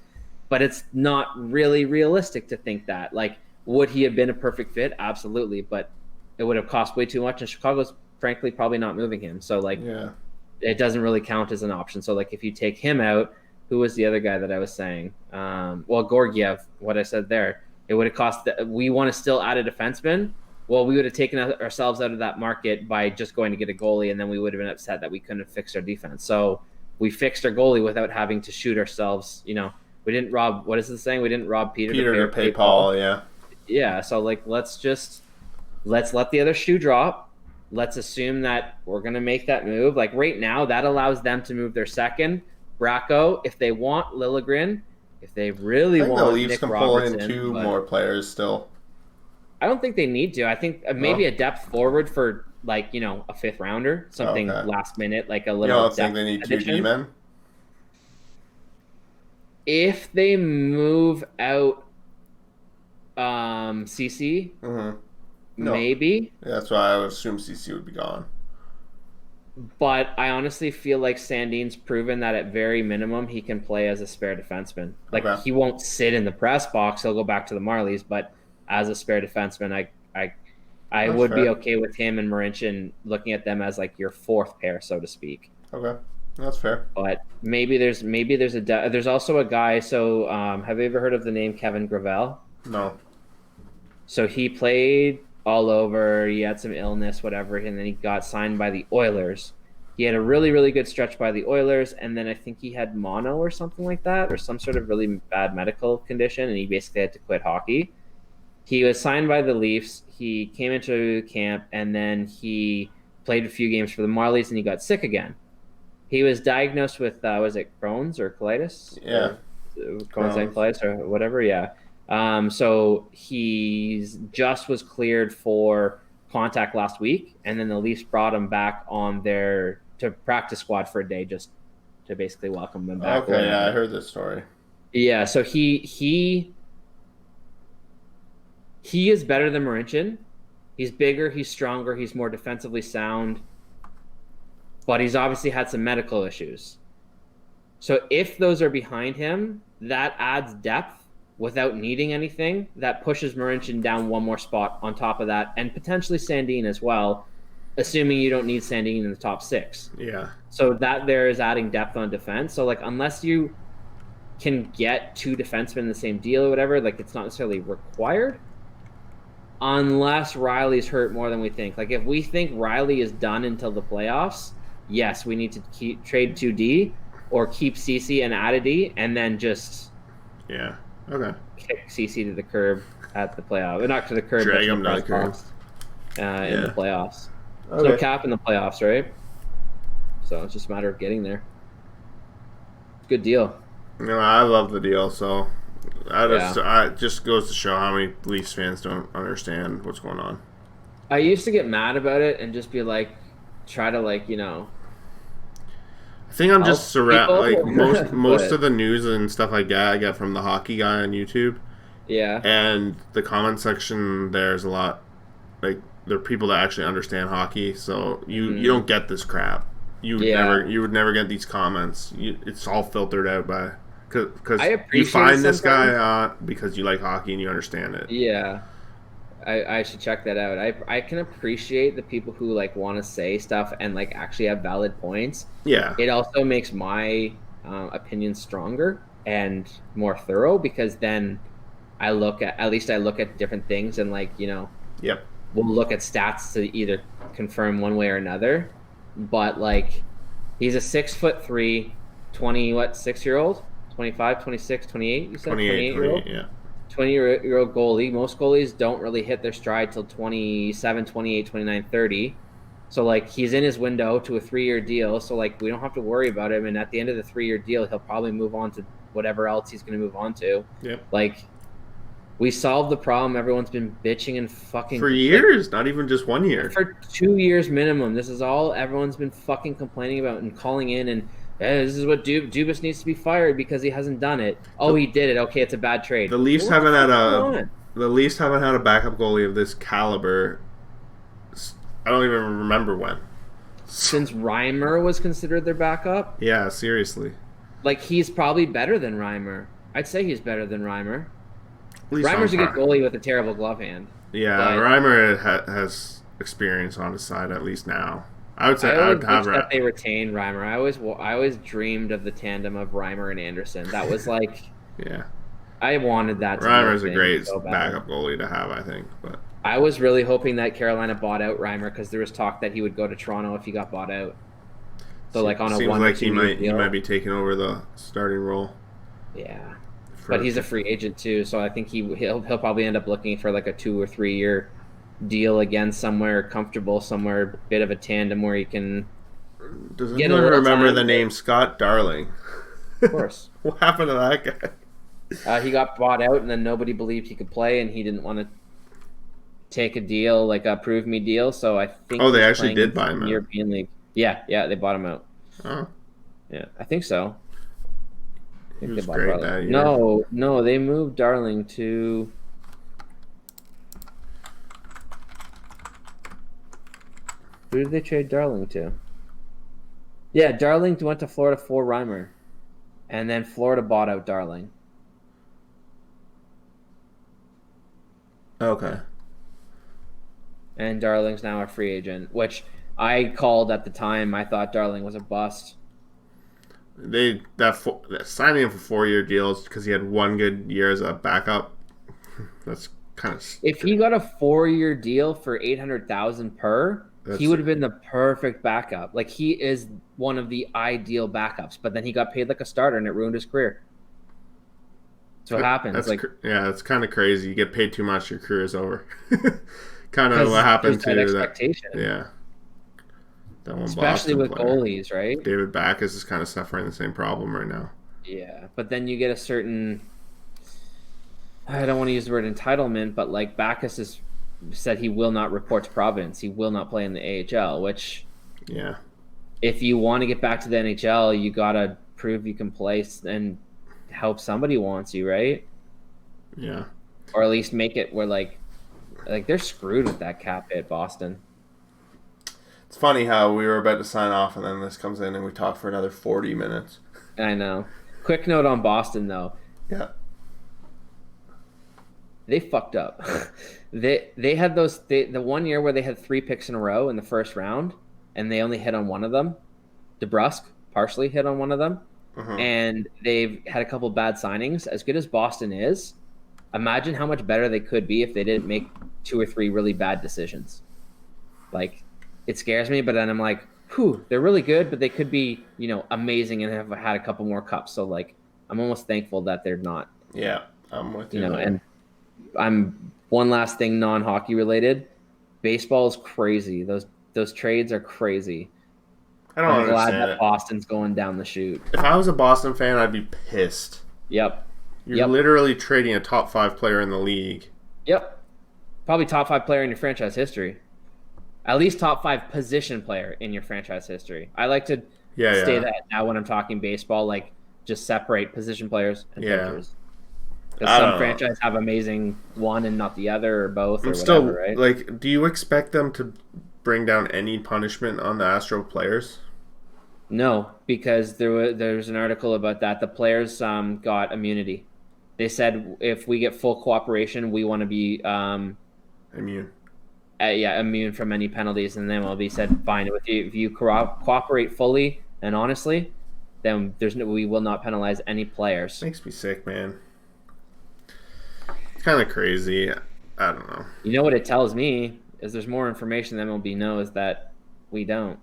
but it's not really realistic to think that. Like, would he have been a perfect fit? Absolutely. But it would have cost way too much, and Chicago's frankly probably not moving him. So like, Yeah. it doesn't really count as an option. So like, if you take him out, who was the other guy that I was saying? Well, Gorgiev, what I said there, it would have cost. We want to still add a defenseman. Well, we would have taken ourselves out of that market by just going to get a goalie, and then we would have been upset that we couldn't have fixed our defense. So we fixed our goalie without having to shoot ourselves. You know, we didn't rob. What is the saying? We didn't rob Peter to pay Paul. Yeah. Yeah. So like, let's let the other shoe drop. Let's assume that we're gonna make that move. Like right now, that allows them to move their second. Bracco, if they want Liljegren, if they really want the Leafs Nick can Robertson, pull in two more players still. I don't think they need to. I think maybe a depth forward for like, you know, a 5th rounder, something last minute, like a little. You don't think they need addition. 2 D-men? If they move out CC, maybe. Yeah, that's why I would assume CC would be gone. But I honestly feel like Sandin's proven that at very minimum he can play as a spare defenseman. Like he won't sit in the press box. He'll go back to the Marlies, but as a spare defenseman, I would be okay with him and Marincin looking at them as like your 4th pair, so to speak. Okay, that's fair. But there's also a guy. So have you ever heard of the name Kevin Gravel? No. So he played all over. He had some illness, whatever, and then he got signed by the Oilers. He had a really, really good stretch by the Oilers, and then I think he had mono or something like that, or some sort of really bad medical condition, and he basically had to quit hockey. He was signed by the Leafs. He came into camp, and then he played a few games for the Marlies, and he got sick again. He was diagnosed with, was it Crohn's or colitis? Yeah. Crohn's and colitis or whatever, yeah. So he just was cleared for contact last week, and then the Leafs brought him back on their practice squad for a day just to basically welcome him back. Okay, yeah, I heard this story. Yeah, so he is better than Marincin. He's bigger, he's stronger, he's more defensively sound, but he's obviously had some medical issues. So if those are behind him, that adds depth. Without needing anything, that pushes Marincin down one more spot on top of that, and potentially Sandin as well, assuming you don't need Sandin in the top 6. Yeah. So that there is adding depth on defense. So like, unless you can get 2 defensemen in the same deal or whatever, like it's not necessarily required. Unless Riley's hurt more than we think. Like if we think Riley is done until the playoffs, yes, we need to trade 2D or keep CC and add a D, and then just okay. Kick CC to the curb at the playoff. Not to the curb, Drag but him to the curb. In the playoffs. Okay. No cap in the playoffs, right? So it's just a matter of getting there. Good deal. I love the deal, so it just goes to show how many Leafs fans don't understand what's going on. I used to get mad about it and just be like, try to like, you know, I think I'm just like most But of the news and stuff like that I get from the hockey guy on YouTube. yeah. And the comment section there's a lot, like there are people that actually understand hockey, so you don't get this crap. You would never get these comments. It's all filtered out by because you find this guy because you like hockey and you understand it. Yeah. I should check that out. I can appreciate the people who like want to say stuff and like actually have valid points. Yeah. It also makes my opinion stronger and more thorough, because then I look at different things and like, you know, we'll look at stats to either confirm one way or another. But like, he's a 6'3", 6-year-old, 25, 26, 28. You said 28-year-old. Yeah. 20-year-old goalie. Most goalies don't really hit their stride till 27, 28, 29, 30. So, like, he's in his window to a 3-year deal. So, like, we don't have to worry about him. And at the end of the 3-year deal, he'll probably move on to whatever else he's going to move on to. Yep. Like, we solved the problem everyone's been bitching and fucking... For years, not even just 1 year. For 2 years minimum. This is all everyone's been fucking complaining about and calling in and... this is what Dubas needs to be fired because he hasn't done it. Oh, he did it. Okay, it's a bad trade. The Leafs haven't had a backup goalie of this caliber. I don't even remember when. Since Reimer was considered their backup? Yeah, seriously. Like, he's probably better than Reimer. I'd say he's better than Reimer. Reimer's a good goalie with a terrible glove hand. Yeah, Reimer has experience on his side at least now. I would say I I always would wish have that they retained Reimer. I always dreamed of the tandem of Reimer and Anderson. That was like yeah. I wanted that to be a Reimer's a thing great so bad. backup goalie to have, I think. But I was really hoping that Carolina bought out Reimer because there was talk that he would go to Toronto if he got bought out. So like on a seems 1 like or 2 year deal. he might be taking over the starting role. Yeah, but he's a free agent too, so I think he'll probably end up looking for like a 2 or 3 year deal again somewhere comfortable, somewhere bit of a tandem where he can. Does get anyone remember time the name Scott Darling? Of course. What happened to that guy? He got bought out, and then nobody believed he could play, and he didn't want to take a deal, like a prove me deal. So I think. Oh, they he's actually playing did in buy him the out. European League. Yeah, they bought him out. Oh, Yeah, I think so. I he think was they bought great Darling. that year. No, they moved Darling to. Who did they trade Darling to? Yeah, Darling went to Florida for Reimer, and then Florida bought out Darling. Okay. And Darling's now a free agent, which I called at the time. I thought Darling was a bust. That signing him for 4-year deals because he had one good year as a backup. That's kind of. If he got a 4-year deal for $800,000 per, he would have been the perfect backup. Like he is one of the ideal backups, but then he got paid like a starter and it ruined his career. That's what happens. It's kind of crazy. You get paid too much, your career is over. Kind of what happened to expectation. Yeah. That one Especially Boston with player. goalies, right? David Backes is kind of suffering the same problem right now. Yeah, but then you get a certain. I don't want to use the word entitlement, but like Backus has said he will not report to Providence. He will not play in the AHL, which. Yeah. If you want to get back to the NHL, you got to prove you can play and help somebody wants you, right? Yeah. Or at least make it where like they're screwed with that cap hit, Boston. It's funny how we were about to sign off and then this comes in and we talk for another 40 minutes. I know. Quick note on Boston, though. Yeah. They fucked up. They had the 1 year where they had 3 picks in a row in the first round, and they only hit on one of them. DeBrusk partially hit on one of them. And they've had a couple bad signings. As good as Boston is, imagine how much better they could be if they didn't make 2 or 3 really bad decisions. Like, it scares me, but then I'm like, whew, they're really good, but they could be, amazing and have had a couple more cups. So, like, I'm almost thankful that they're not. Yeah, I'm with you. And I'm one last thing non-hockey related. Baseball is crazy. Those trades are crazy. I'm glad that Boston's going down the chute. If I was a Boston fan, I'd be pissed. Yep. You're literally trading a top 5 player in the league. Yep. Probably top 5 player in your franchise history. At least top 5 position player in your franchise history. I like to say that now when I'm talking baseball, like just separate position players and pitchers. Because some franchises have amazing one and not the other, or both, or whatever, right? Like, do you expect them to bring down any punishment on the Astro players? No, because there was an article about that. The players got immunity. They said if we get full cooperation, we want to be immune. Immune from any penalties. And then MLB said, fine, if you cooperate fully and honestly, then we will not penalize any players. Makes me sick, man. It's kind of crazy. I don't know. You know what it tells me is there's more information than MLB knows that we don't.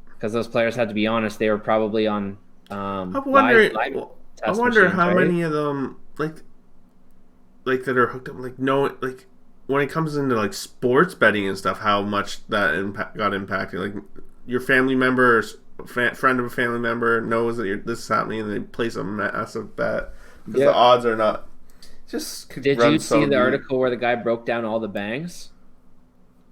Because those players had to be honest. They were probably on I wonder machines, how right? many of them like that are hooked up. Like when it comes into like sports betting and stuff, how much that got impacted. Like your family member, friend of a family member knows that this is happening, and they place a massive bet because the odds are not. Did you see the article where the guy broke down all the bangs?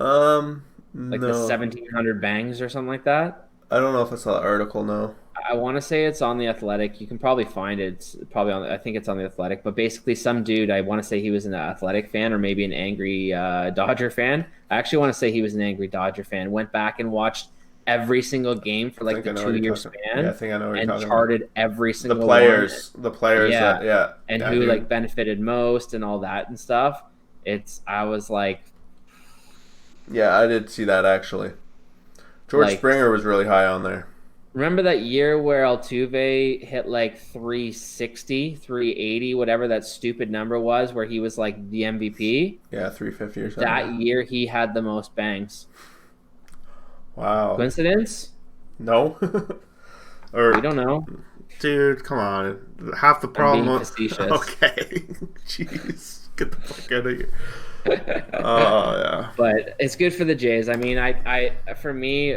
No. Like the 1,700 bangs or something like that? I don't know if I saw the article, no. I want to say it's on The Athletic. You can probably find it. It's probably I think it's on The Athletic. But basically some dude, I want to say he was an Athletic fan or maybe an angry Dodger fan. I actually want to say he was an angry Dodger fan. Went back and watched every single game for like the 2-year span. Yeah, I think I know what you're talking and charted every single the players one. And that who dude. like benefited most and all that and stuff. I was like, Yeah, I did see that actually. George Like, Springer was really high on there. remember that year where Altuve hit like 360, 380, whatever that stupid number was, where he was like the MVP? Yeah, 350 or something. That year he had the most bangs. Wow. Coincidence? No. Or We don't know. dude, come on. Half the I'm problem. being facetious. Okay. Jeez, get the fuck out of here. Oh yeah. But it's good for the Jays. I mean, for me,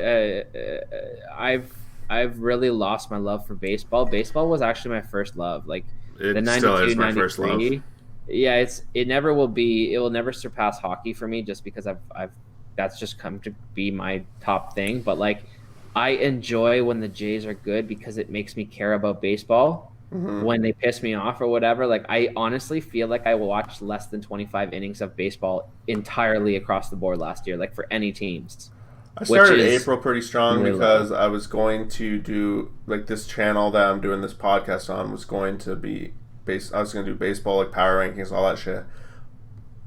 I've really lost my love for baseball. Baseball was actually my first love. Like the It still 92, is my first love. 93. Yeah, it will never surpass hockey for me just because I've that's just come to be my top thing. But like I enjoy when the Jays are good because it makes me care about baseball. Mm-hmm. When they piss me off or whatever, like I honestly feel like I watched less than 25 innings of baseball entirely across the board last year, like for any teams. I started Which is April pretty strong really because I was going to do like this channel that I'm doing this podcast on was going to be I was going to do baseball like power rankings, all that shit.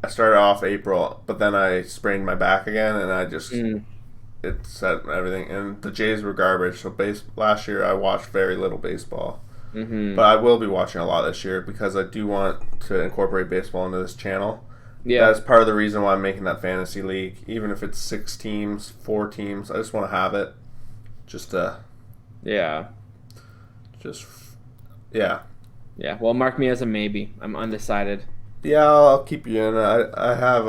I started off April, but then I sprained my back again, and I just it set everything. And the Jays were garbage. So last year I watched very little baseball. Mm-hmm. But I will be watching a lot this year because I do want to incorporate baseball into this channel. Yeah. That's part of the reason why I'm making that fantasy league. Even if it's 6 teams, 4 teams, I just want to have it. Yeah. Yeah. Well, mark me as a maybe. I'm undecided. Yeah, I'll keep you in. I have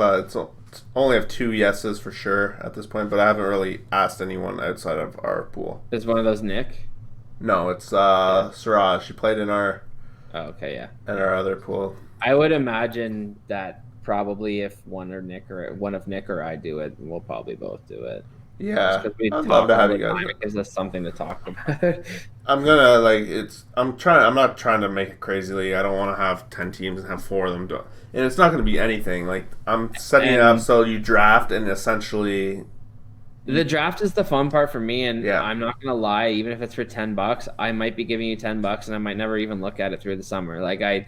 only have 2 yeses for sure at this point, but I haven't really asked anyone outside of our pool. Is one of those Nick? No, it's Siraj. She played in our Okay, in our other pool. I would imagine that probably if one of Nick or I do it, we'll probably both do it. Yeah, I'd love to have you guys. It gives us something to talk about. I'm gonna I'm not trying to make it crazy league. I don't want to have 10 teams and have 4 of them do. And it's not gonna be anything. Like I'm setting it up so you draft and essentially. The draft is the fun part for me, and yeah. I'm not gonna lie. Even if it's for $10, I might be giving you $10, and I might never even look at it through the summer. Like that's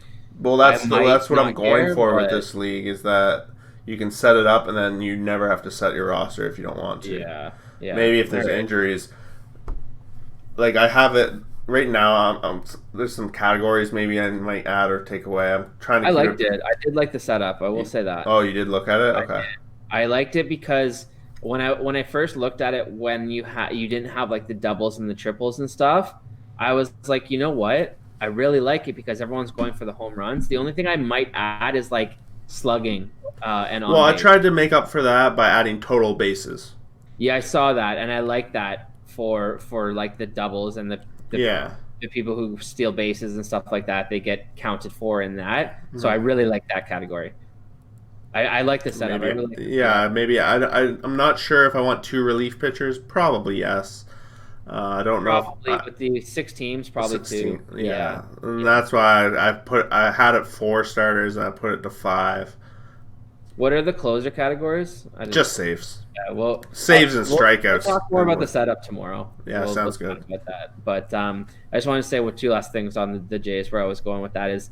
what I'm going for with but this league is that you can set it up and then you never have to set your roster if you don't want to. Yeah. Maybe if there's injuries, like I have it right now. There's some categories maybe I might add or take away. I'm trying to. I liked it. I did like the setup. I will say that. Oh, you did look at it? Okay. I liked it because when I first looked at it, when you didn't have like the doubles and the triples and stuff, I was like, you know what? I really like it because everyone's going for the home runs. The only thing I might add is like slugging and on. Well, I tried to make up for that by adding total bases. Yeah, I saw that, and I like that for like the doubles and the people who steal bases and stuff like that. They get counted for in that. Mm-hmm. So I really like that category. I like the setup. Maybe, I really like maybe I'm not sure if I want 2 relief pitchers. Probably yes. I don't know. Probably with the 6 teams, probably 16, 2. Yeah. And that's why I had it 4 starters and I put it to 5. What are the closer categories? Just saves. Yeah, well, saves and strikeouts. We'll talk more about the setup tomorrow. Yeah, sounds good. About that. But I just want to say 2 last things on the Jays where I was going with that is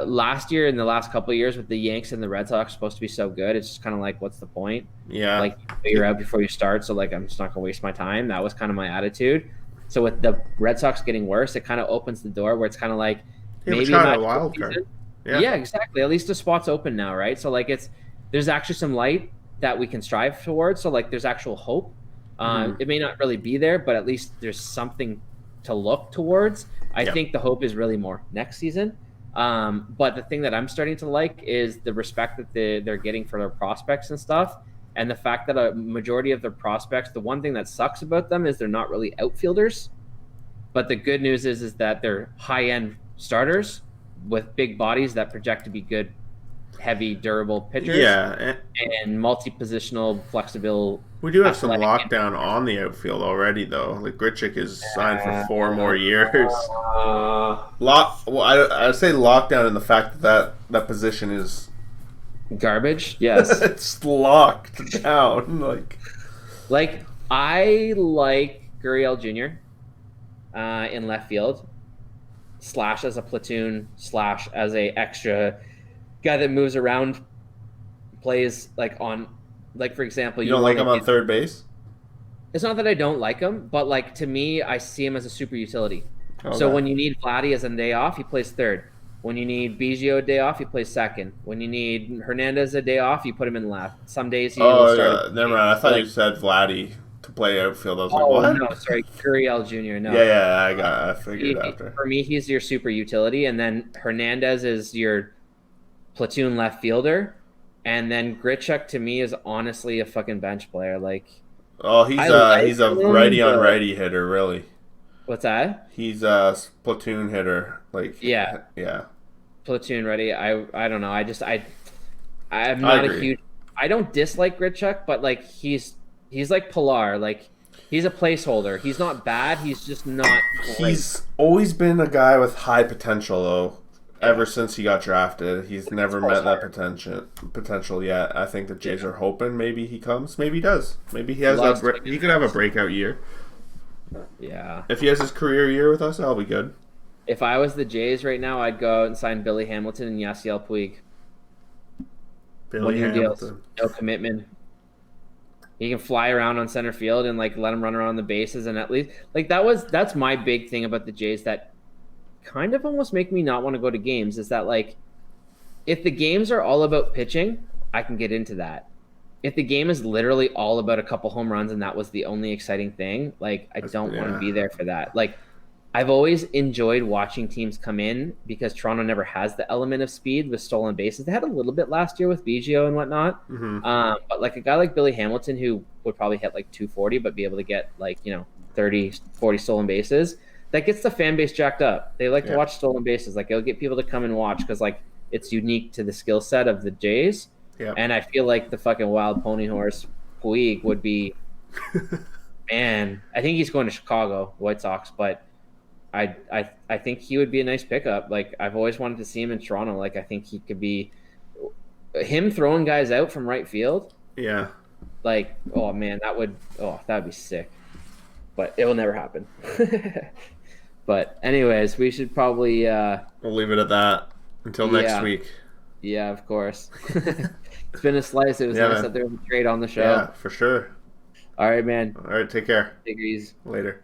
last year and the last couple of years with the Yanks and the Red Sox supposed to be so good. It's just kind of like, what's the point? Yeah. Like you're out before you start, so like I'm just not gonna waste my time. That was kind of my attitude. So with the Red Sox getting worse, it kind of opens the door where it's kind of like maybe try a wild card. Yeah, exactly. At least the spot's open now, right? So like there's actually some light that we can strive towards. So like there's actual hope. It may not really be there, but at least there's something to look towards. I think the hope is really more next season. But the thing that I'm starting to like is the respect that they're getting for their prospects and stuff. And the fact that a majority of their prospects, the one thing that sucks about them is they're not really outfielders. But the good news is that they're high-end starters with big bodies that project to be good, heavy, durable pitchers. Yeah. And multi-positional, flexible. We do have some lockdown on the outfield already, though. Like Grichuk is signed for 4 more years. I say lockdown in the fact that position is garbage. Yes, it's locked down. Like I like Gurriel Jr. In left field, / as a platoon, / as a extra guy that moves around, plays like on Like, for example, You you don't like want him to on get, third base? it's not that I don't like him, but like to me, I see him as a super utility. So Okay. when you need Vladdy as a day off, he plays third. When you need Biggio a day off, he plays second. When you need Hernandez a day off, you put him in left. Some days he'll Oh, start. yeah. Never mind. I So thought like, you said Vladdy to play outfield. I was like, oh what? no, sorry, Gurriel Jr. Yeah, No, yeah. I figured after. for me, he's your super utility, and then Hernandez is your platoon left fielder, and then Grichuk to me is honestly a fucking bench player. Like Oh, I like he's a him, righty on but righty hitter, really. what's that? He's a platoon hitter. Like, Yeah, yeah. platoon ready. I don't know. I'm I not a agree. huge. I don't dislike Grichuk, but like he's like Pilar. Like he's a placeholder. He's not bad. He's just not great. He's always been a guy with high potential, though. Ever since he got drafted, he's never met that potential yet. I think the Jays are hoping maybe he comes. Maybe he does. Maybe he has he could have a breakout year. Yeah. If he has his career year with us, that'll be good. If I was the Jays right now, I'd go out and sign Billy Hamilton and Yasiel Puig. Billy 1 year deals, Hamilton. no commitment. He can fly around on center field and like let him run around the bases, and at least like that's my big thing about the Jays that kind of almost make me not want to go to games is that like if the games are all about pitching, I can get into that. If the game is literally all about a couple home runs and that was the only exciting thing, like I don't want to be there for that. Like I've always enjoyed watching teams come in because Toronto never has the element of speed with stolen bases. They had a little bit last year with Biggio and whatnot. Mm-hmm. But like a guy like Billy Hamilton who would probably hit like 240 but be able to get like, 30, 40 stolen bases, that gets the fan base jacked up. They like to watch stolen bases. Like it'll get people to come and watch because like it's unique to the skill set of the Jays. Yeah. And I feel like the fucking wild pony horse Puig would be, man. I think he's going to Chicago White Sox, but I think he would be a nice pickup. Like I've always wanted to see him in Toronto. Like I think he could be him throwing guys out from right field. Yeah. Like oh man, that would be sick. But it will never happen. But anyways, we should probably We'll leave it at that until next week. Yeah, of course. It's been a slice. It was nice that there was a trade on the show. Yeah, for sure. All right, man. All right, take care. Take it easy. Later.